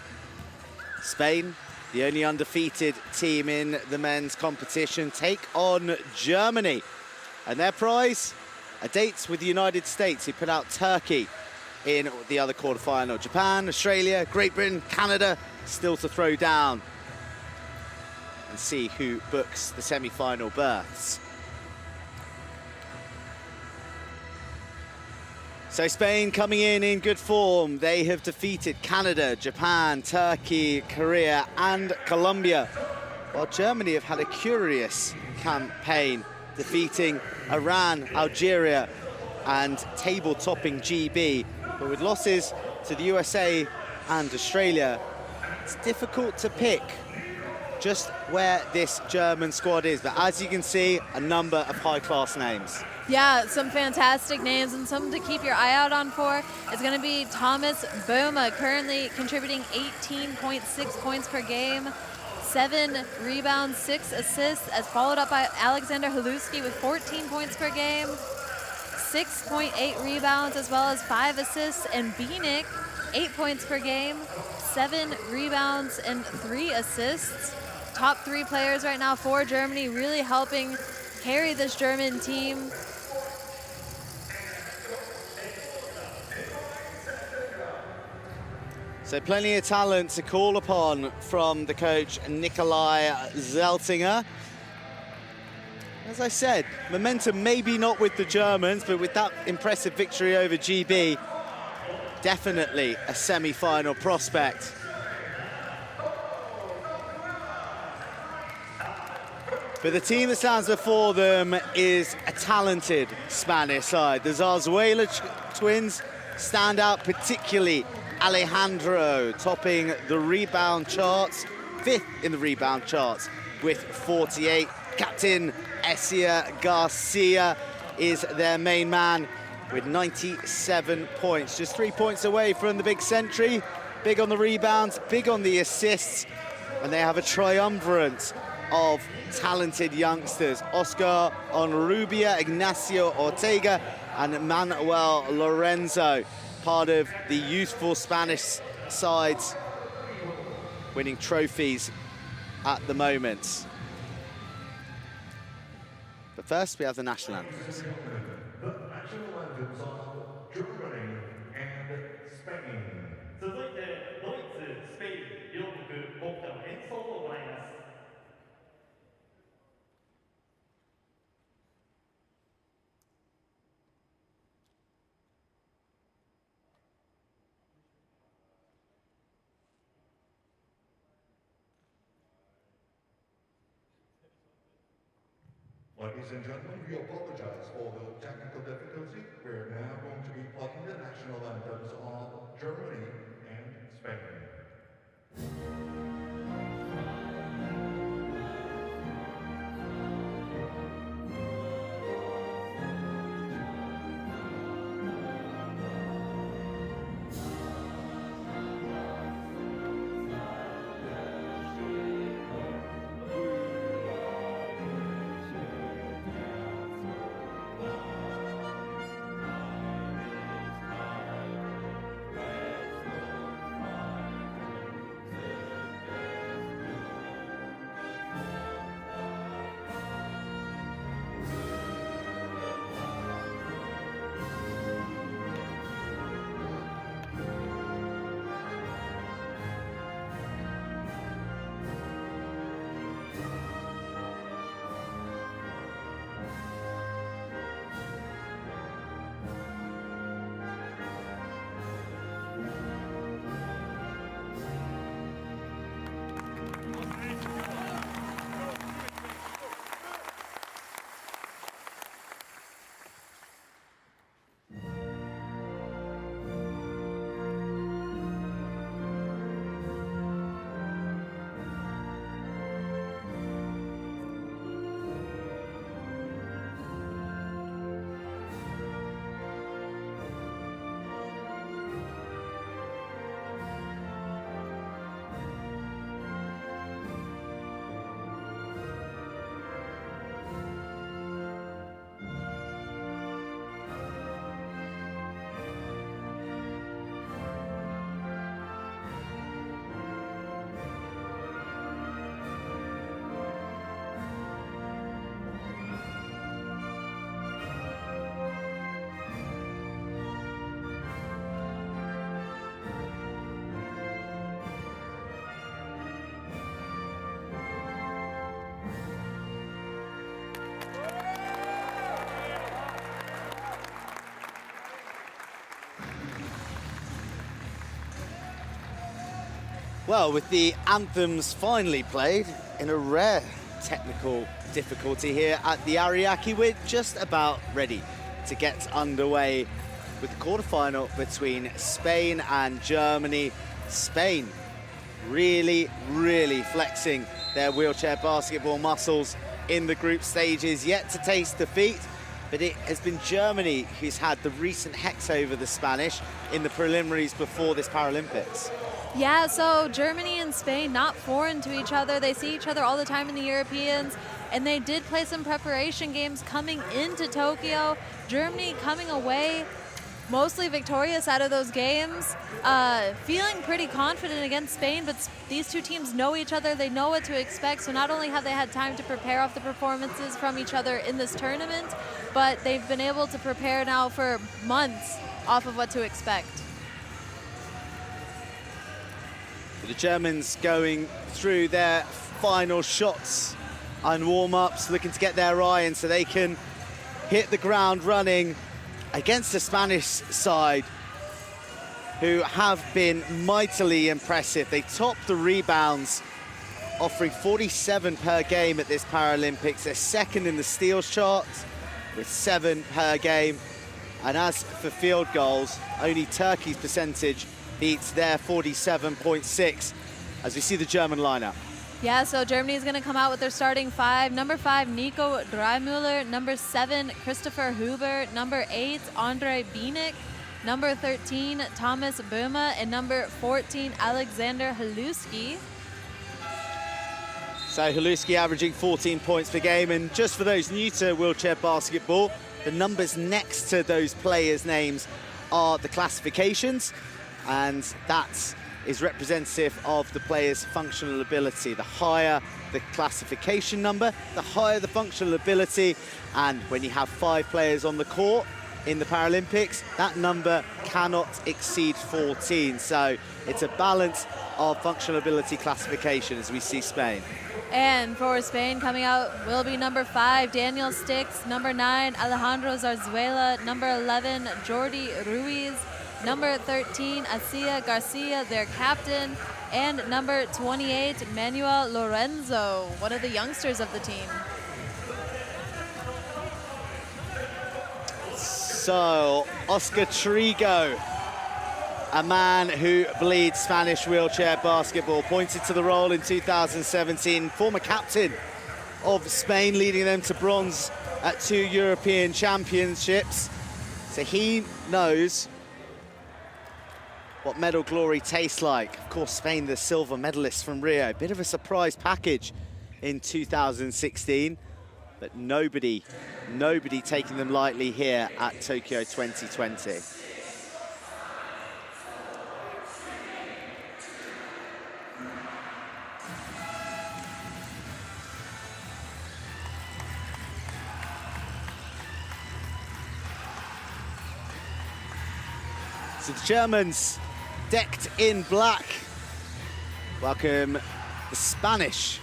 Spain, the only undefeated team in the men's competition, take on Germany. And their prize, a date with the United States, who put out Turkey in the other quarterfinal. Japan, Australia, Great Britain, Canada, still to throw down and see who books the semi-final berths. So Spain coming in good form. They have defeated Canada, Japan, Turkey, Korea and Colombia, while Germany have had a curious campaign, defeating Iran, Algeria and table-topping GB. But with losses to the USA and Australia, it's difficult to pick just where this German squad is. But as you can see, a number of high-class names. Yeah, some fantastic names and some to keep your eye out on for. It's going to be Thomas Boma, currently contributing 18.6 points per game, 7 rebounds, 6 assists, as followed up by Alexander Haluski with 14 points per game, 6.8 rebounds, as well as 5 assists, and Bieniek, 8 points per game, 7 rebounds, and 3 assists. Top 3 players right now for Germany, really helping carry this German team. So plenty of talent to call upon from the coach Nikolai Zeltinger. As I said, momentum maybe not with the Germans, but with that impressive victory over GB, definitely a semi-final prospect. But the team that stands before them is a talented Spanish side. The Zarzuela twins stand out particularly. Alejandro topping the rebound charts, 5th in the rebound charts with 48. Captain Esia Garcia is their main man with 97 points. Just 3 points away from the big century. Big on the rebounds, big on the assists. And they have a triumvirate of talented youngsters. Oscar Onrubia, Ignacio Ortega, and Manuel Lorenzo. Part of the youthful Spanish sides winning trophies at the moment. But first, we have the national anthems. The national anthems of Germany and Spain. 続いてドイツ、スペイン両国国歌の演奏を行います。Ladies and gentlemen, we apologize for the technical difficulty. We're now going to be playing the national anthems of Germany and Spain. Well, with the anthems finally played in a rare technical difficulty here at the Ariake, we're just about ready to get underway with the quarterfinal between Spain and Germany. Spain really, really flexing their wheelchair basketball muscles in the group stages, yet to taste defeat. But it has been Germany who's had the recent hex over the Spanish in the preliminaries before this Paralympics. Yeah, so Germany and Spain, not foreign to each other. They see each other all the time in the Europeans, and they did play some preparation games coming into Tokyo. Germany coming away mostly victorious out of those games, feeling pretty confident against Spain, but these two teams know each other, they know what to expect, so not only have they had time to prepare off the performances from each other in this tournament, but they've been able to prepare now for months off of what to expect. The Germans going through their final shots and warm-ups, looking to get their eye in so they can hit the ground running against the Spanish side, who have been mightily impressive. They topped the rebounds, offering 47 per game at this Paralympics. They're second in the steals chart with 7 per game. And as for field goals, only Turkey's percentage beats their 47.6 as we see the German lineup. Yeah, so Germany is going to come out with their starting 5. Number 5, Nico Dreimüller. Number 7, Christopher Huber. Number 8, Andre Bienek. Number 13, Thomas Böhme. And number 14, Alexander Haluski. So Haluski averaging 14 points per game. And just for those new to wheelchair basketball, the numbers next to those players' names are the classifications. And that is representative of the player's functional ability. The higher the classification number, the higher the functional ability. And when you have 5 players on the court in the Paralympics, that number cannot exceed 14. So it's a balance of functional ability classification as we see Spain. And for Spain, coming out will be number 5, Daniel Stix. Number 9, Alejandro Zarzuela. Number 11, Jordi Ruiz. Number 13, Asia Garcia, their captain. And number 28, Manuel Lorenzo, one of the youngsters of the team. So, Oscar Trigo, a man who bleeds Spanish wheelchair basketball, pointed to the role in 2017, former captain of Spain, leading them to bronze at 2 European Championships. So he knows what medal glory tastes like. Of course, Spain, the silver medalists from Rio. Bit of a surprise package in 2016, but nobody taking them lightly here at Tokyo 2020. So the Germans decked in black welcome the Spanish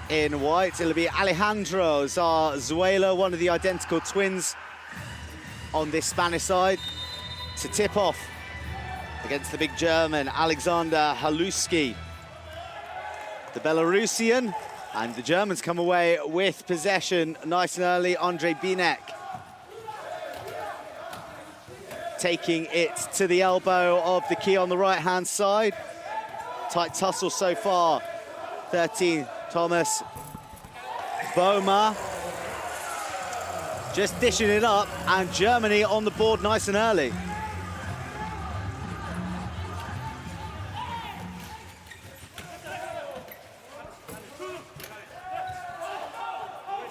in white. It'll be Alejandro Zarzuela, one of the identical twins on this Spanish side, to tip off against the big German, Alexander Haluski, the Belarusian. And the Germans come away with possession nice and early. Andre Bienek taking it to the elbow of the key on the right-hand side. Tight tussle so far. 13, Thomas Böhme. Just dishing it up, and Germany on the board nice and early.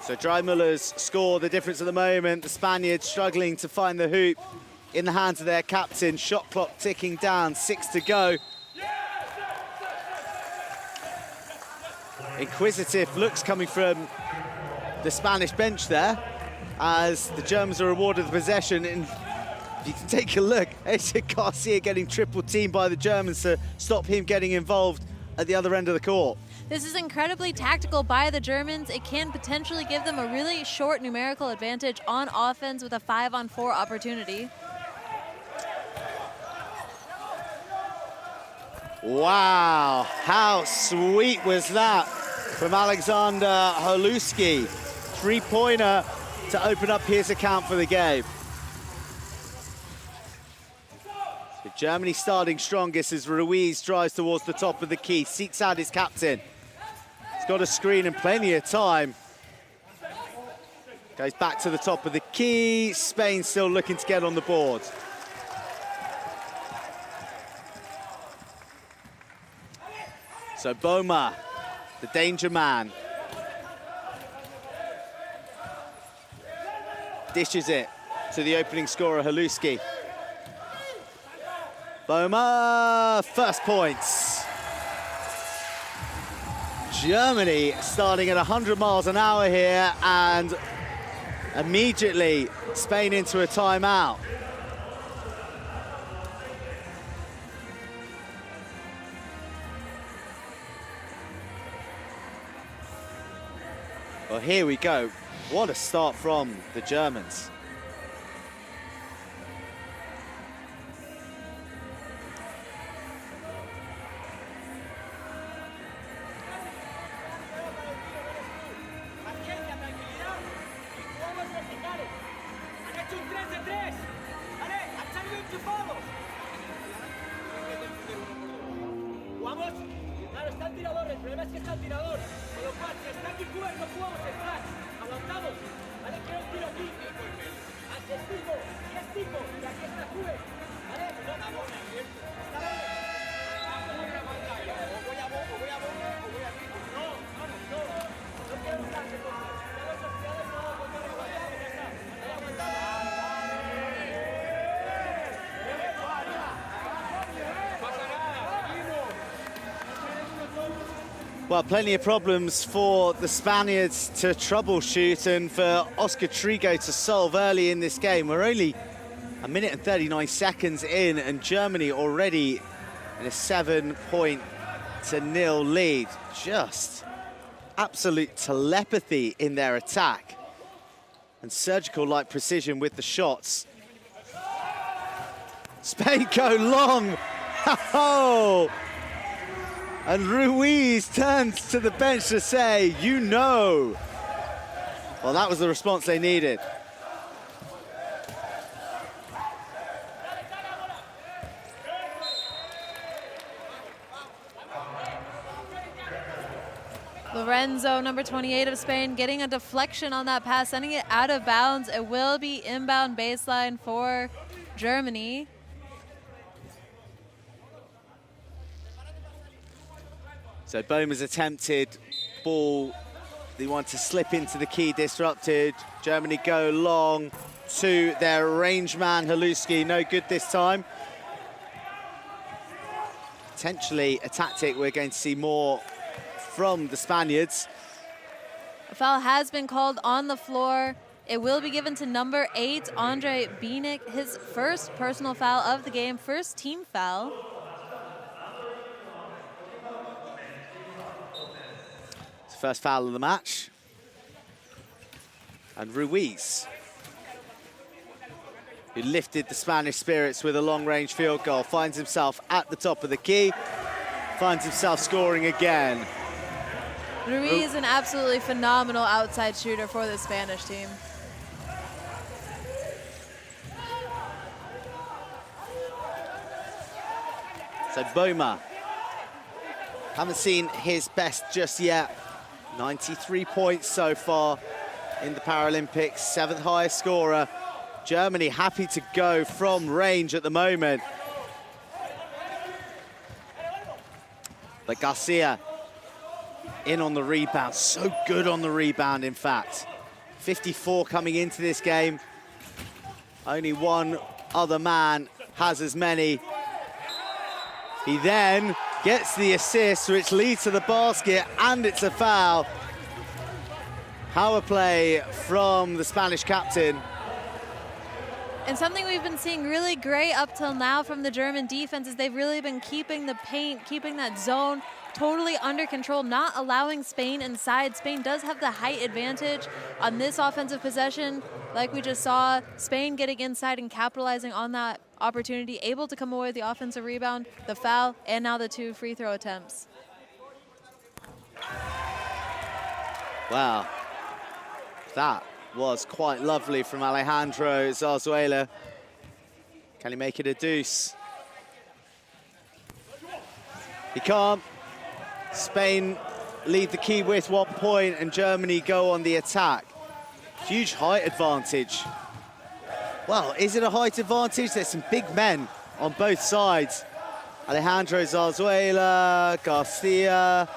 So Dreimüller's score the difference at the moment. The Spaniards struggling to find the hoop in the hands of their captain. Shot clock ticking down, 6 to go. Inquisitive looks coming from the Spanish bench there as the Germans are awarded the possession. And if you can take a look, Asia Garcia getting triple teamed by the Germans to stop him getting involved at the other end of the court. This is incredibly tactical by the Germans. It can potentially give them a really short numerical advantage on offense with a 5-on-4 opportunity. Wow, how sweet was that from Alexander Holuski. Three-pointer to open up his account for the game. So Germany starting strongest as Ruiz drives towards the top of the key, seeks out his captain. He's got a screen and plenty of time. Goes back to the top of the key. Spain still looking to get on the board. So Boma, the danger man, dishes it to the opening scorer, Holuski. Boma, first points. Germany starting at 100 miles an hour here, and immediately Spain into a timeout. Well, here we go. What a start from the Germans. Well, plenty of problems for the Spaniards to troubleshoot and for Oscar Trigo to solve early in this game. We're only a minute and 39 seconds in, and Germany already in a 7-0 lead. Just absolute telepathy in their attack and surgical-like precision with the shots. Spain go long. Oh! And Ruiz turns to the bench to say, you know. Well, that was the response they needed. Lorenzo, number 28 of Spain, getting a deflection on that pass, sending it out of bounds. It will be inbound baseline for Germany. So Boma's attempted ball, they want to slip into the key, disrupted. Germany go long to their range man, Holuski, no good this time. Potentially a tactic we're going to see more from the Spaniards. A foul has been called on the floor. It will be given to number 8, Andre Bienik, his first personal foul of the game, first team foul. First foul of the match. And Ruiz, who lifted the Spanish spirits with a long-range field goal, finds himself at the top of the key, finds himself scoring again. Ruiz, an absolutely phenomenal outside shooter for the Spanish team. So Boma, haven't seen his best just yet. 93 points so far in the Paralympics, 7th highest scorer. Germany happy to go from range at the moment. But Garcia in on the rebound, so good on the rebound, in fact. 54 coming into this game. Only one other man has as many. He then gets the assist, which leads to the basket, and it's a foul. Power play from the Spanish captain. And something we've been seeing really great up till now from the German defense is they've really been keeping the paint, keeping that zone totally under control, not allowing Spain inside. Spain does have the height advantage on this offensive possession. Like we just saw, Spain getting inside and capitalizing on that opportunity, able to come away with the offensive rebound, the foul, and now the 2 free throw attempts. Wow, that was quite lovely from Alejandro Zarzuela. Can he make it a deuce? He can't. Spain lead the key with 1 point and Germany go on the attack. Huge height advantage. Well, is it a height advantage? There's some big men on both sides. Alejandro Zarzuela, Garcia.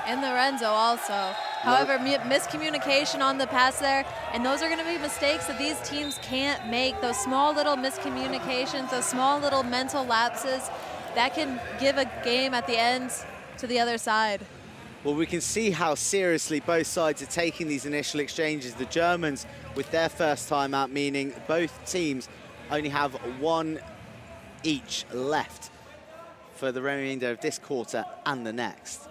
And Lorenzo also. However, miscommunication on the pass there, and those are going to be mistakes that these teams can't make. Those small little miscommunications, those small little mental lapses, that can give a game at the end to the other side. Well, we can see how seriously both sides are taking these initial exchanges. The Germans with their first time out, meaning both teams only have 1 each left for the remainder of this quarter and the next.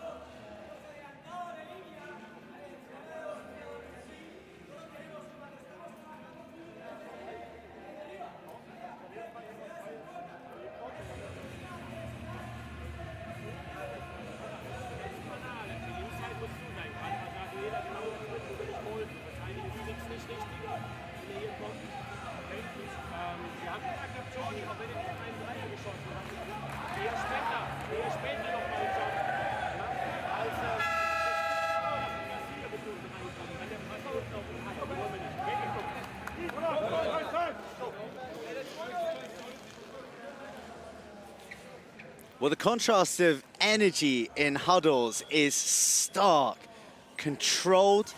Well, the contrast of energy in huddles is stark. Controlled,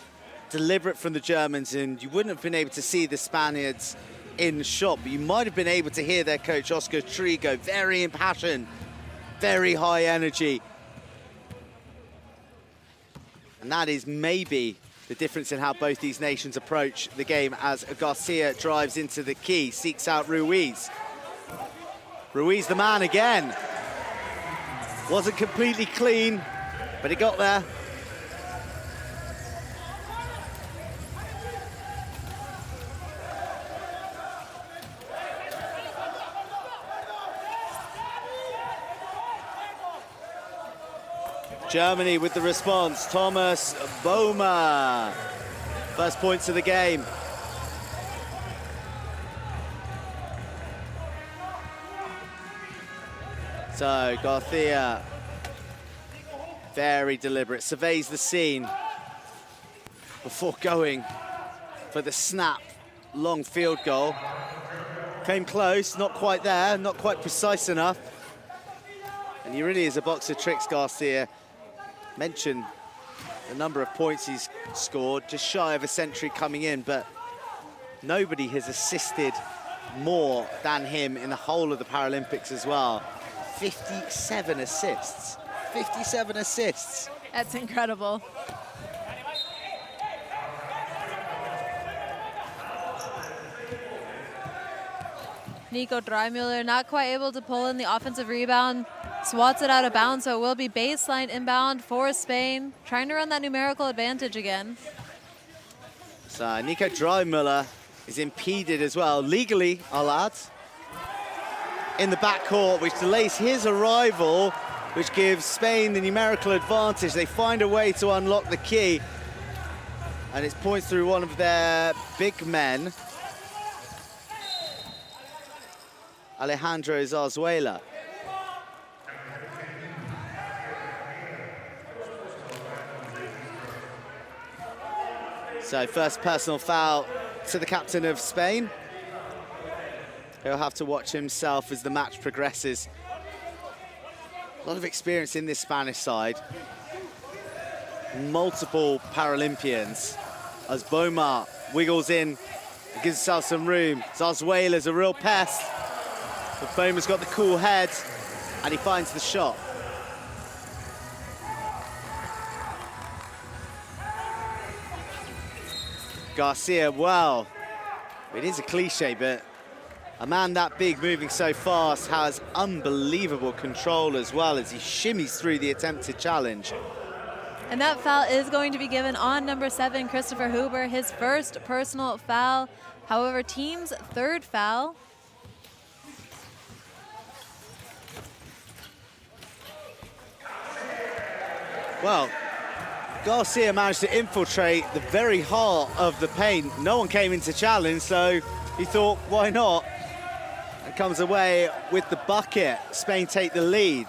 deliberate from the Germans, and you wouldn't have been able to see the Spaniards in shot, but you might have been able to hear their coach, Oscar Trigo, very impassioned, very high energy. And that is maybe the difference in how both these nations approach the game as Garcia drives into the key, seeks out Ruiz. Ruiz the man again. Wasn't completely clean, but he got there. Germany with the response, Thomas Boehmer. First points of the game. So Garcia, very deliberate, surveys the scene before going for the snap, long field goal. Came close, not quite there, not quite precise enough. And he really is a box of tricks, Garcia. Mentioned the number of points he's scored, just shy of a century coming in, but nobody has assisted more than him in the whole of the Paralympics as well. 57 assists. 57 assists. That's incredible. Nico Dreimüller not quite able to pull in the offensive rebound. Swats it out of bounds, so it will be baseline inbound for Spain. Trying to run that numerical advantage again. So Nico Dreimüller is impeded as well, legally, I'll add, in the backcourt, which delays his arrival, which gives Spain the numerical advantage. They find a way to unlock the key, and it's points through one of their big men, Alejandro Zarzuela. So first personal foul to the captain of Spain. He'll have to watch himself as the match progresses. A lot of experience in this Spanish side. Multiple Paralympians. As Boehmer wiggles in and gives himself some room. Zarzuela's a real pest. But Boehmer's got the cool head and he finds the shot. Garcia, well, it is a cliche, but a man that big moving so fast has unbelievable control as well as he shimmies through the attempted challenge. And that foul is going to be given on number 7, Christopher Huber, his first personal foul. However, team's third foul. Well, Garcia managed to infiltrate the very heart of the paint. No one came into challenge, so he thought, why not? And comes away with the bucket. Spain take the lead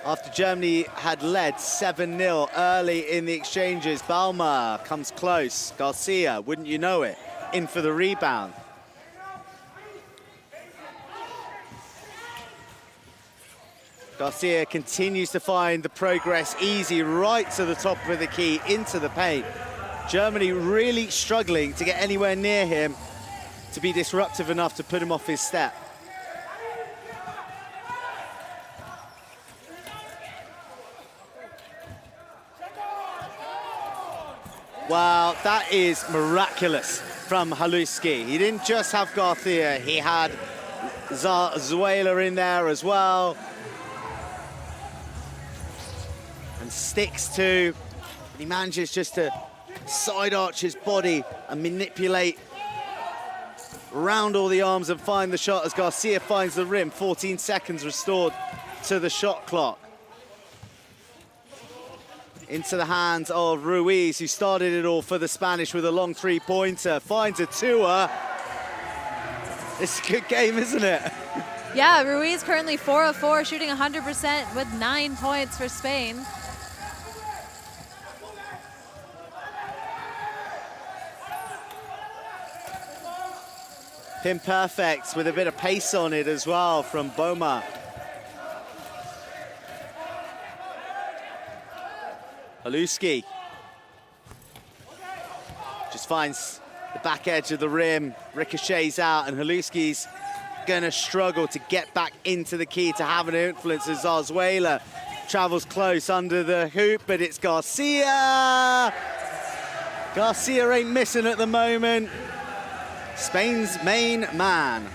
after Germany had led 7-0 early in the exchanges. Balmer comes close. Garcia, wouldn't you know it, in for the rebound. Garcia continues to find the progress easy right to the top of the key into the paint. Germany really struggling to get anywhere near him to be disruptive enough to put him off his step. Well, that is miraculous from Haluski. He didn't just have Garcia, he had Zarzuela in there as well. And sticks to, and he manages just to side arch his body and manipulate around all the arms and find the shot as Garcia finds the rim. 14 seconds restored to the shot clock. Into the hands of Ruiz, who started it all for the Spanish with a long three-pointer. Finds a two-er. It's a good game, isn't it? Yeah, Ruiz currently 4 of 4, shooting 100% with 9 points for Spain. Pin perfect with a bit of pace on it as well from Boma. Haluski just finds the back edge of the rim, ricochets out, and Haluski's gonna struggle to get back into the key to have an influence as Zarzuela travels close under the hoop, but it's Garcia. Garcia ain't missing at the moment. Spain's main man.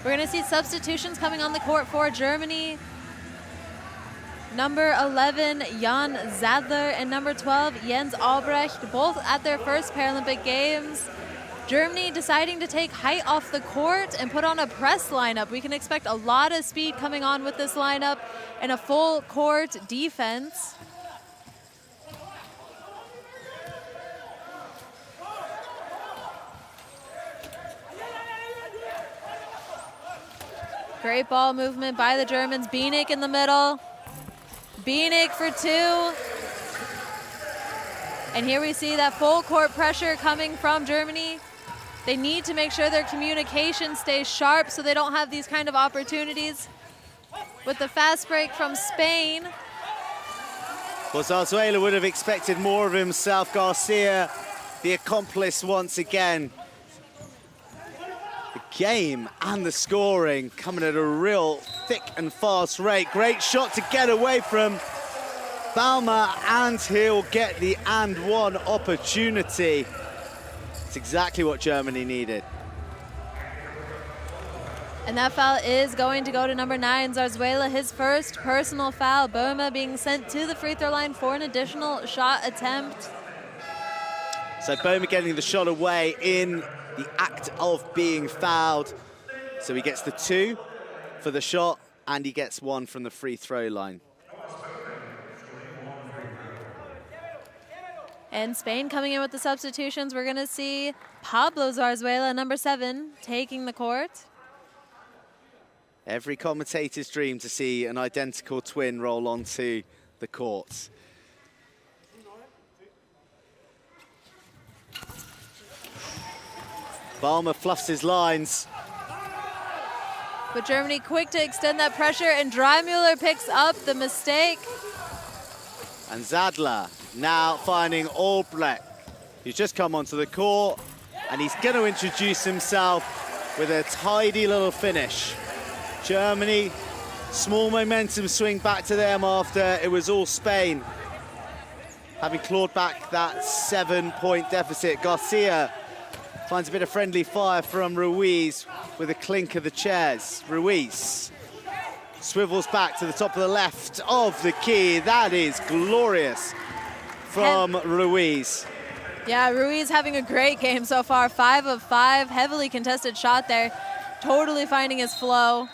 We're gonna see substitutions coming on the court for Germany. Number 11, Jan Zadler, and number 12, Jens Albrecht, both at their first Paralympic Games. Germany deciding to take height off the court and put on a press lineup. We can expect a lot of speed coming on with this lineup and a full court defense. Great ball movement by the Germans. Bienek in the middle. Bienek for 2. And here we see that full court pressure coming from Germany. They need to make sure their communication stays sharp so they don't have these kind of opportunities. With the fast break from Spain. Well, Zarzuela would have expected more of himself. Garcia, the accomplice once again. The game and the scoring coming at a real thick and fast rate. Great shot to get away from Balmer, and he'll get the and one opportunity. It's exactly what Germany needed. And that foul is going to go to number 9, Zarzuela, his first personal foul. Boma being sent to the free throw line for an additional shot attempt. So Boma getting the shot away in the act of being fouled. So he gets the 2 for the shot, and he gets 1 from the free throw line. And Spain coming in with the substitutions. We're gonna see Pablo Zarzuela, number 7, taking the court. Every commentator's dream to see an identical twin roll onto the court. Balmer fluffs his lines. But Germany quick to extend that pressure, and Dreimüller picks up the mistake. And Zadler now finding Albrecht. He's just come onto the court, and he's going to introduce himself with a tidy little finish. Germany, small momentum swing back to them after it was all Spain, having clawed back that 7-point deficit. Garcia finds a bit of friendly fire from Ruiz with a clink of the chairs. Ruiz swivels back to the top of the left of the key. That is glorious from Ruiz. Yeah, Ruiz having a great game so far. 5 of 5, heavily contested shot there. Totally finding his flow.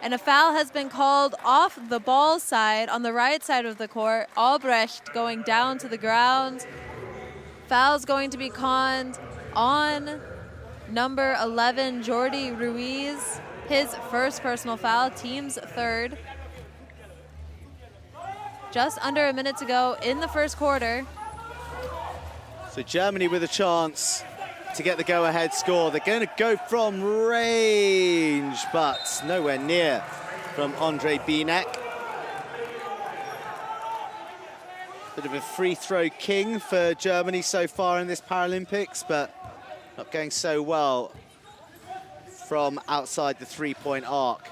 And a foul has been called off the ball side on the right side of the court. Albrecht going down to the ground. Foul's going to be conned on number 11, Jordi Ruiz. His first personal foul, team's third. Just under a minute to go in the first quarter. So Germany with a chance to get the go-ahead score. They're going to go from range, but nowhere near from Andre Binek. Bit of a free throw king for Germany so far in this Paralympics, but not going so well from outside the three-point arc.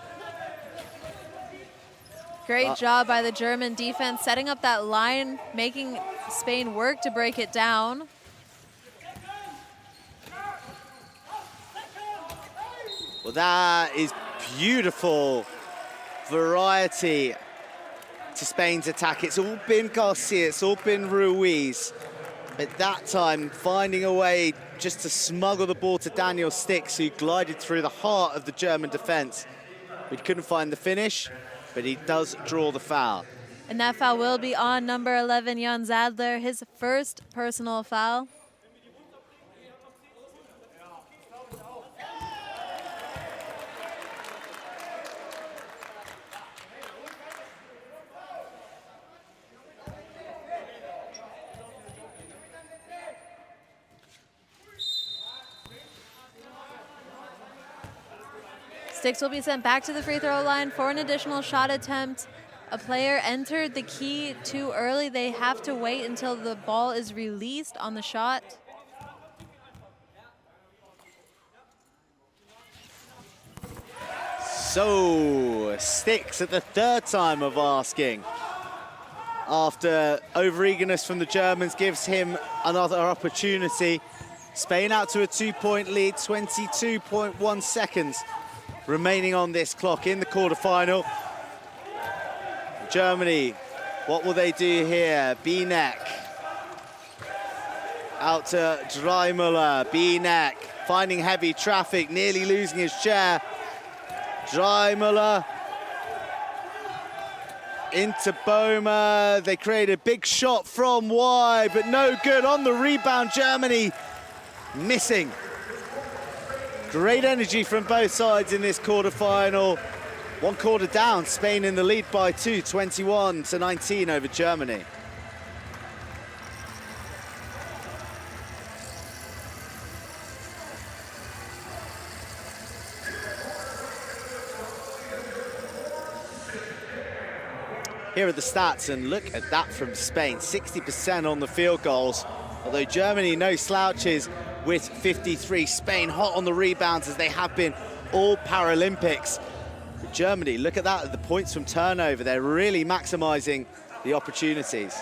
Great job by the German defense, setting up that line, making Spain work to break it down. Well, that is beautiful variety to Spain's attack. It's all been Garcia, it's all been Ruiz. At that time, finding a way just to smuggle the ball to Daniel Stix, who glided through the heart of the German defense. We couldn't find the finish, but he does draw the foul. And that foul will be on number 11, Jan Zadler, his first personal foul. Stix will be sent back to the free throw line for an additional shot attempt. A player entered the key too early. They have to wait until the ball is released on the shot. So, Stix at the third time of asking. After overeagerness from the Germans gives him another opportunity. Spain out to a 2-point lead, 22.1 seconds remaining on this clock in the quarterfinal. Germany, what will they do here? Binek out to Dreimüller. Binek finding heavy traffic, nearly losing his chair. Dreimüller into Boma. They create a big shot from wide, but no good. On the rebound, Germany missing. Great energy from both sides in this quarterfinal. One quarter down, Spain in the lead by 2, 21-19 over Germany. Here are the stats, and look at that from Spain. 60% on the field goals, although Germany no slouches with 53. Spain hot on the rebounds as they have been all Paralympics. But Germany, look at that, the points from turnover. They're really maximizing the opportunities.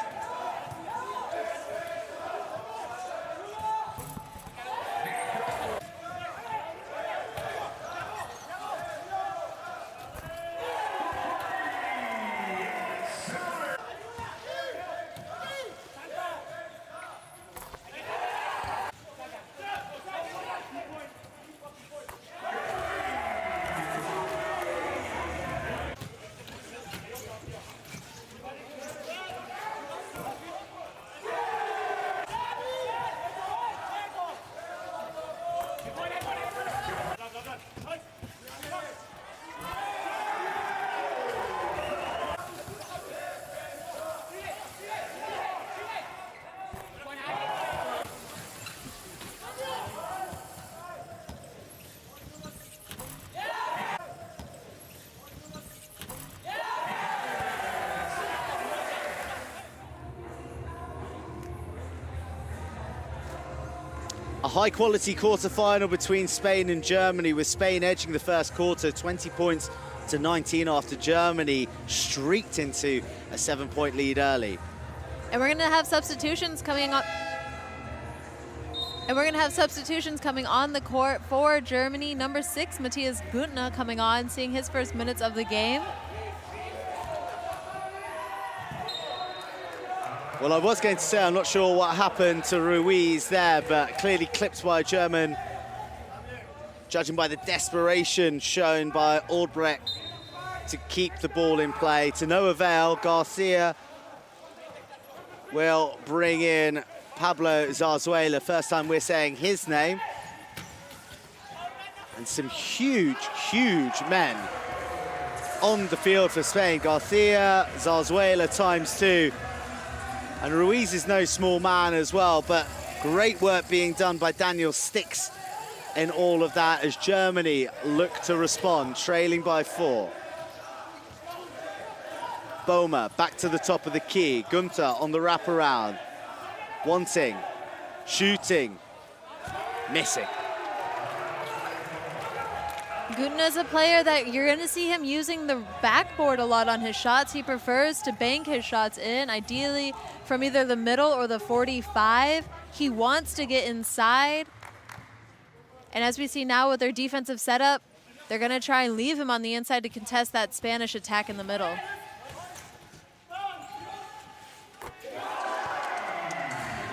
A high-quality quarter-final between Spain and Germany, with Spain edging the first quarter, 20 points to 19 after Germany streaked into a 7-point lead early. And we're going to have substitutions coming up. And we're going to have substitutions coming on the court for Germany. Number 6, Matthias Güntner coming on, seeing his first minutes of the game. Well, I was going to say, I'm not sure what happened to Ruiz there, but clearly clipped by a German, judging by the desperation shown by Albrecht to keep the ball in play. To no avail, Garcia will bring in Pablo Zarzuela. First time we're saying his name. And some huge, huge men on the field for Spain. Garcia, Zarzuela ×2. And Ruiz is no small man as well, but great work being done by Daniel Stix in all of that as Germany look to respond, trailing by 4. Boma back to the top of the key. Gunther on the wraparound. Wanting, shooting, missing. Gutner is a player that you're going to see him using the backboard a lot on his shots. He prefers to bank his shots in, ideally from either the middle or the 45. He wants to get inside. And as we see now with their defensive setup, they're going to try and leave him on the inside to contest that Spanish attack in the middle.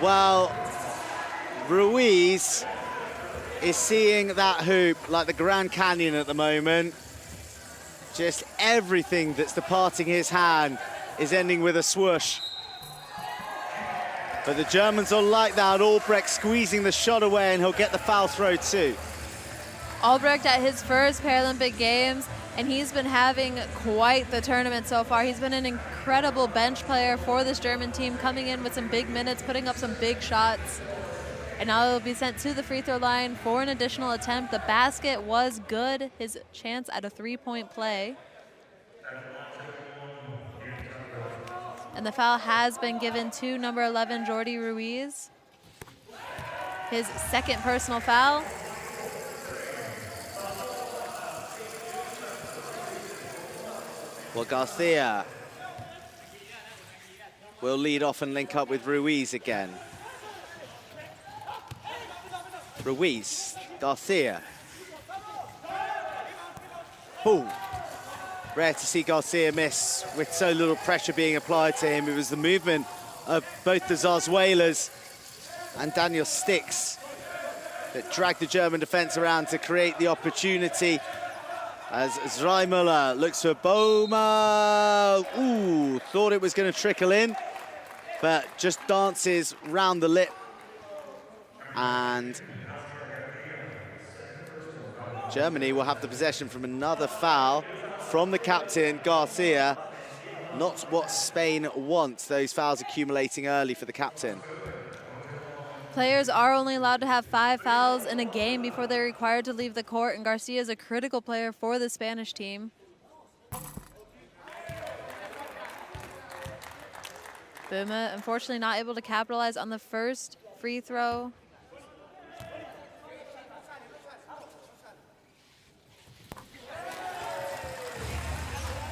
Well, Ruiz is seeing that hoop like the Grand Canyon at the moment. Just everything that's departing his hand is ending with a swoosh. But the Germans will like that. Albrecht squeezing the shot away, and he'll get the foul throw too. Albrecht at his first Paralympic Games, and he's been having quite the tournament so far. He's been an incredible bench player for this German team, coming in with some big minutes, putting up some big shots. And now he'll be sent to the free throw line for an additional attempt. The basket was good, his chance at a 3-point play. And the foul has been given to number 11, Jordi Ruiz. His second personal foul. Well, Garcia will lead off and link up with Ruiz again. Ruiz, Garcia. Boom. Rare to see Garcia miss with so little pressure being applied to him. It was the movement of both the Zarzuelas and Daniel Stix that dragged the German defense around to create the opportunity. As Zreimüller looks for Boma. Ooh, thought it was going to trickle in, but just dances round the lip. And Germany will have the possession from another foul from the captain, Garcia. Not what Spain wants, those fouls accumulating early for the captain. Players are only allowed to have 5 fouls in a game before they're required to leave the court, and Garcia is a critical player for the Spanish team. Buma, unfortunately not able to capitalize on the first free throw.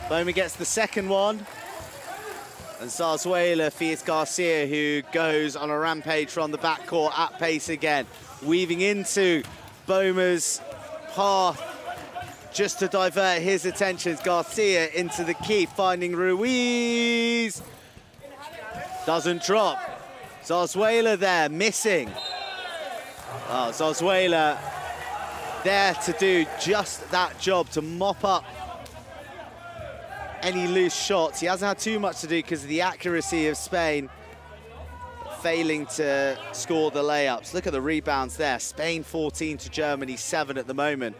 Boma gets the second one. And Zarzuela feeds Garcia, who goes on a rampage from the backcourt at pace again. Weaving into Boma's path just to divert his attentions. Garcia into the key, finding Ruiz. Doesn't drop. Zarzuela there, missing. Oh, Zarzuela there to do just that job, to mop up any loose shots. He hasn't had too much to do because of the accuracy of Spain, failing to score the layups. Look at the rebounds there. Spain 14 to Germany 7 at the moment.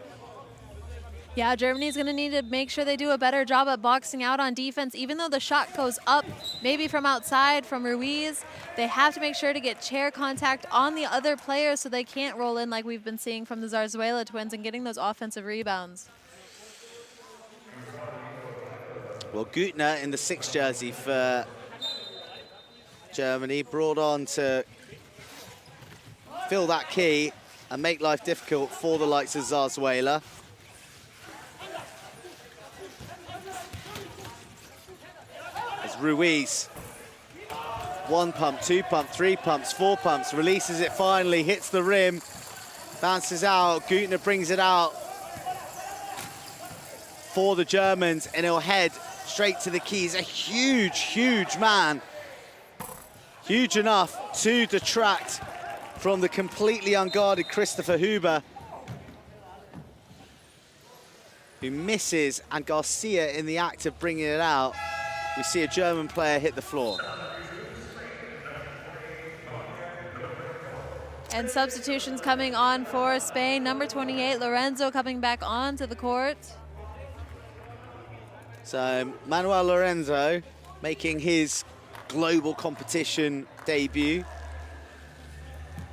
Yeah, Germany's going to need to make sure they do a better job at boxing out on defense. Even though the shot goes up, maybe from outside, from Ruiz, they have to make sure to get chair contact on the other players so they can't roll in like we've been seeing from the Zarzuela twins and getting those offensive rebounds. Well, Gutner in the 6 jersey for Germany, brought on to fill that key and make life difficult for the likes of Zarzuela. As Ruiz, 1 pump, 2 pump, 3 pumps, 4 pumps, releases it finally, hits the rim, bounces out. Gutner brings it out for the Germans, and he'll head straight to the keys. A huge, huge man. Huge enough to detract from the completely unguarded Christopher Huber. who misses, and Garcia in the act of bringing it out. We see a German player hit the floor. And substitutions coming on for Spain. Number 28, Lorenzo, coming back onto the court. So Manuel Lorenzo making his global competition debut.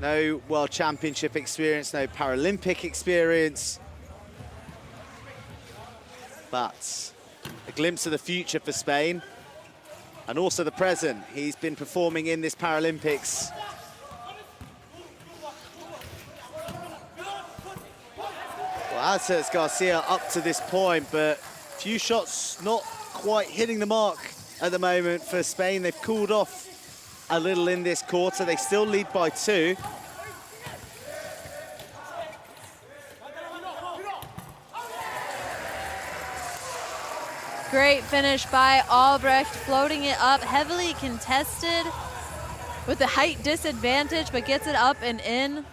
No World Championship experience, no Paralympic experience. But a glimpse of the future for Spain, and also the present. He's been performing in this Paralympics. Well, Alces Garcia up to this point, but few shots not quite hitting the mark at the moment for Spain. They've cooled off a little in this quarter. They still lead by 2. Great finish by Albrecht, floating it up, heavily contested with the height disadvantage, but gets it up and in.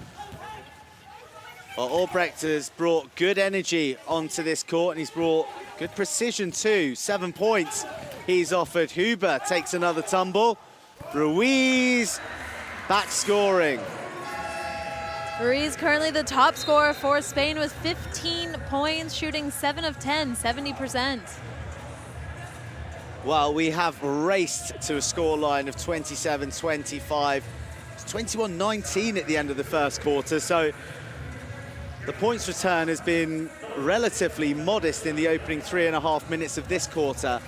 Well, Albrecht has brought good energy onto this court, and he's brought good precision too. 7 points he's offered. Huber takes another tumble. Ruiz back scoring. Ruiz currently the top scorer for Spain with 15 points, shooting 7 of 10, 70%. Well, we have raced to a scoreline of 27-25. It's 21-19 at the end of the first quarter, so the points return has been relatively modest in the opening 3.5 minutes of this quarter.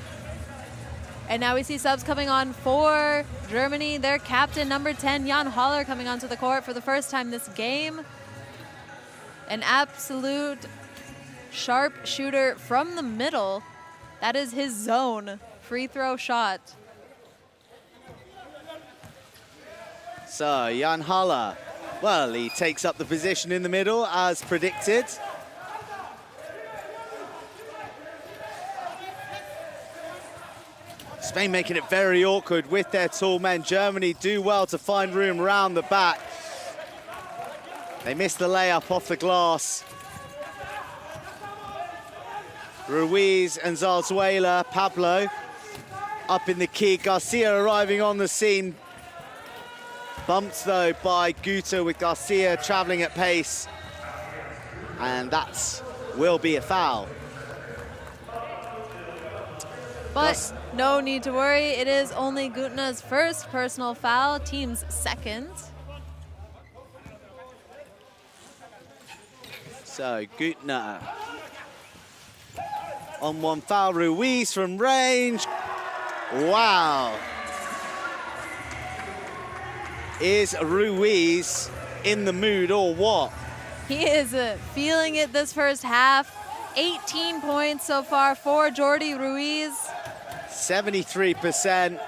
And now we see subs coming on for Germany. Their captain, number 10, Jan Haller, coming onto the court for the first time this game. An absolute sharp shooter from the middle. That is his zone. Free throw shot. So, Jan Haller, well, he takes up the position in the middle as predicted. Spain making it very awkward with their tall men. Germany do well to find room around the back. They miss the layup off the glass. Ruiz and Zarzuela, Pablo up in the key. Garcia arriving on the scene. Bumped though by Guter, with Garcia traveling at pace. And that will be a foul. But no need to worry, it is only Gutna's first personal foul, team's second. So Gutner on one foul. Ruiz from range. Wow. Is Ruiz in the mood or what? He is feeling it this first half. 18 points so far for Jordi Ruiz. 73%,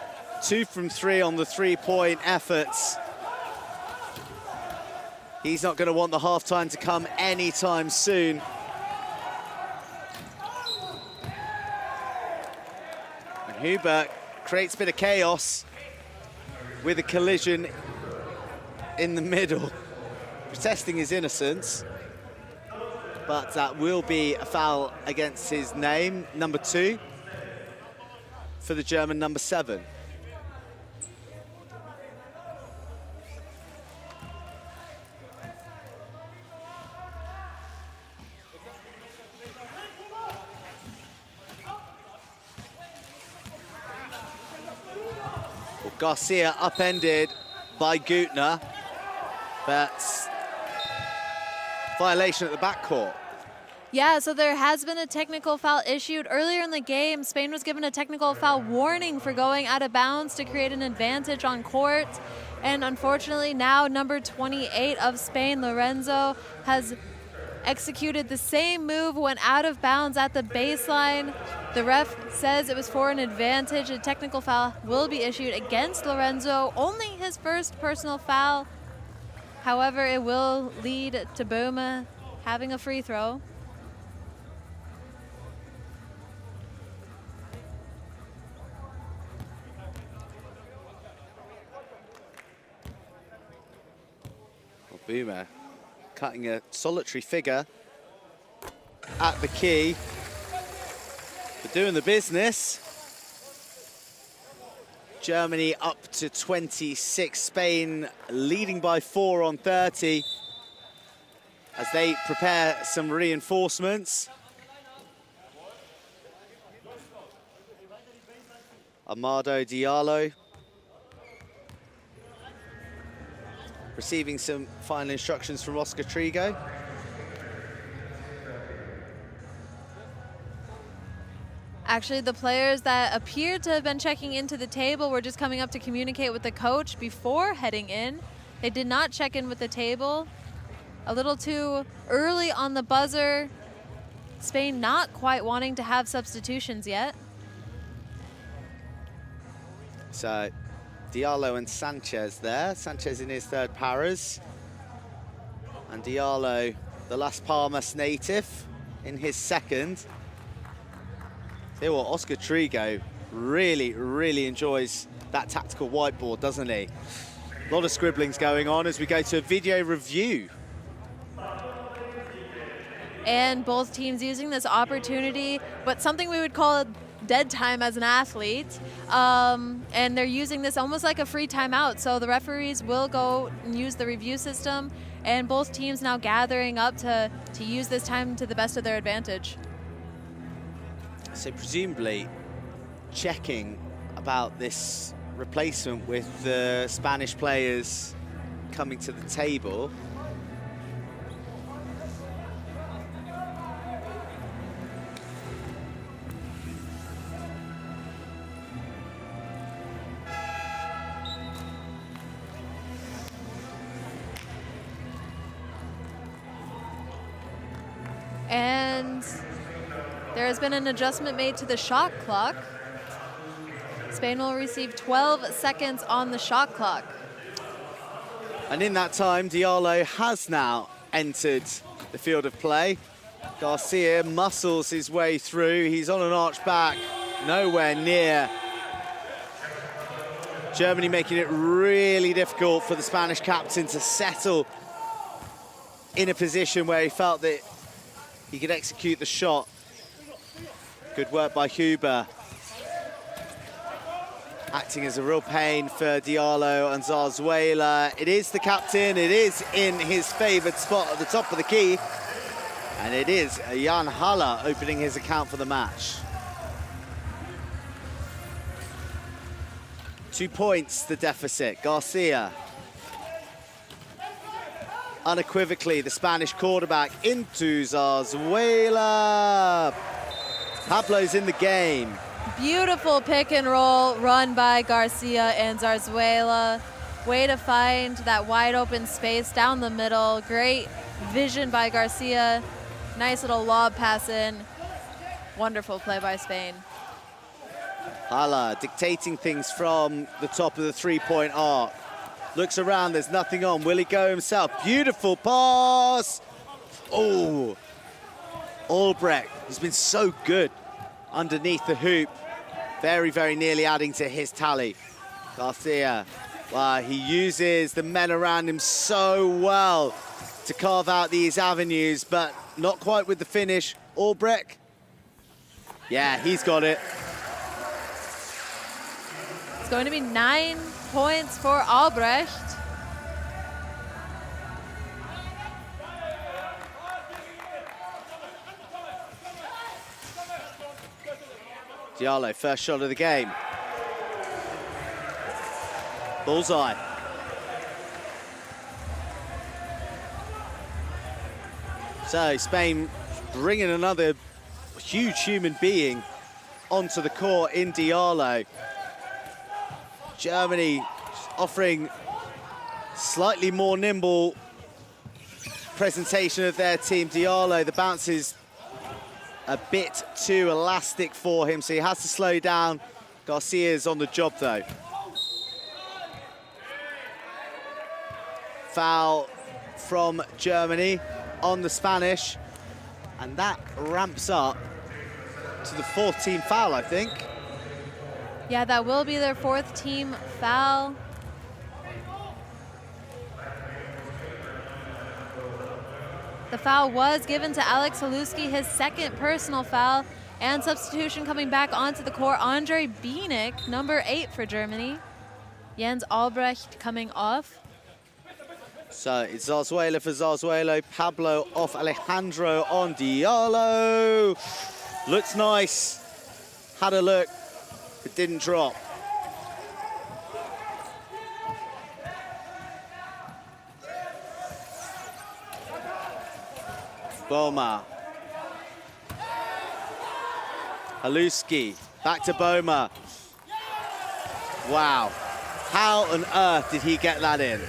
2 from 3 on the three-point efforts. He's not going to want the halftime to come anytime soon. And Huber creates a bit of chaos with a collision in the middle, protesting his innocence. But that will be a foul against his name, number 2, for the German number 7. Well, Garcia upended by Gutner, but violation at the backcourt. Yeah, so there has been a technical foul issued. Earlier in the game, Spain was given a technical foul warning for going out of bounds to create an advantage on court. And unfortunately, now number 28 of Spain, Lorenzo, has executed the same move, went out of bounds at the baseline. The ref says it was for an advantage. A technical foul will be issued against Lorenzo, only his first personal foul. However, it will lead to Boma having a free throw. Boomer cutting a solitary figure at the key. But doing the business. Germany up to 26, Spain leading by 4 on 30 as they prepare some reinforcements. Amado Diallo receiving some final instructions from Oscar Trigo. Actually, the players that appeared to have been checking into the table were just coming up to communicate with the coach before heading in. They did not check in with the table. A little too early on the buzzer. Spain not quite wanting to have substitutions yet. So Diallo and Sanchez there. Sanchez in his third paras. And Diallo, the Las Palmas native, in his second. See what, Oscar Trigo really enjoys that tactical whiteboard, doesn't he? A lot of scribblings going on as we go to a video review. And both teams using this opportunity, but something we would call dead time as an athlete. And they're using this almost like a free timeout. So the referees will go and use the review system, and both teams now gathering up to use this time to the best of their advantage. So presumably checking about this replacement with the Spanish players coming to the table. And there has been an adjustment made to the shot clock. Spain will receive 12 seconds on the shot clock. And in that time, Diallo has now entered the field of play. Garcia muscles his way through. He's on an arch back, nowhere near. Germany making it really difficult for the Spanish captain to settle in a position where he felt that he could execute the shot. Good work by Huber. Acting as a real pain for Diallo and Zarzuela. It is the captain, it is in his favoured spot at the top of the key. And it is Jan Haller opening his account for the match. 2 points, the deficit. Garcia. Unequivocally, the Spanish quarterback into Zarzuela. Pablo's in the game. Beautiful pick and roll run by Garcia and Zarzuela. Way to find that wide open space down the middle. Great vision by Garcia. Nice little lob pass in. Wonderful play by Spain. Haller dictating things from the top of the three-point arc. Looks around, there's nothing on. Will he go himself? Beautiful pass. Oh, Albrecht has been so good underneath the hoop. Very nearly adding to his tally. Garcia, wow, he uses the men around him so well to carve out these avenues, but not quite with the finish. Albrecht, yeah, he's got it. It's going to be 9 points for Albrecht. Diallo, first shot of the game. Bullseye. So Spain bringing another huge human being onto the court in Diallo. Germany offering slightly more nimble presentation of their team. Diallo, the bounce is a bit too elastic for him, so he has to slow down. Garcia's on the job, though. Foul from Germany on the Spanish, and that ramps up to the 4th team foul, I think. Yeah, that will be their 4th team foul. The foul was given to Alex Haluski, his 2nd personal foul. And substitution coming back onto the court, Andre Bienek, number 8 for Germany. Jens Albrecht coming off. So it's Zarzuela for Zarzuelo, Pablo off Alejandro on Diallo. Looks nice. Had a look, but didn't drop. Boma. Haluski, back to Boma. Wow. How on earth did he get that in?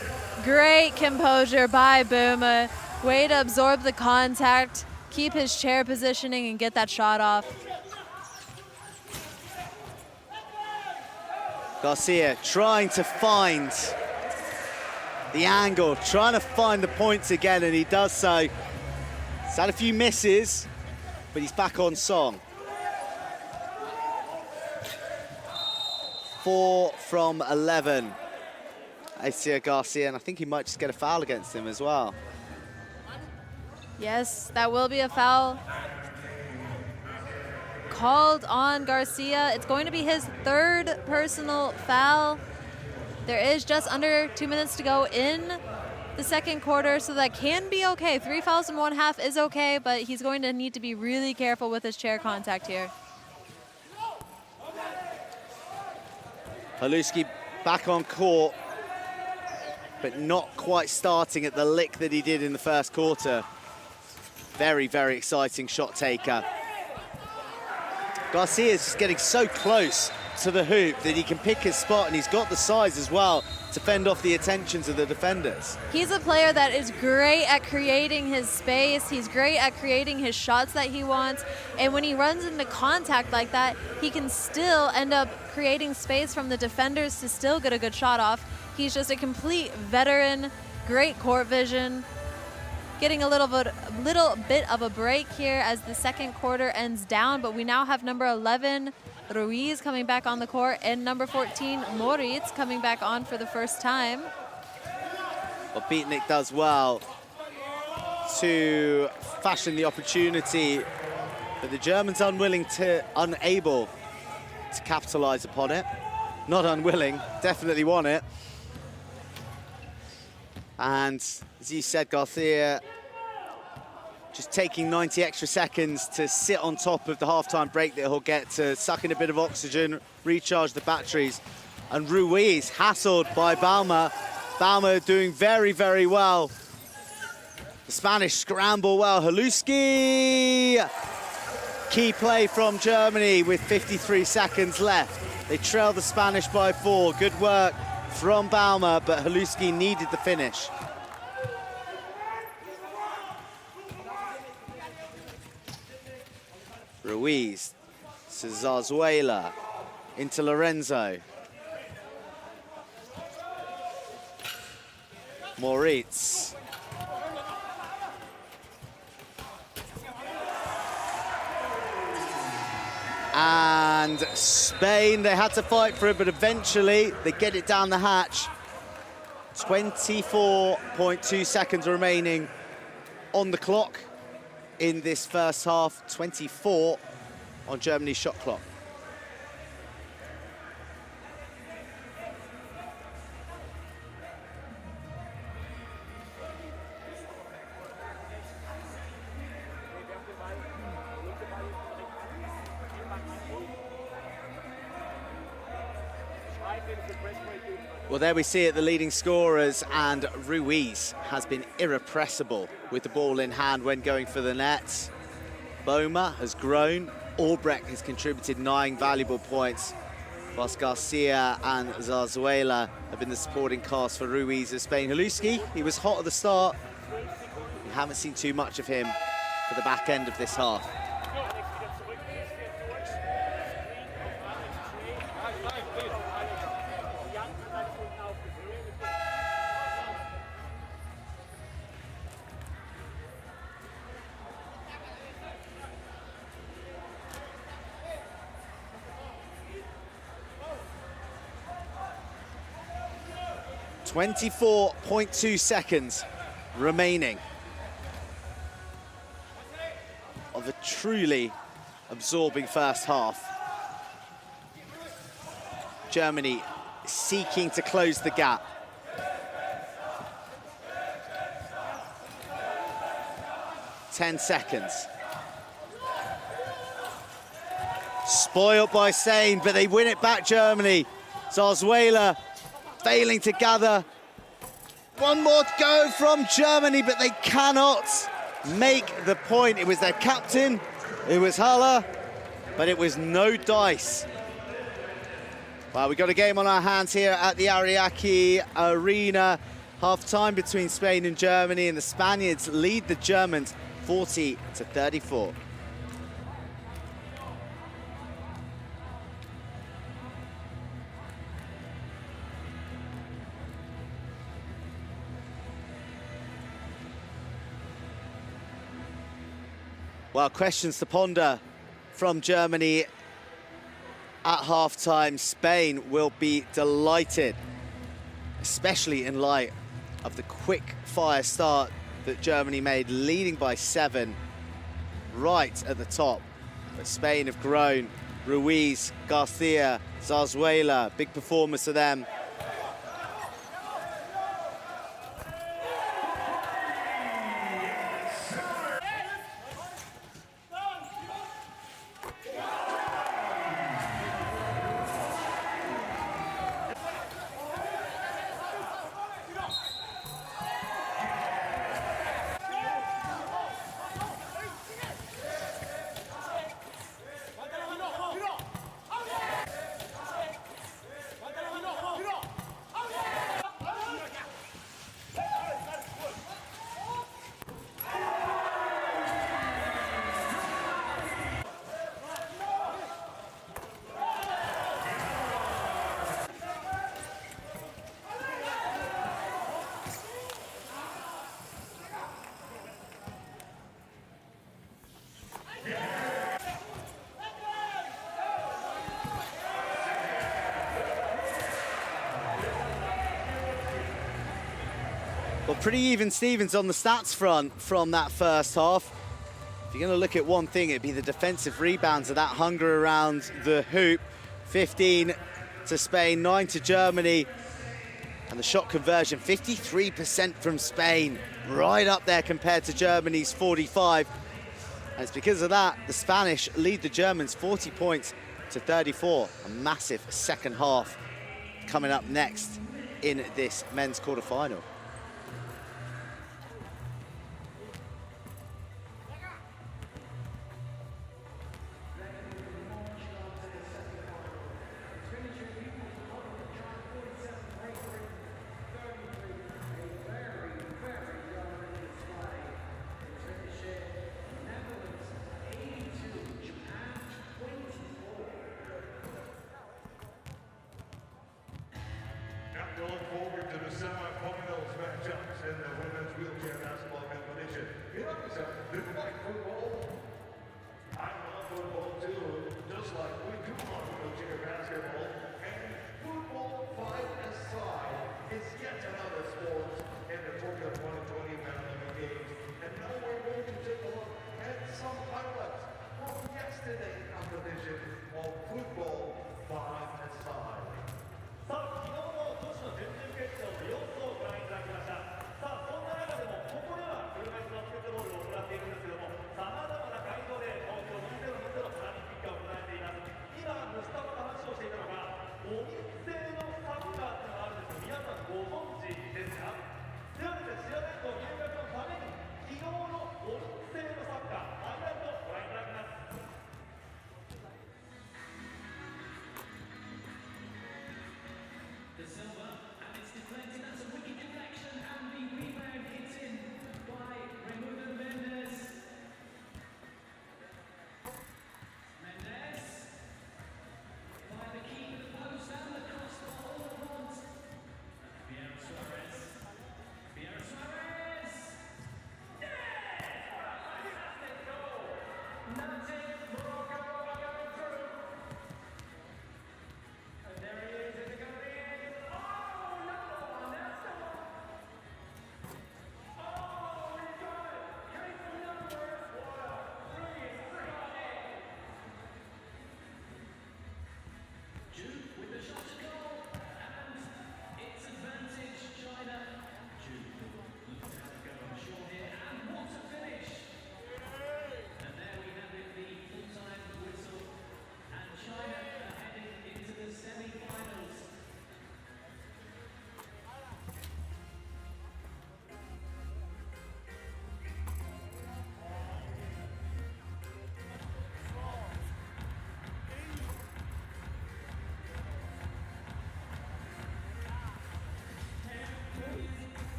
Great composure by Boma. Way to absorb the contact, keep his chair positioning, and get that shot off. Garcia trying to find the angle, trying to find the points again, and he does so. He's had a few misses, but he's back on song. 4 from 11. Acia Garcia, and I think he might just get a foul against him as well. Yes, that will be a foul called on Garcia. It's going to be his 3rd personal foul. There is just under 2 minutes to go in the second quarter, so that can be okay. 3 fouls in 1/2 is okay, but he's going to need to be really careful with his chair contact here. Haluski back on court, but not quite starting at the lick that he did in the first quarter. Very, very exciting shot taker. Garcia is just getting so close to the hoop that he can pick his spot, and he's got the size as well to fend off the attentions of the defenders. He's a player that is great at creating his space. He's great at creating his shots that he wants. And when he runs into contact like that, he can still end up creating space from the defenders to still get a good shot off. He's just a complete veteran, great court vision. Getting a little bit of a break here as the second quarter ends down, but we now have number 11, Ruiz, coming back on the court, and number 14, Moritz, coming back on for the first time. Well, Beatnik does well to fashion the opportunity, but the Germans unable to capitalize upon it. Not unwilling, definitely want it. And as you said, Garcia just taking 90 extra seconds to sit on top of the halftime break that he'll get to suck in a bit of oxygen, recharge the batteries. And Ruiz hassled by Balma. Balma doing very, very well. The Spanish scramble well. Haluski! Key play from Germany with 53 seconds left. They trail the Spanish by 4. Good work from Balma, but Haluski needed the finish. Ruiz to Zarzuela, into Lorenzo. Moritz. And Spain, they had to fight for it, but eventually they get it down the hatch. 24.2 seconds remaining on the clock in this first half, 24 on Germany's shot clock. Well, there we see it, the leading scorers, and Ruiz has been irrepressible with the ball in hand when going for the net. Boma has grown. Albrecht has contributed 9 valuable points, whilst Garcia and Zarzuela have been the supporting cast for Ruiz of Spain. Haluski, he was hot at the start. We haven't seen too much of him for the back end of this half. .2 seconds remaining of a truly absorbing first half. Germany seeking to close the gap. Ten seconds. Spoiled by Sane, but they win it back, Germany. Zarzuela failing to gather. One more go from Germany, but they cannot make the point. It was their captain, it was Haller, but it was no dice. Well, we got a game on our hands here at the Ariake Arena. Half-time between Spain and Germany, and the Spaniards lead the Germans 40-34. Well, questions to ponder from Germany at half-time. Spain will be delighted, especially in light of the quick-fire start that Germany made, leading by 7 right at the top. But Spain have grown. Ruiz, Garcia, Zarzuela, big performance for them. Well, pretty even Stevens on the stats front from that first half. If you're going to look at one thing, it'd be the defensive rebounds of that hunger around the hoop. 15 to Spain, 9 to Germany. And the shot conversion, 53% from Spain, right up there compared to Germany's 45. And it's because of that, the Spanish lead the Germans 40 points to 34. A massive second half coming up next in this men's quarterfinal. Going forward to the semi-finals matchups in the women's wheelchair basketball competition. You know, do you like football? I love football too, just like we do love wheelchair basketball. And football 5-a-side is yet another sport in the Tokyo 2020 Paralympic Games. And now we're going to take a look at some highlights from yesterday's competition of football 5-a-side. さあ、昨日の女子の準々決勝の様子をご覧いただきました。さあ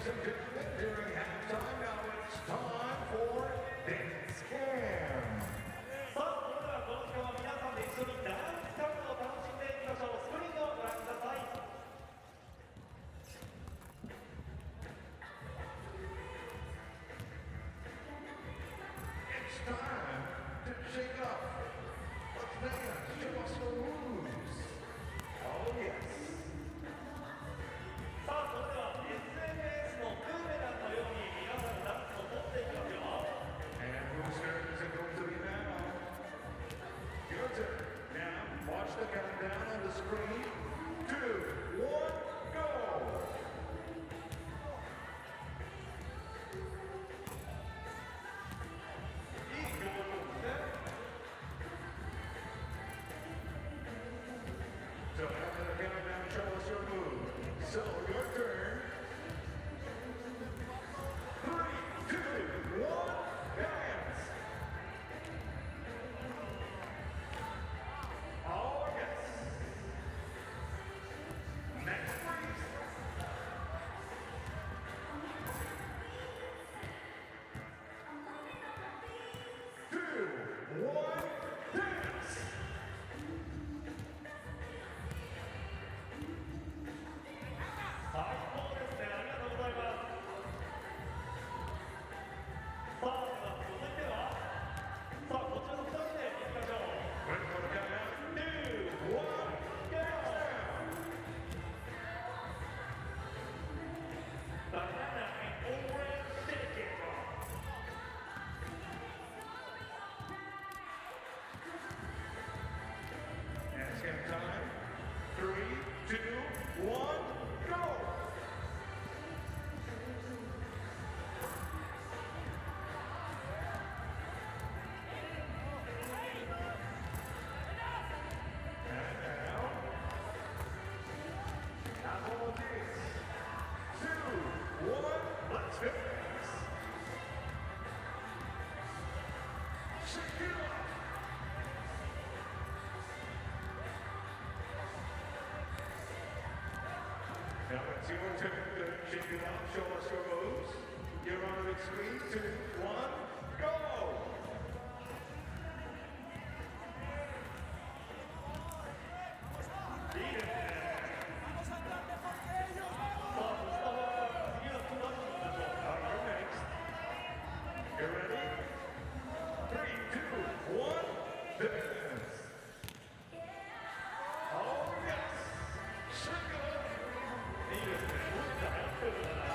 and gentlemen, during halftime, now it's time for Dance Cam. さあ、それではこの時間は皆さんで一緒にダンスカムを楽しんでいきましょう。スクリーンをご覧ください。It's time to shake it up. Let's dance, show us the moves. Oh yes. さあ、それでは SNS のブーメランのように皆さんダンスを持っていきますよ。 And whose turn is it going to be now? Your turn. Now, watch the countdown on the screen. 2, 1, go! So after the countdown, show us your move. So your turn. 3, 2, 1, dance! Oh yes! Next freeze! 2, 1, dance! 最高ですね。ありがとうございます。さあ、では続いては、さあ、こちらの2人でいきましょう。 Ready for the countdown? 2, 1, go! Banana and orange shaking. Dance Cam time. 3, 2, 1, go! And now, Apple dance. 2, 1, let's dance! Shake it up! Now it's your turn to shake it up, show us your moves. You're on the big screen. 2, 1, go! You're next. You ready? 3, 2, 1, dance! Oh yes! Shake it up! いいですね。もっと流行ってるんだな。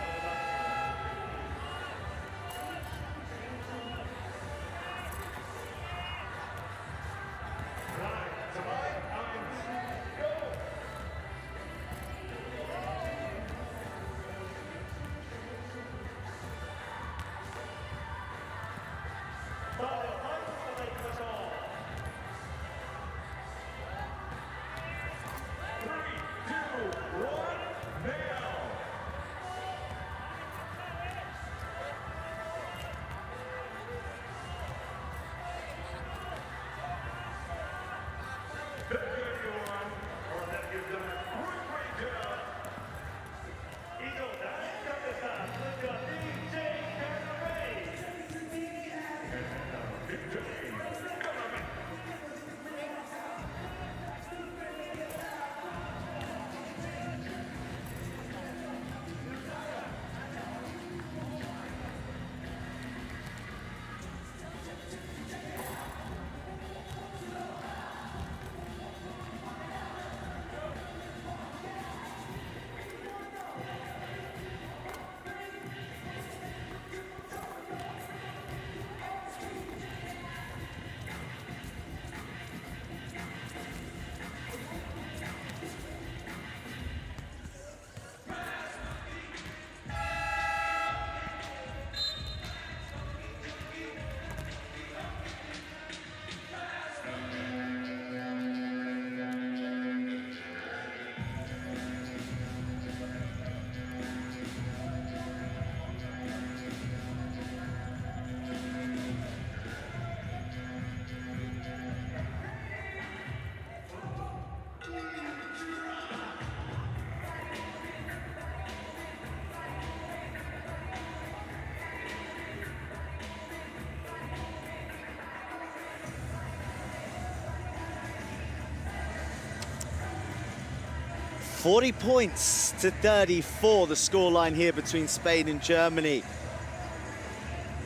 40 points to 34, the scoreline here between Spain and Germany.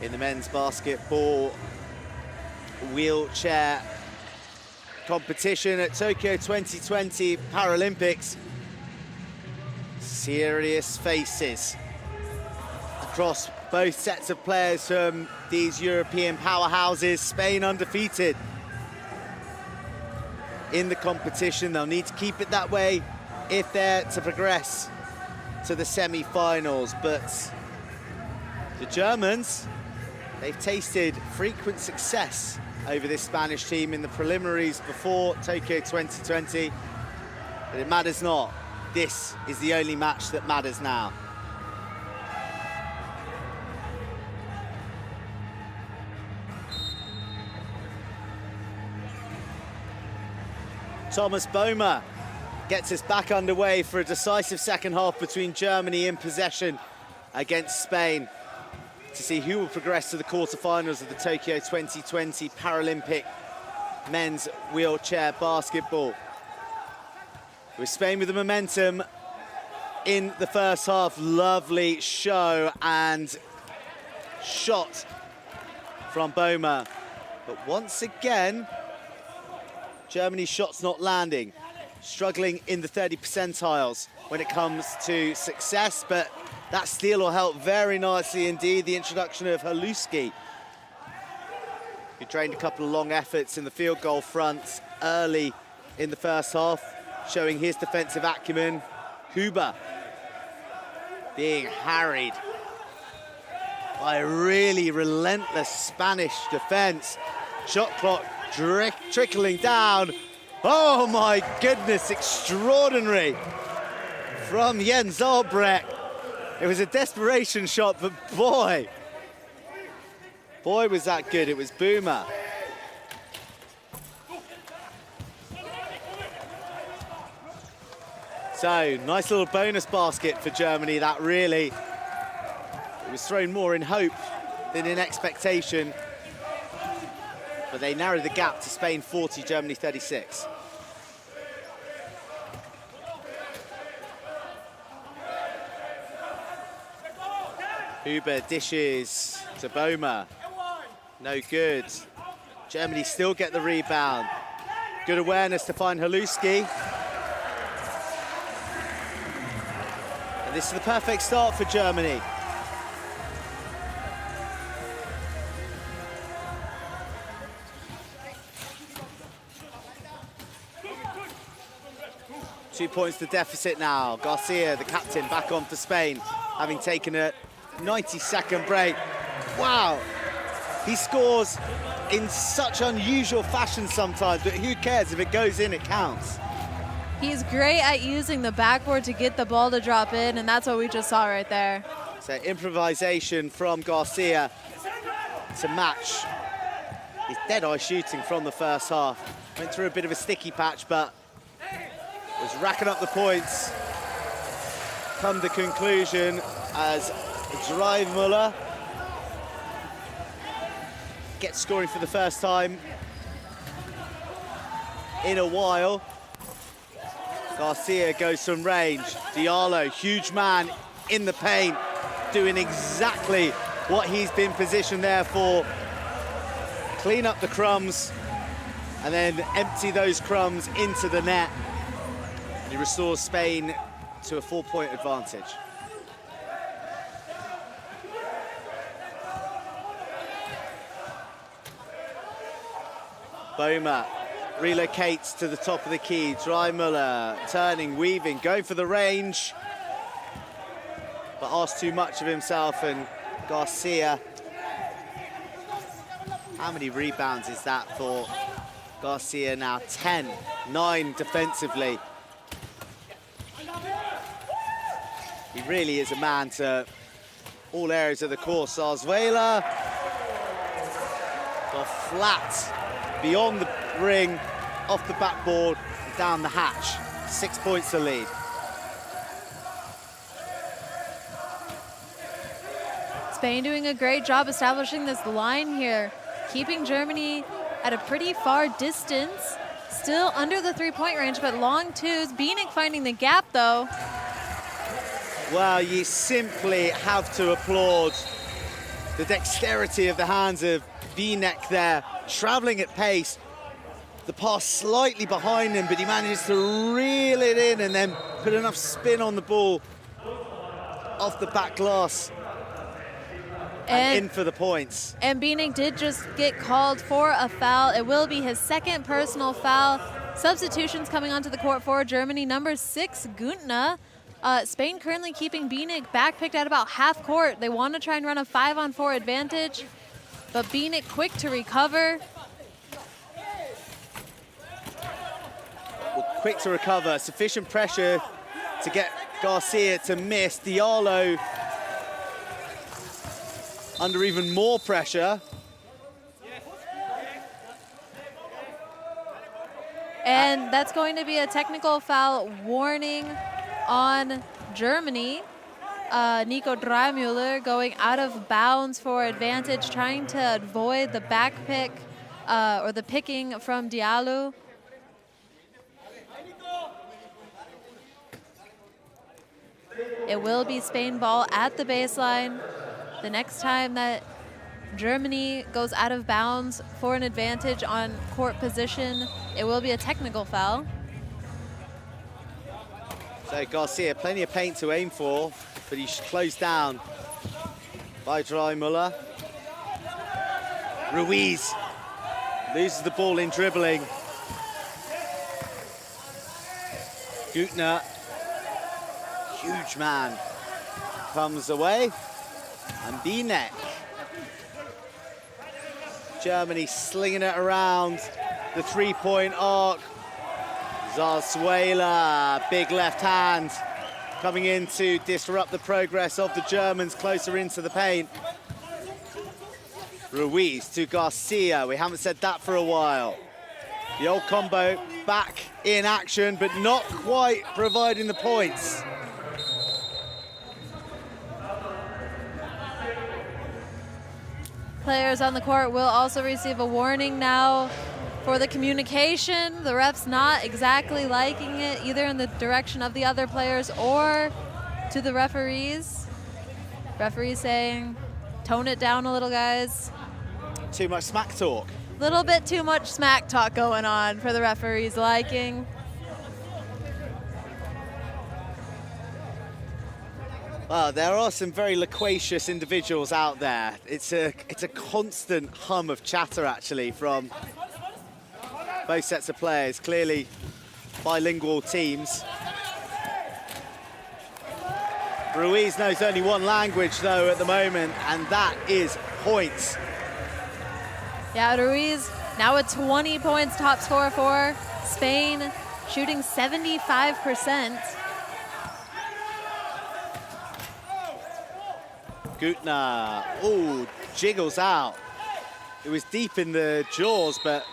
In the men's basketball wheelchair competition at Tokyo 2020 Paralympics. Serious faces across both sets of players from these European powerhouses. Spain undefeated in the competition. They'll need to keep it that way if they're to progress to the semi-finals. But the Germans, they've tasted frequent success over this Spanish team in the preliminaries before Tokyo 2020, but it matters not. This is the only match that matters now. Thomas Boehmer gets us back underway for a decisive second half between Germany in possession against Spain to see who will progress to the quarterfinals of the Tokyo 2020 Paralympic men's wheelchair basketball. With Spain with the momentum in the first half, lovely show and shot from Boehmer. But once again, Germany's shots not landing, struggling in the 30 percentiles when it comes to success, but that steal will help very nicely indeed. The introduction of Haluski, who trained a couple of long efforts in the field goal front early in the first half, showing his defensive acumen. Huber being harried by a really relentless Spanish defense. Shot clock trickling down. Oh my goodness, extraordinary from Jens Albrecht. It was a desperation shot, but boy, was that good. It was Boomer. So, nice little bonus basket for Germany, that really. It was thrown more in hope than in expectation. But they narrowed the gap to Spain 40, Germany 36. Huber dishes to Boehmer. No good. Germany still get the rebound. Good awareness to find Haluski. And this is the perfect start for Germany. Two points to deficit now. Garcia, the captain, back on for Spain, having taken a 90-second break. Wow, he scores in such unusual fashion sometimes, but who cares? If it goes in, it counts. He's great at using the backboard to get the ball to drop in, and that's what we just saw right there. So improvisation from Garcia to match his dead-eye shooting from the first half. Went through a bit of a sticky patch, but was racking up the points. Come to conclusion as Dreimüller gets scoring for the first time in a while. Garcia goes from range. Diallo, huge man in the paint, doing exactly what he's been positioned there for. Clean up the crumbs and then empty those crumbs into the net. And he restores Spain to a 4-point advantage. Boehmer relocates to the top of the key. Dreimüller turning, weaving, going for the range, but asks too much of himself, and Garcia. How many rebounds is that for Garcia now? 10, 9 defensively. He really is a man to all areas of the court. Zarzuela got flat beyond the ring, off the backboard, down the hatch. 6 points to lead. Spain doing a great job establishing this line here, keeping Germany at a pretty far distance. Still under the three-point range, but long twos. Bieniek finding the gap, though. Well, you simply have to applaud the dexterity of the hands of Bieniek there, traveling at pace. The pass slightly behind him, but he manages to reel it in and then put enough spin on the ball off the back glass and in for the points. And Bieniek did just get called for a foul. It will be his second personal foul. Substitutions coming onto the court for Germany. Number 6, Güntner. Spain currently keeping Bieniek backpicked at about half court. They want to try and run a 5-on-4 advantage, but Bieniek quick to recover. Well, quick to recover, sufficient pressure to get Garcia to miss. Diallo under even more pressure. And that's going to be a technical foul warning on Germany. Nico Dreimüller going out of bounds for advantage, trying to avoid the back pick or the picking from Diallo. It will be Spain ball at the baseline. The next time that Germany goes out of bounds for an advantage on court position, it will be a technical foul. So Garcia, plenty of paint to aim for, but he's closed down by Dreimüller. Ruiz loses the ball in dribbling. Güntner, huge man, comes away. And Bieniek. Germany slinging it around the three-point arc. Zarzuela, big left hand, coming in to disrupt the progress of the Germans closer into the paint. Ruiz to Garcia, we haven't said that for a while. The old combo back in action, but not quite providing the points. Players on the court will also receive a warning now for the communication. The ref's not exactly liking it, either in the direction of the other players or to the referees. Referees saying, tone it down a little, guys. Too much smack talk. Little bit too much smack talk going on for the referees' liking. Well, there are some very loquacious individuals out there. It's a constant hum of chatter, actually, from both sets of players. Clearly bilingual teams. Ruiz knows only one language, though, at the moment, and that is points. Yeah, Ruiz now at 20 points, top scorer for Spain, shooting 75%. Güntner, oh, jiggles out. It was deep in the jaws, but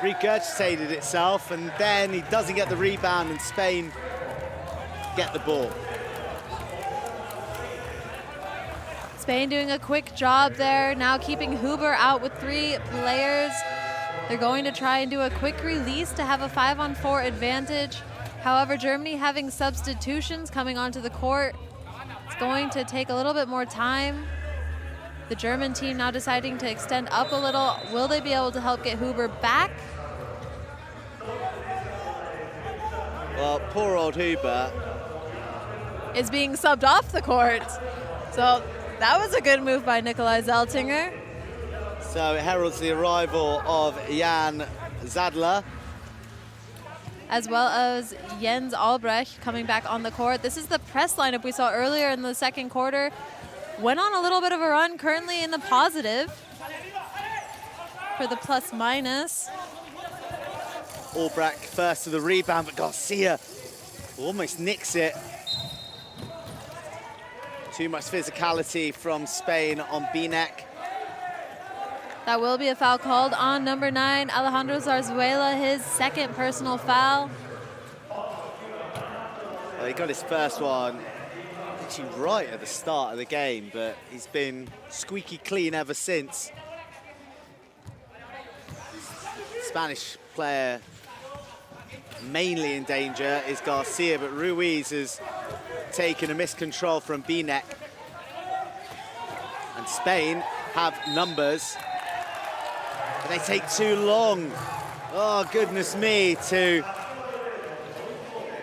regurgitated itself, and then he doesn't get the rebound, and Spain get the ball. Spain doing a quick job there, now keeping Huber out with 3 players. They're going to try and do a quick release to have a 5-on-4 advantage. However, Germany having substitutions coming onto the court. It's going to take a little bit more time. The German team now deciding to extend up a little. Will they be able to help get Huber back? Well, poor old Huber is being subbed off the court. So that was a good move by Nikolai Zeltinger. So it heralds the arrival of Jan Zadler. As well as Jens Albrecht coming back on the court. This is the press lineup we saw earlier in the second quarter. Went on a little bit of a run, currently in the positive for the plus-minus. Albrecht first to the rebound, but Garcia almost nicks it. Too much physicality from Spain on Bieniek. That will be a foul called on number 9, Alejandro Zarzuela, his second personal foul. Well, he got his first one actually right at the start of the game, but he's been squeaky clean ever since. Spanish player mainly in danger is Garcia, but Ruiz has taken a miscontrol from Binek. And Spain have numbers, but they take too long. Oh, goodness me, to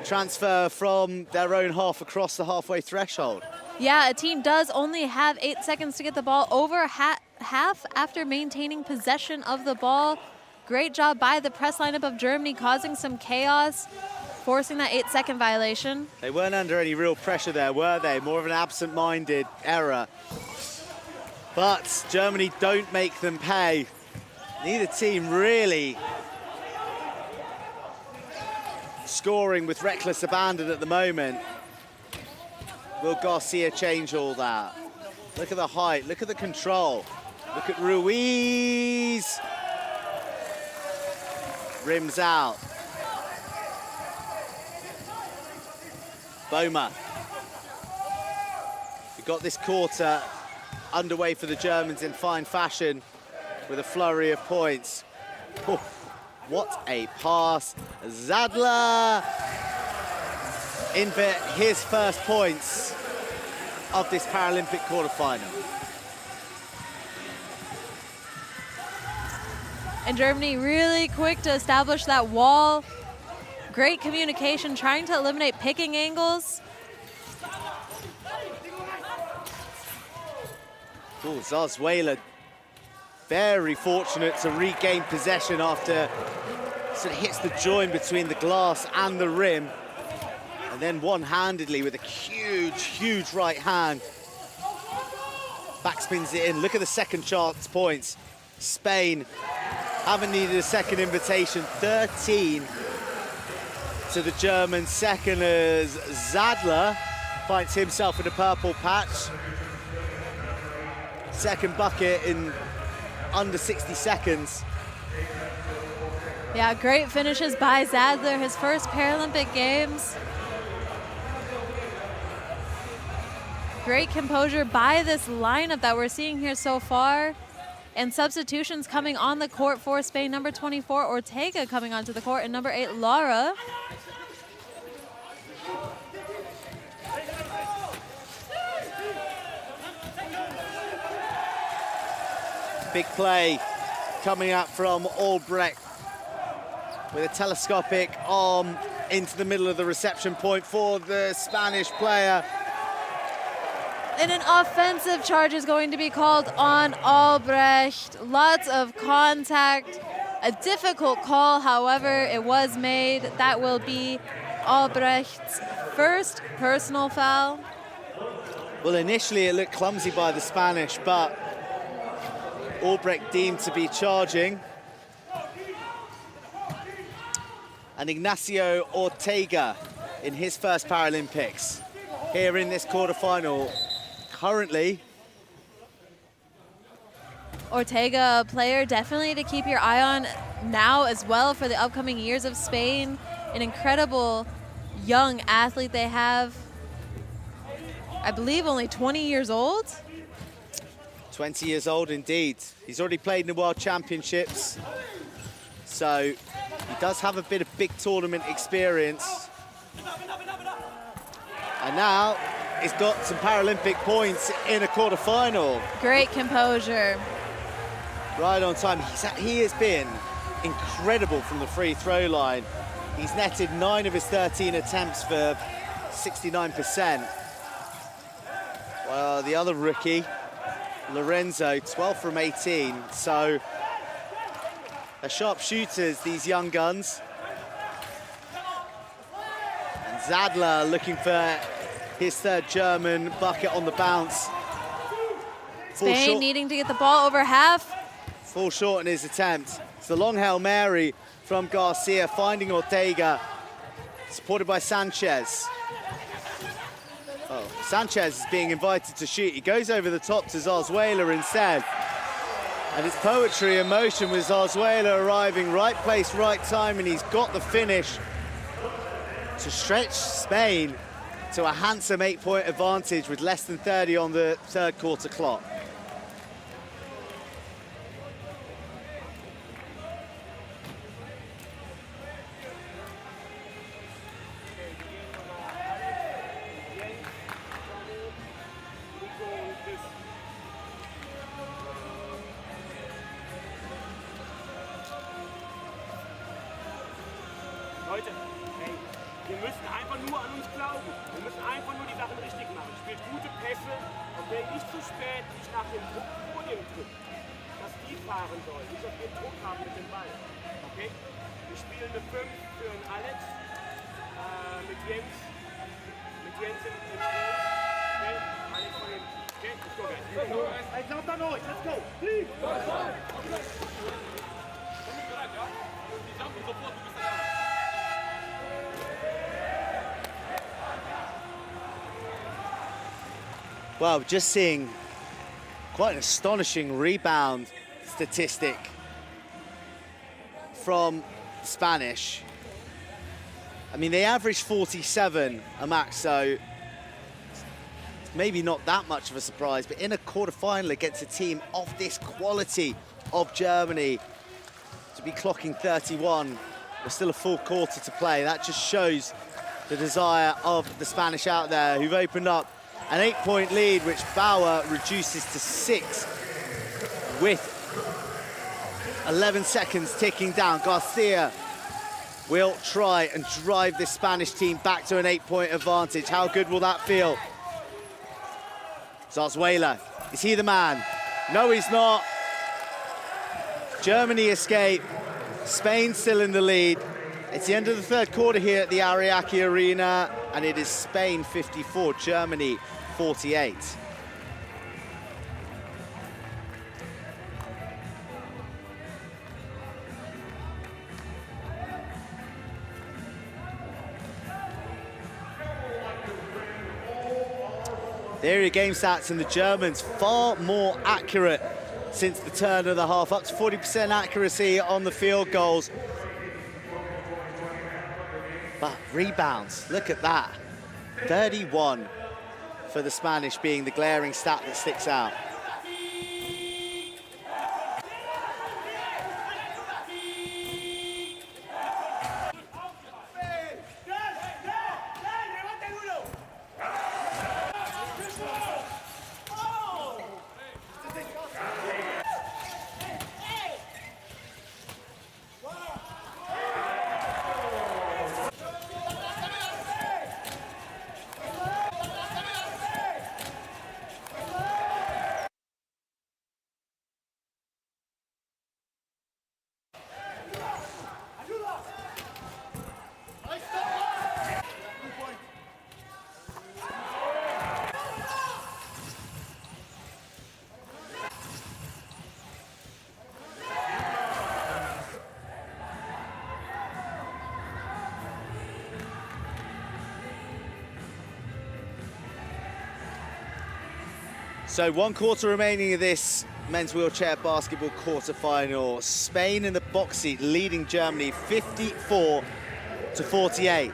transfer from their own half across the halfway threshold. Yeah, a team does only have 8 seconds to get the ball over half after maintaining possession of the ball. Great job by the press lineup of Germany, causing some chaos, forcing that 8-second violation. They weren't under any real pressure there, were they? More of an absent-minded error. But Germany don't make them pay. Neither team really scoring with reckless abandon at the moment. Will Garcia change all that? Look at the height, look at the control. Look at Ruiz. Rims out. Boma. We got this quarter underway for the Germans in fine fashion with a flurry of points. Oh, what a pass. Zadler in for his first points of this Paralympic quarterfinal. And Germany really quick to establish that wall. Great communication, trying to eliminate picking angles. Oh, Zarzuela very fortunate to regain possession after sort of hits the join between the glass and the rim. And then one-handedly with a huge, huge right hand, backspins it in. Look at the second chance points. Spain haven't needed a second invitation. 13 to the German second as Zadler finds himself in a purple patch. Second bucket in under 60 seconds. Yeah, great finishes by Zadler, his first Paralympic Games. Great composure by this lineup that we're seeing here so far. And substitutions coming on the court for Spain. Number 24, Ortega, coming onto the court, and number 8, Lara. Big play coming up from Albrecht with a telescopic arm into the middle of the reception point for the Spanish player. And an offensive charge is going to be called on Albrecht. Lots of contact. A difficult call, however, it was made. That will be Albrecht's first personal foul. Well, initially it looked clumsy by the Spanish, but Albrecht deemed to be charging. And Ignacio Ortega in his first Paralympics here in this quarterfinal. Currently, Ortega, a player definitely to keep your eye on now as well for the upcoming years of Spain. An incredible young athlete they have. I believe only 20 years old. 20 years old indeed. He's already played in the World Championships, so he does have a bit of big tournament experience. And now he's got some Paralympic points in a quarterfinal. Great composure. Right on time. He has been incredible from the free throw line. He's netted 9 of his 13 attempts for 69%. Well, the other rookie, Lorenzo, 12 from 18. So they're sharp shooters, these young guns. And Zadler looking for his third German bucket on the bounce. Spain needing to get the ball over half. Fall short in his attempt. It's the long Hail Mary from Garcia, finding Ortega, supported by Sanchez. Oh, Sanchez is being invited to shoot. He goes over the top to Zarzuela instead. And it's poetry in motion with Zarzuela arriving, right place, right time, and he's got the finish to stretch Spain to a handsome 8-point advantage with less than 30 on the third quarter clock. Wir müssen einfach nur an uns glauben. Wir müssen einfach nur die Sachen richtig machen. Spielt gute Pässe, okay, nicht zu spät, nicht nach dem Druck, vor dem Druck. Dass die fahren sollen, nicht dass wir Druck haben mit dem Ball. Okay? Wir spielen eine 5 für den Alex, mit Jens im Sturm. Okay? Alex von hinten. Okay, let's go guys. Hey, jump on noise, let's go. Please. Well, just seeing quite an astonishing rebound statistic from Spanish. I mean, they averaged 47 a max, so maybe not that much of a surprise, but in a quarterfinal against a team of this quality of Germany, to be clocking 31, there's still a full quarter to play. That just shows the desire of the Spanish out there, who've opened up an 8-point lead, which Bauer reduces to 6 with 11 seconds ticking down. Garcia will try and drive this Spanish team back to an 8-point advantage. How good will that feel? Zarzuela, is he the man? No, he's not. Germany escape. Spain still in the lead. It's the end of the third quarter here at the Ariake Arena, and it is Spain 54, Germany 48. The area game stats, and the Germans far more accurate since the turn of the half, up to 40% accuracy on the field goals. But rebounds, look at that. 31 for the Spanish being the glaring stat that sticks out. So 1 quarter remaining of this men's wheelchair basketball quarterfinal. Spain in the box seat, leading Germany 54-48.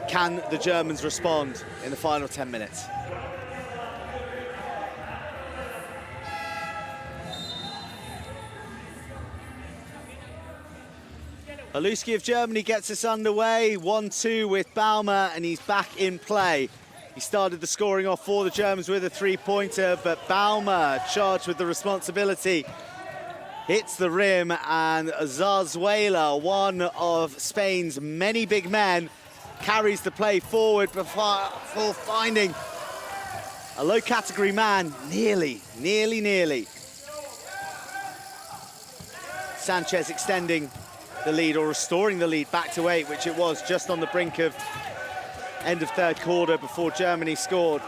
Can the Germans respond in the final 10 minutes? Aluski of Germany gets us underway. 1-2 with Baumer, and he's back in play. He started the scoring off for the Germans with a 3-pointer, but Baumer, charged with the responsibility, hits the rim, and Zarzuela, one of Spain's many big men, carries the play forward before finding a low-category man, nearly. Sanchez extending the lead, or restoring the lead back to 8, which it was just on the brink of end of third quarter before Germany scored.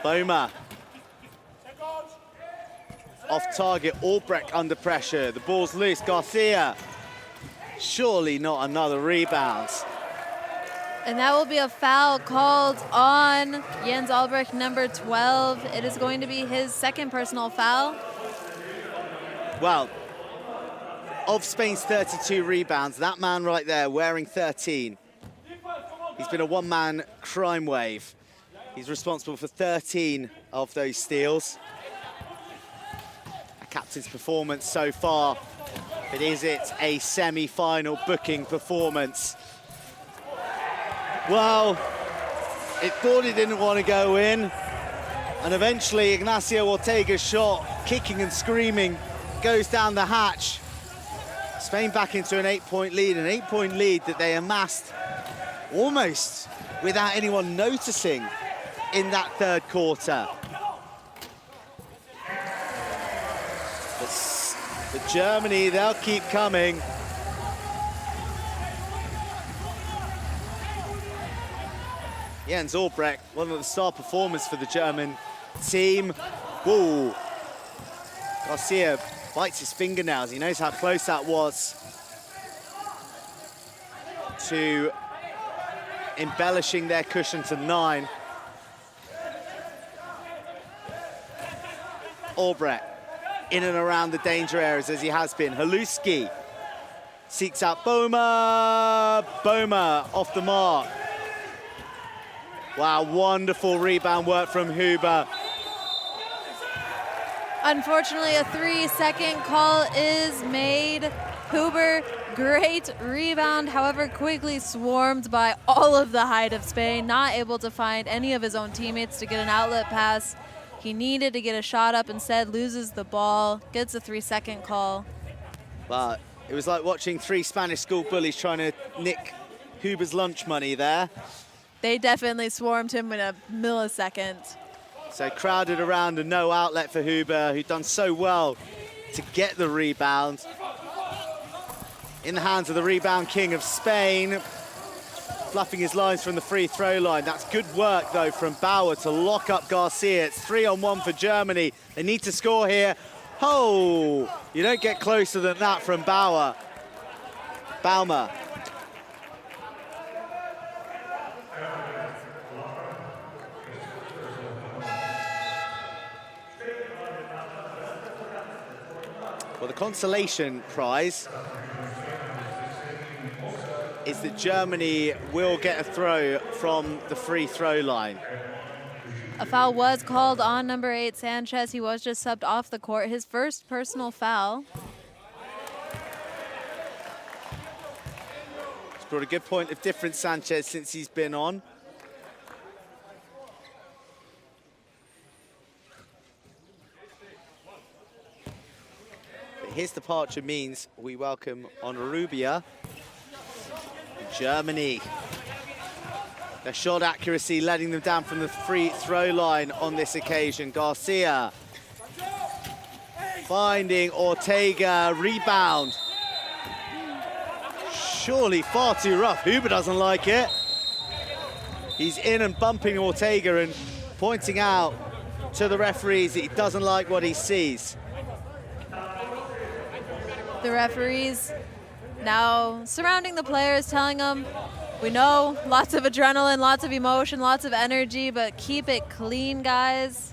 Boma. Off target, Albrecht under pressure. The ball's loose, Garcia. Surely not another rebound. And that will be a foul called on Jens Albrecht, number 12. It is going to be his second personal foul. Well, of Spain's 32 rebounds, that man right there wearing 13, he's been a one-man crime wave. He's responsible for 13 of those steals. A captain's performance so far, but is it a semi-final booking performance? Well, it thought it didn't want to go in, and eventually Ignacio Ortega's shot, kicking and screaming, goes down the hatch. Spain back into an 8-point lead, an 8-point lead that they amassed almost without anyone noticing in that third quarter. But Germany, they'll keep coming. Jens Albrecht, one of the star performers for the German team. Whoa. Garcia bites his fingernails. He knows how close that was to embellishing their cushion to 9. Albrecht in and around the danger areas as he has been. Haluski seeks out Boma. Boma off the mark. Wow, wonderful rebound work from Huber. Unfortunately, a 3-second call is made. Huber, great rebound, however, quickly swarmed by all of the height of Spain, not able to find any of his own teammates to get an outlet pass. He needed to get a shot up, instead loses the ball, gets a 3-second call. But it was like watching 3 Spanish school bullies trying to nick Huber's lunch money there. They definitely swarmed him in a millisecond. So crowded around and no outlet for Huber, who'd done so well to get the rebound. In the hands of the rebound king of Spain, fluffing his lines from the free throw line. That's good work, though, from Bauer to lock up Garcia. It's 3-on-1 for Germany. They need to score here. Oh, you don't get closer than that from Bauer. Baumer. Well, the consolation prize is that Germany will get a throw from the free throw line. A foul was called on number 8, Sanchez. He was just subbed off the court. His first personal foul. He's brought a good point of difference, Sanchez, since he's been on. But his departure means we welcome Onrubia, Germany. Their shot accuracy letting them down from the free throw line on this occasion. Garcia finding Ortega, rebound. Surely far too rough. Huber doesn't like it. He's in and bumping Ortega and pointing out to the referees that he doesn't like what he sees. The referees now surrounding the players, telling them, we know, lots of adrenaline, lots of emotion, lots of energy, but keep it clean, guys.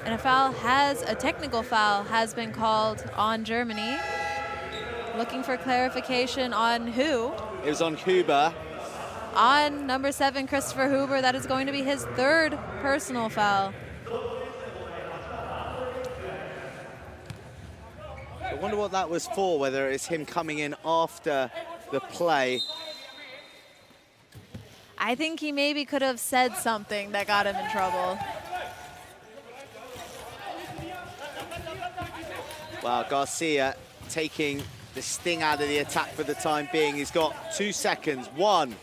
And a technical foul has been called on Germany. Looking for clarification on who? It was on Huber. On number 7, Christopher Huber. That is going to be his 3rd personal foul. I wonder what that was for, whether it's him coming in after the play. I think he maybe could have said something that got him in trouble. Wow, Garcia taking the sting out of the attack for the time being. He's got 2 seconds. 1.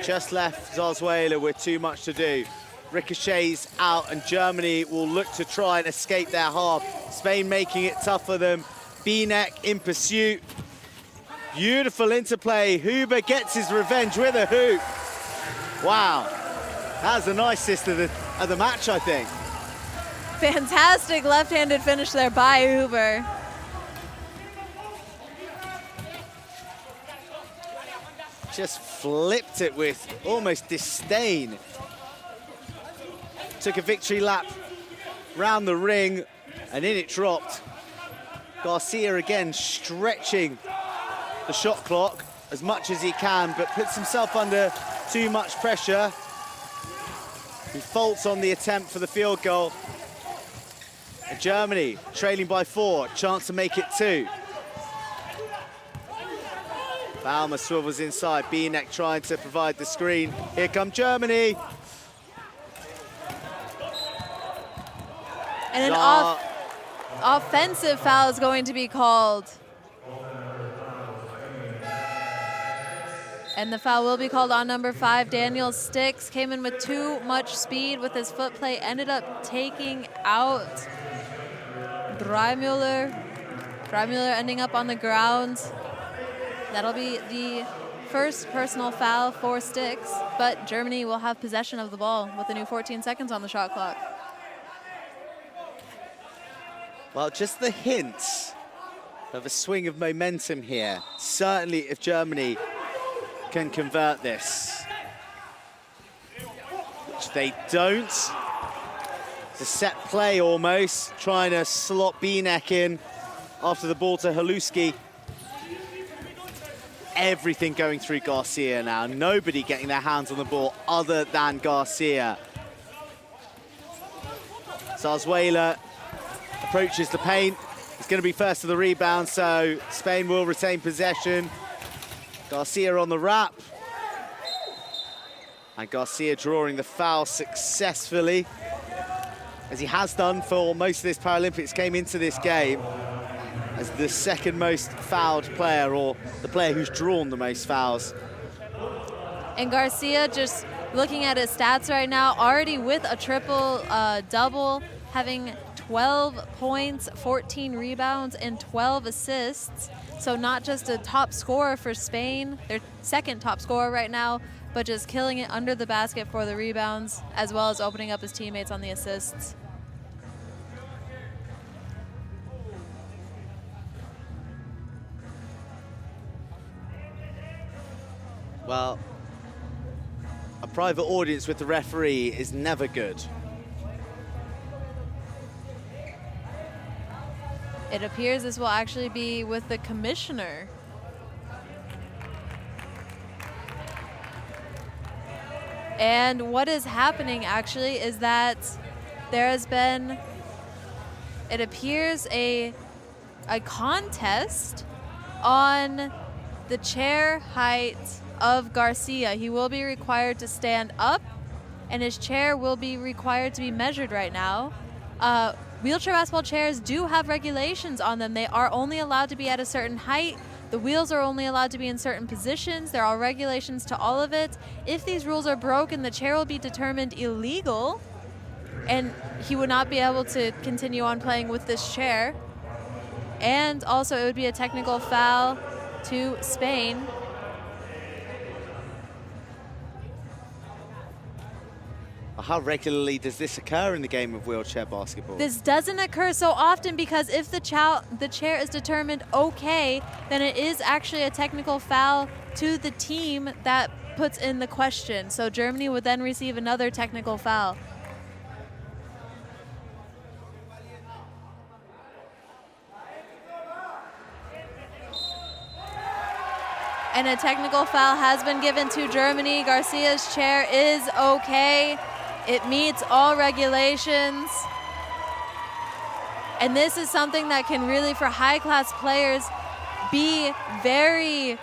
Just left Zarzuela with too much to do. Ricochets out, and Germany will look to try and escape their half. Spain making it tough for them. Binek in pursuit. Beautiful interplay. Huber gets his revenge with a hoop. Wow, that's the nicest of the match, I think. Fantastic left-handed finish there by Huber. Just flipped it with almost disdain. Took a victory lap round the ring, and in it dropped. Garcia again stretching the shot clock as much as he can, but puts himself under too much pressure. He faults on the attempt for the field goal. And Germany trailing by 4, chance to make it 2. Baumer swivels inside, Binek trying to provide the screen. Here come Germany. And an offensive foul is going to be called. And the foul will be called on number 5. Daniel Sticks came in with too much speed with his foot play, ended up taking out Dreimüller. Dreimüller ending up on the ground. That'll be the first personal foul for Sticks, but Germany will have possession of the ball with a new 14 seconds on the shot clock. Well, just the hints of a swing of momentum here. Certainly if Germany can convert this, which they don't. It's a set play almost, trying to slot Binek in after the ball to Haluski. Everything going through Garcia now. Nobody getting their hands on the ball other than Garcia. Zarzuela approaches the paint. He's going to be first to the rebound, so Spain will retain possession. Garcia on the wrap. And Garcia drawing the foul successfully, as he has done for most of this Paralympics. Came into this game as the second most fouled player, or the player who's drawn the most fouls. And Garcia, just looking at his stats right now, already with a triple double, having 12 points, 14 rebounds, and 12 assists. So not just a top scorer for Spain, their second top scorer right now, but just killing it under the basket for the rebounds, as well as opening up his teammates on the assists. Well, a private audience with the referee is never good. It appears this will actually be with the commissioner. And what is happening actually is that there has been, it appears, a contest on the chair height of Garcia. He will be required to stand up, and his chair will be required to be measured right now. Wheelchair basketball chairs do have regulations on them. They are only allowed to be at a certain height. The wheels are only allowed to be in certain positions. There are regulations to all of it. If these rules are broken, the chair will be determined illegal, and he would not be able to continue on playing with this chair. And also, it would be a technical foul to Spain. How regularly does this occur in the game of wheelchair basketball? This doesn't occur so often, because if the chair is determined okay, then it is actually a technical foul to the team that puts in the question. So Germany would then receive another technical foul. And a technical foul has been given to Germany. Garcia's chair is okay. It meets all regulations. And this is something that can really, for high-class players, be very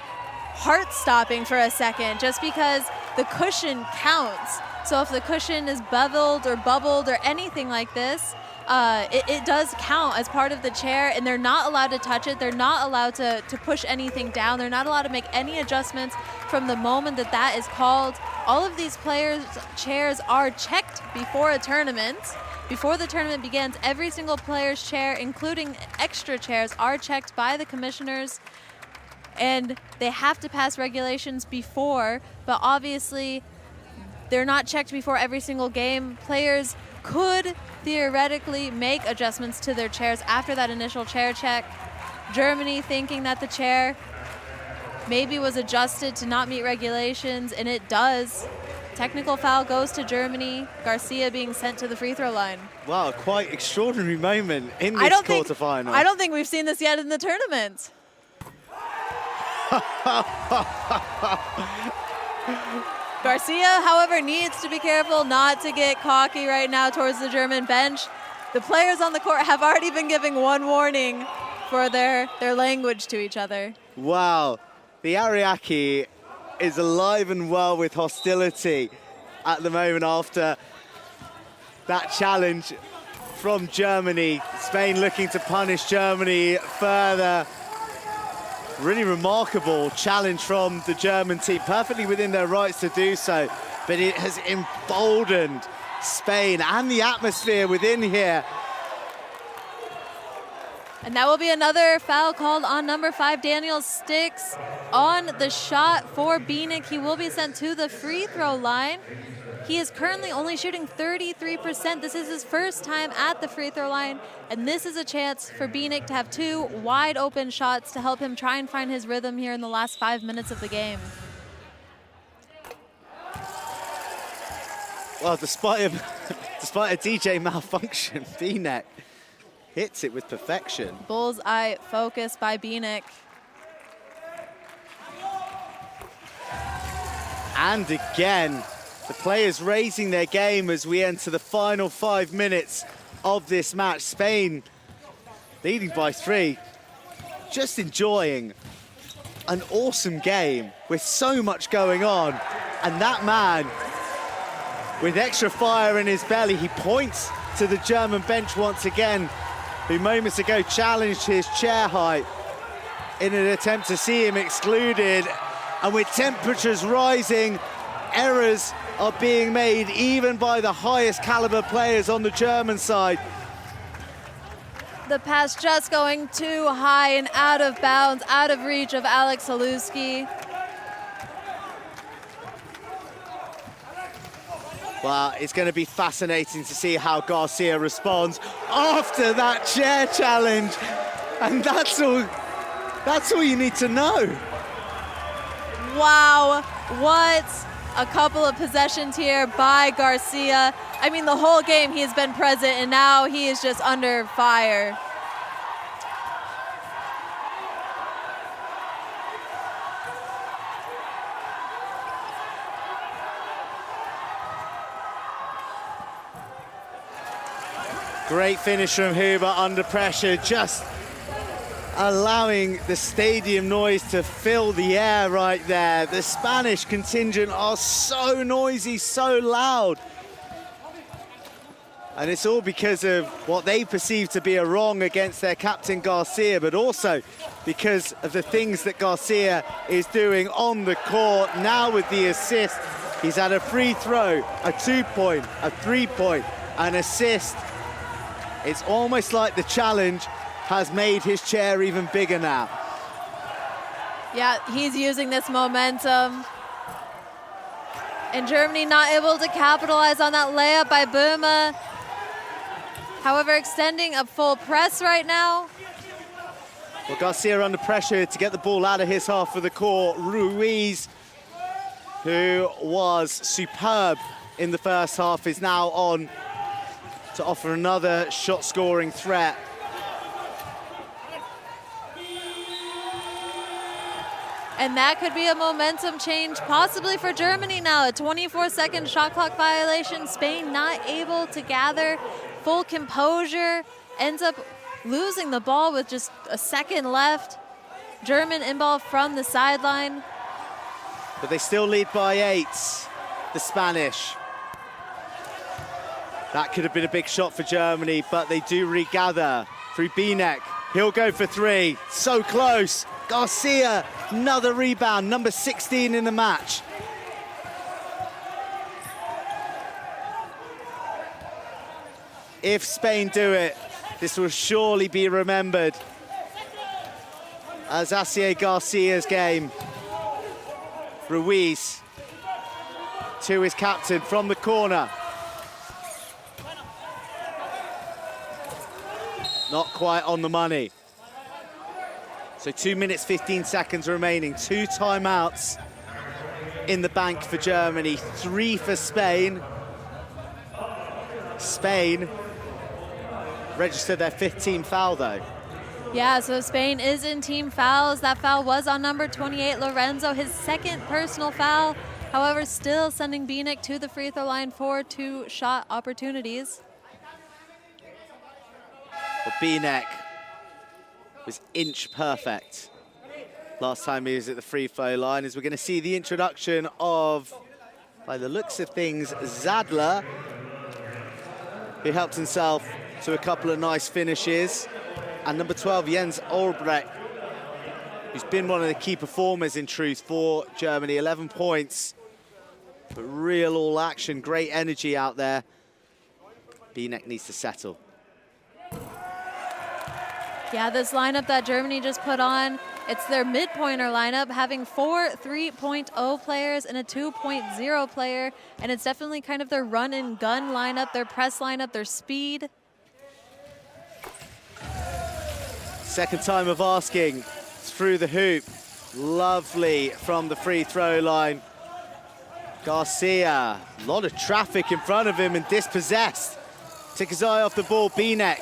heart-stopping for a second, just because the cushion counts. So if the cushion is beveled or bubbled or anything like this, it does count as part of the chair, and they're not allowed to touch it. They're not allowed to push anything down. They're not allowed to make any adjustments from the moment that that is called. All of these players' chairs are checked before a tournament. Before the tournament begins, every single player's chair, including extra chairs, are checked by the commissioners, and they have to pass regulations before, but obviously they're not checked before every single game. Players could theoretically make adjustments to their chairs after that initial chair check. Germany thinking that the chair maybe was adjusted to not meet regulations, and it does. Technical foul goes to Germany. Garcia being sent to the free throw line. Wow, quite extraordinary moment in this quarterfinal. I don't think we've seen this yet in the tournament. Garcia, however, needs to be careful not to get cocky right now towards the German bench. The players on the court have already been giving one warning for their language to each other. Wow, the Ariake is alive and well with hostility at the moment after that challenge from Germany. Spain looking to punish Germany further. Really remarkable challenge from the German team, perfectly within their rights to do so, but it has emboldened Spain and the atmosphere within here. And that will be another foul called on number 5, Daniel Sticks, on the shot for Bieniek. He will be sent to the free throw line. He is currently only shooting 33%. This is his first time at the free throw line, and this is a chance for Bieniek to have 2 wide open shots to help him try and find his rhythm here in the last 5 minutes of the game. Well, despite a DJ malfunction, Bieniek hits it with perfection. Bullseye focus by Bieniek. And again, the players raising their game as we enter the final 5 minutes of this match. Spain leading by 3, just enjoying an awesome game with so much going on. And that man, with extra fire in his belly, he points to the German bench once again, who moments ago challenged his chair height in an attempt to see him excluded. And with temperatures rising, errors are being made even by the highest caliber players on the German side. The pass just going too high and out of bounds, out of reach of Alex Haluski. Well, it's going to be fascinating to see how Garcia responds after that chair challenge. And that's all you need to know. Wow, what a couple of possessions here by Garcia. I mean, the whole game he has been present, and now he is just under fire. Great finish from Huber under pressure, just allowing the stadium noise to fill the air right there. The Spanish contingent are so noisy, so loud. And it's all because of what they perceive to be a wrong against their captain Garcia, but also because of the things that Garcia is doing on the court. Now with the assist, he's had a free throw, a 2-point, a 3-point, an assist. It's almost like the challenge has made his chair even bigger now. Yeah, he's using this momentum. And Germany not able to capitalize on that layup by Buma. However, extending a full press right now. Well, Garcia under pressure to get the ball out of his half of the court. Ruiz, who was superb in the first half, is now on to offer another shot-scoring threat. And that could be a momentum change possibly for Germany now. A 24-second shot clock violation. Spain not able to gather full composure. Ends up losing the ball with just a second left. German inball from the sideline. But they still lead by 8, the Spanish. That could have been a big shot for Germany, but they do regather through Bieniek. He'll go for 3, so close. Garcia, another rebound, number 16 in the match. If Spain do it, this will surely be remembered as Asier Garcia's game. Ruiz to his captain from the corner. Not quite on the money. So 2 minutes, 15 seconds remaining. 2 timeouts in the bank for Germany, 3 for Spain. Spain registered their 5th team foul, though. Yeah, so Spain is in team fouls. That foul was on number 28, Lorenzo, his 2nd personal foul. However, still sending Bieniek to the free throw line for 2 shot opportunities. Well, Binek was inch perfect last time he was at the free throw line, as we're going to see the introduction of, by the looks of things, Zadler, who helped himself to a couple of nice finishes, and number 12, Jens Olbrecht, who's been one of the key performers in truth for Germany. 11 points, but real all action, great energy out there. Binek needs to settle. Yeah, this lineup that Germany just put on, it's their mid-pointer lineup, having 4 3.0 players and a 2.0 player, and it's definitely kind of their run-and-gun lineup, their press lineup, their speed. Second time of asking, through the hoop. Lovely from the free throw line. Garcia, a lot of traffic in front of him and dispossessed. Took his eye off the ball, Binek.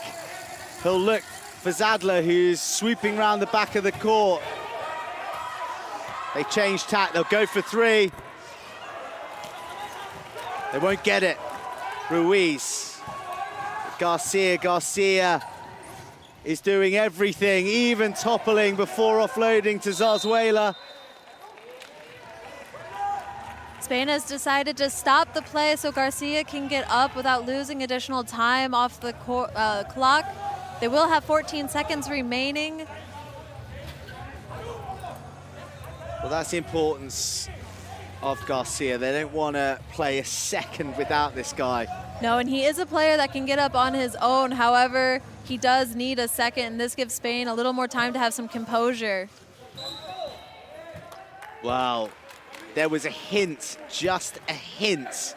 He'll look for Zadler, who's swooping around the back of the court. They change tack, they'll go for three. They won't get it. Ruiz. Garcia is doing everything, even toppling before offloading to Zarzuela. Spain has decided to stop the play so Garcia can get up without losing additional time off the clock. They will have 14 seconds remaining. Well, that's the importance of Garcia. They don't want to play a second without this guy. No, and he is a player that can get up on his own. However, he does need a second, and this gives Spain a little more time to have some composure. Wow. There was a hint, just a hint,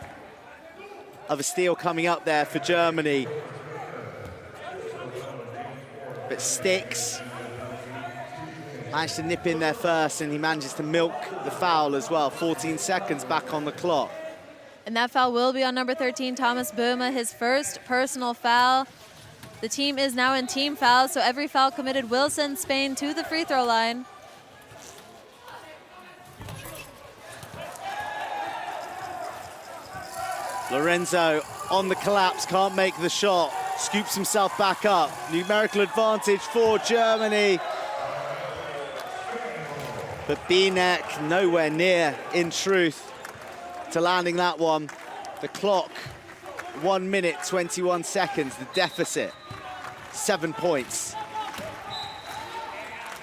of a steal coming up there for Germany. But Sticks managed to nip in there first, and he manages to milk the foul as well. 14 seconds back on the clock. And that foul will be on number 13, Thomas Böhme, his first personal foul. The team is now in team fouls, so every foul committed will send Spain to the free throw line. Lorenzo on the collapse, can't make the shot, scoops himself back up. Numerical advantage for Germany. But Binek nowhere near, in truth, to landing that one. The clock, 1 minute, 21 seconds, the deficit, 7 points.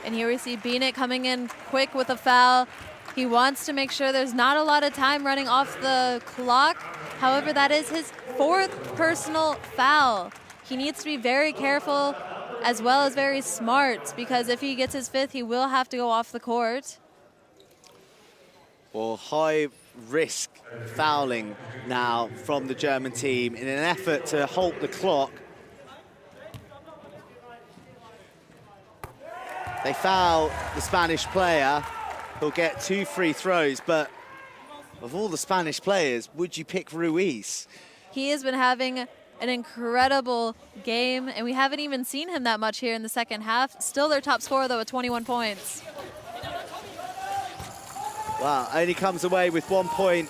And here we see Binek coming in quick with a foul. He wants to make sure there's not a lot of time running off the clock. However, that is his 4th personal foul. He needs to be very careful as well as very smart, because if he gets his 5th, he will have to go off the court. Well, high risk fouling now from the German team in an effort to halt the clock. They foul the Spanish player. He'll get 2 free throws, but of all the Spanish players, would you pick Ruiz? He has been having an incredible game, and we haven't even seen him that much here in the second half. Still their top scorer, though, at 21 points. Wow, only comes away with 1 point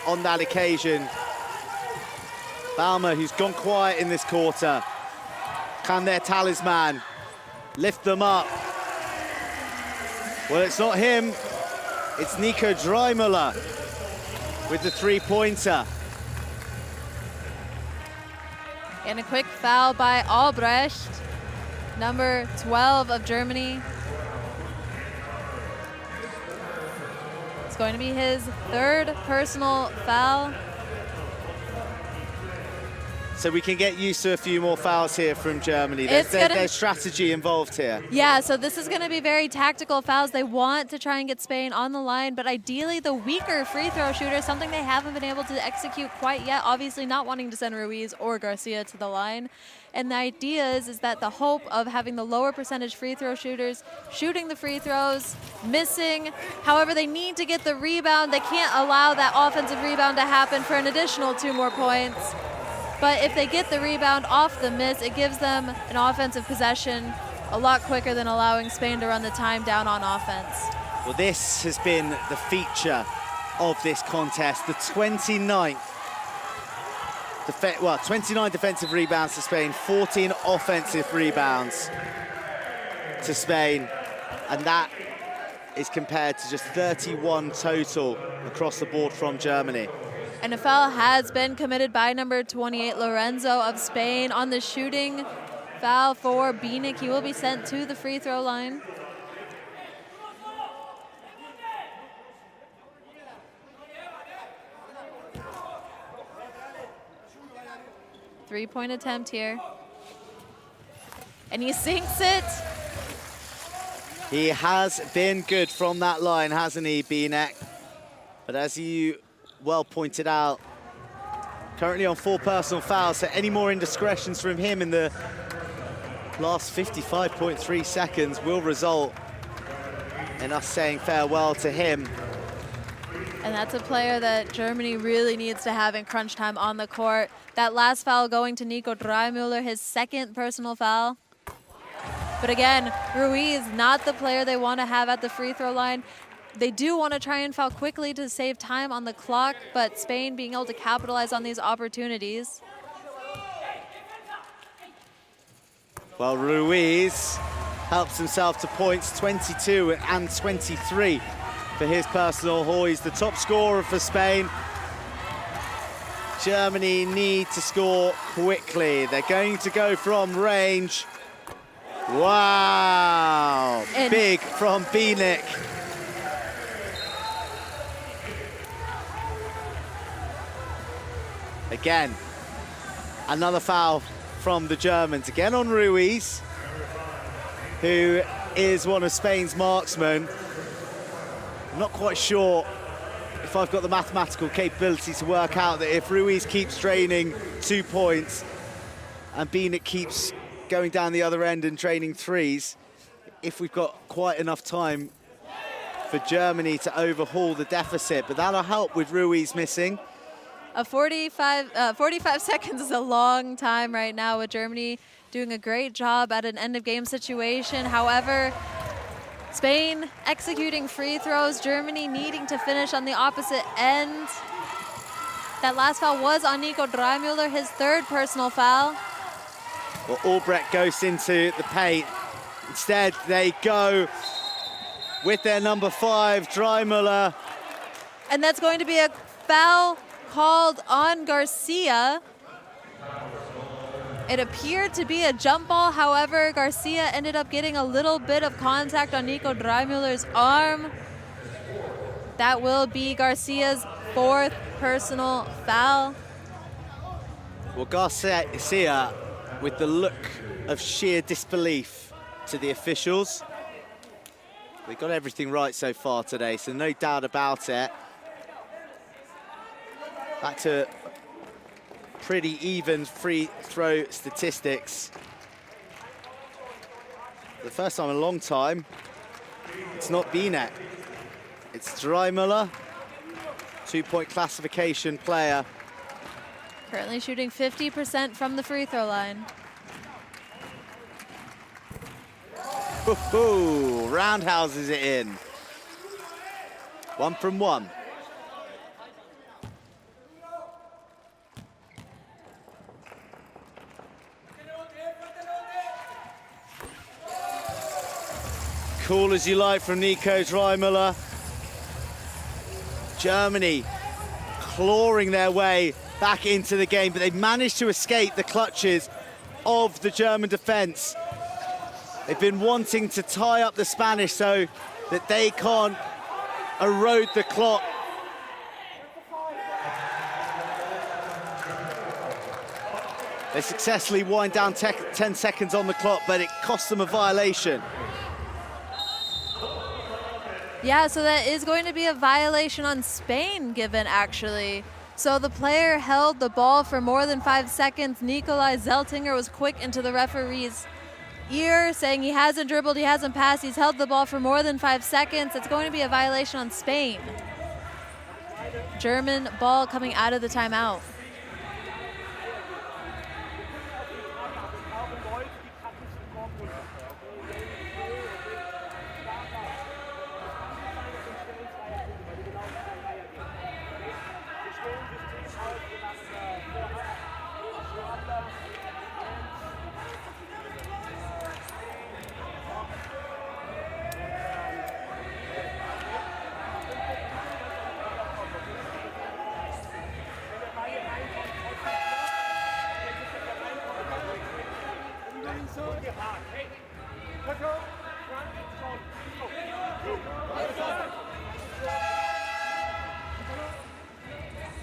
on that occasion. Baumer, who's gone quiet in this quarter. Can their talisman lift them up? Well, it's not him. It's Nico Dreimüller with the 3-pointer. And a quick foul by Albrecht, number 12 of Germany. It's going to be his 3rd personal foul. So we can get used to a few more fouls here from Germany. There's strategy involved here. Yeah, so this is going to be very tactical fouls. They want to try and get Spain on the line, but ideally the weaker free throw shooter, something they haven't been able to execute quite yet, obviously not wanting to send Ruiz or Garcia to the line. And the idea is that the hope of having the lower percentage free throw shooters shooting the free throws, missing. However, they need to get the rebound. They can't allow that offensive rebound to happen for an additional 2 more points. But if they get the rebound off the miss, it gives them an offensive possession a lot quicker than allowing Spain to run the time down on offense. Well, this has been the feature of this contest, the 29th 29 defensive rebounds to Spain, 14 offensive rebounds to Spain, and that is compared to just 31 total across the board from Germany. And a foul has been committed by number 28, Lorenzo of Spain, on the shooting foul for Bieniek. He will be sent to the free throw line. Three-point attempt here. And he sinks it. He has been good from that line, hasn't he, Bieniek? But as you well pointed out, currently on 4 personal fouls, so any more indiscretions from him in the last 55.3 seconds will result in us saying farewell to him. And that's a player that Germany really needs to have in crunch time on the court. That last foul going to Nico Dreimüller, his 2nd personal foul. But again, Ruiz, not the player they want to have at the free throw line. They do want to try and foul quickly to save time on the clock, but Spain being able to capitalize on these opportunities. Well, Ruiz helps himself to points, 22 and 23 for his personal haul. He's the top scorer for Spain. Germany need to score quickly. They're going to go from range. Wow, And big from Bieniek. Again, another foul from the Germans, again on Ruiz, who is one of Spain's marksmen. I'm not quite sure if I've got the mathematical capability to work out that if Ruiz keeps draining 2 points and Bieniek keeps going down the other end and draining 3s, if we've got quite enough time for Germany to overhaul the deficit, but that'll help with Ruiz missing. 45 seconds is a long time right now, with Germany doing a great job at an end of game situation. However, Spain executing free throws, Germany needing to finish on the opposite end. That last foul was on Nico Dreimüller, his 3rd personal foul. Well, Albrecht goes into the paint. Instead, they go with their number 5, Dreimüller. And that's going to be a foul called on Garcia. It appeared to be a jump ball. However, Garcia ended up getting a little bit of contact on Nico Dreimüller's arm. That will be Garcia's 4th personal foul. Well, Garcia, with the look of sheer disbelief to the officials. They got everything right so far today, so no doubt about it. Back to pretty even free throw statistics. For the first time in a long time, it's not Bieniek, it's Dreimüller, 2-point classification player. Currently shooting 50% from the free throw line. Ooh, roundhouses it in. 1 from 1. Cool as you like from Nico Dreimüller. Germany clawing their way back into the game, but they've managed to escape the clutches of the German defense. They've been wanting to tie up the Spanish so that they can't erode the clock. They successfully wind down 10 seconds on the clock, but it cost them a violation. Yeah, so that is going to be a violation on Spain given, actually. So the player held the ball for more than 5 seconds. Nikolai Zeltinger was quick into the referee's ear, saying he hasn't dribbled, he hasn't passed, he's held the ball for more than 5 seconds. It's going to be a violation on Spain. German ball coming out of the timeout.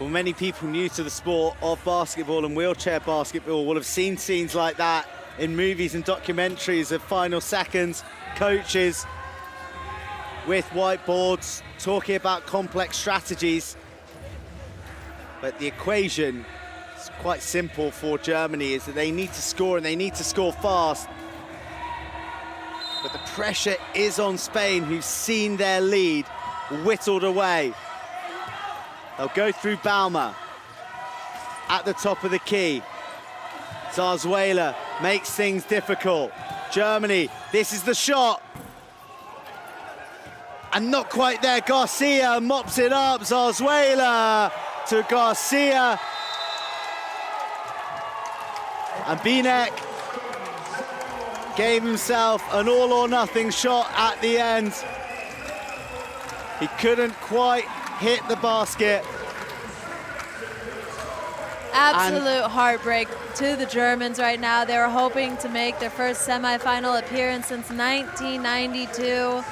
Well, many people new to the sport of basketball and wheelchair basketball will have seen scenes like that in movies and documentaries of final seconds, coaches with whiteboards talking about complex strategies. But the equation is quite simple for Germany, is that they need to score and they need to score fast. But the pressure is on Spain, who've seen their lead whittled away. They'll go through Baumer at the top of the key. Zarzuela makes things difficult. Germany, this is the shot. And not quite there, Garcia mops it up. Zarzuela to Garcia. And Binek gave himself an all or nothing shot at the end. He couldn't quite hit the basket. Absolute heartbreak to the Germans right now. They were hoping to make their first semifinal appearance since 1992.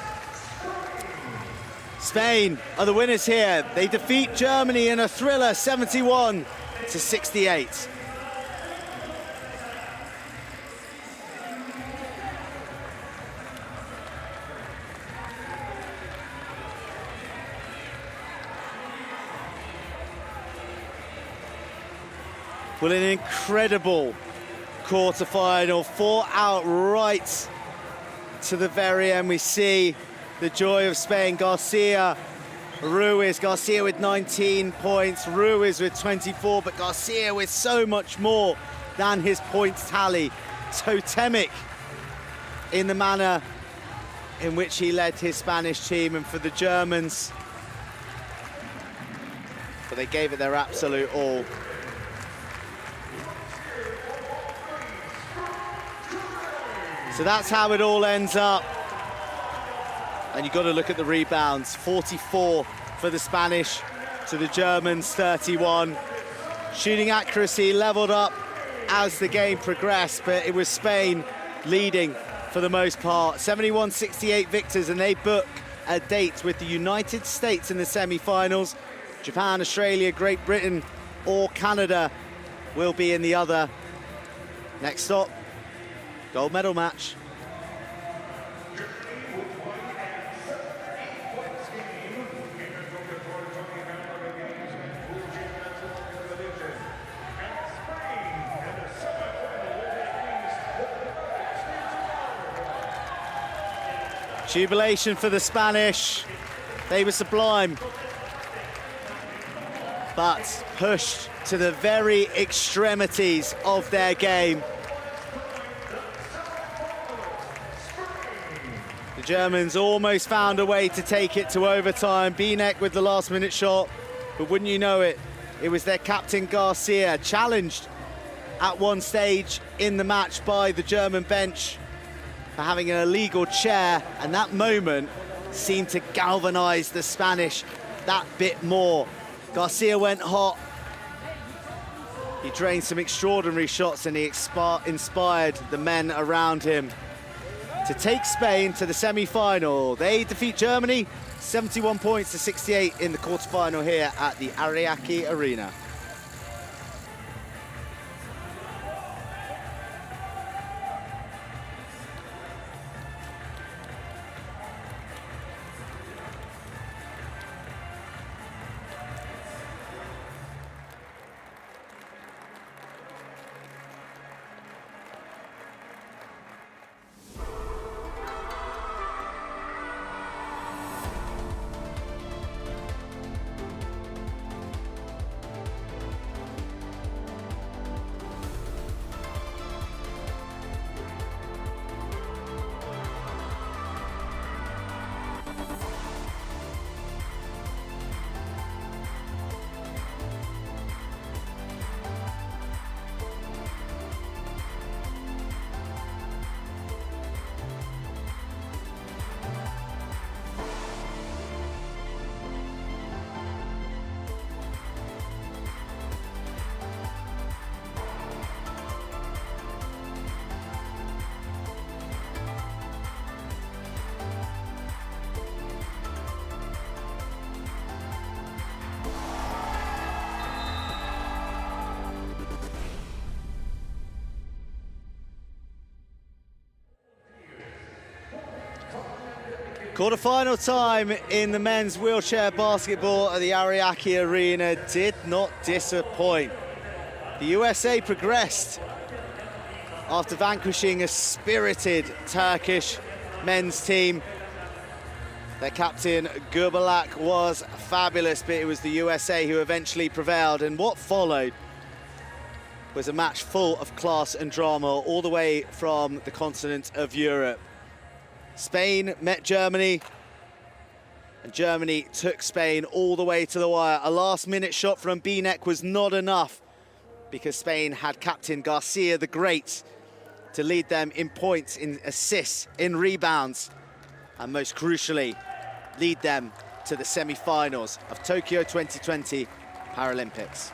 Spain are the winners here. They defeat Germany in a thriller, 71-68. Well, an incredible quarter-final, 4 out right to the very end. We see the joy of Spain. Garcia with 19 points, Ruiz with 24, but Garcia with so much more than his points tally. Totemic in the manner in which he led his Spanish team, and for the Germans, but they gave it their absolute all. So that's how it all ends up. And you've got to look at the rebounds. 44 for the Spanish to the Germans, 31. Shooting accuracy leveled up as the game progressed, but it was Spain leading for the most part. 71-68 victors, and they book a date with the United States in the semi-finals. Japan, Australia, Great Britain, or Canada will be in the other. Next stop, gold medal match. Jubilation for the Spanish. They were sublime, but pushed to the very extremities of their game. The Germans almost found a way to take it to overtime. Binek with the last-minute shot, but wouldn't you know it, it was their captain Garcia, challenged at one stage in the match by the German bench for having an illegal chair, and that moment seemed to galvanize the Spanish that bit more. Garcia went hot. He drained some extraordinary shots, and he inspired the men around him to take Spain to the semi-final. They defeat Germany 71 points to 68 in the quarter-final here at the Ariake Arena. Quarter-final time in the men's wheelchair basketball at the Ariake Arena did not disappoint. The USA progressed after vanquishing a spirited Turkish men's team. Their captain, Gubalak, was fabulous, but it was the USA who eventually prevailed. And what followed was a match full of class and drama all the way from the continent of Europe. Spain met Germany, and Germany took Spain all the way to the wire. A last-minute shot from Binek was not enough because Spain had captain Garcia the Great to lead them in points, in assists, in rebounds, and most crucially, lead them to the semi-finals of Tokyo 2020 Paralympics.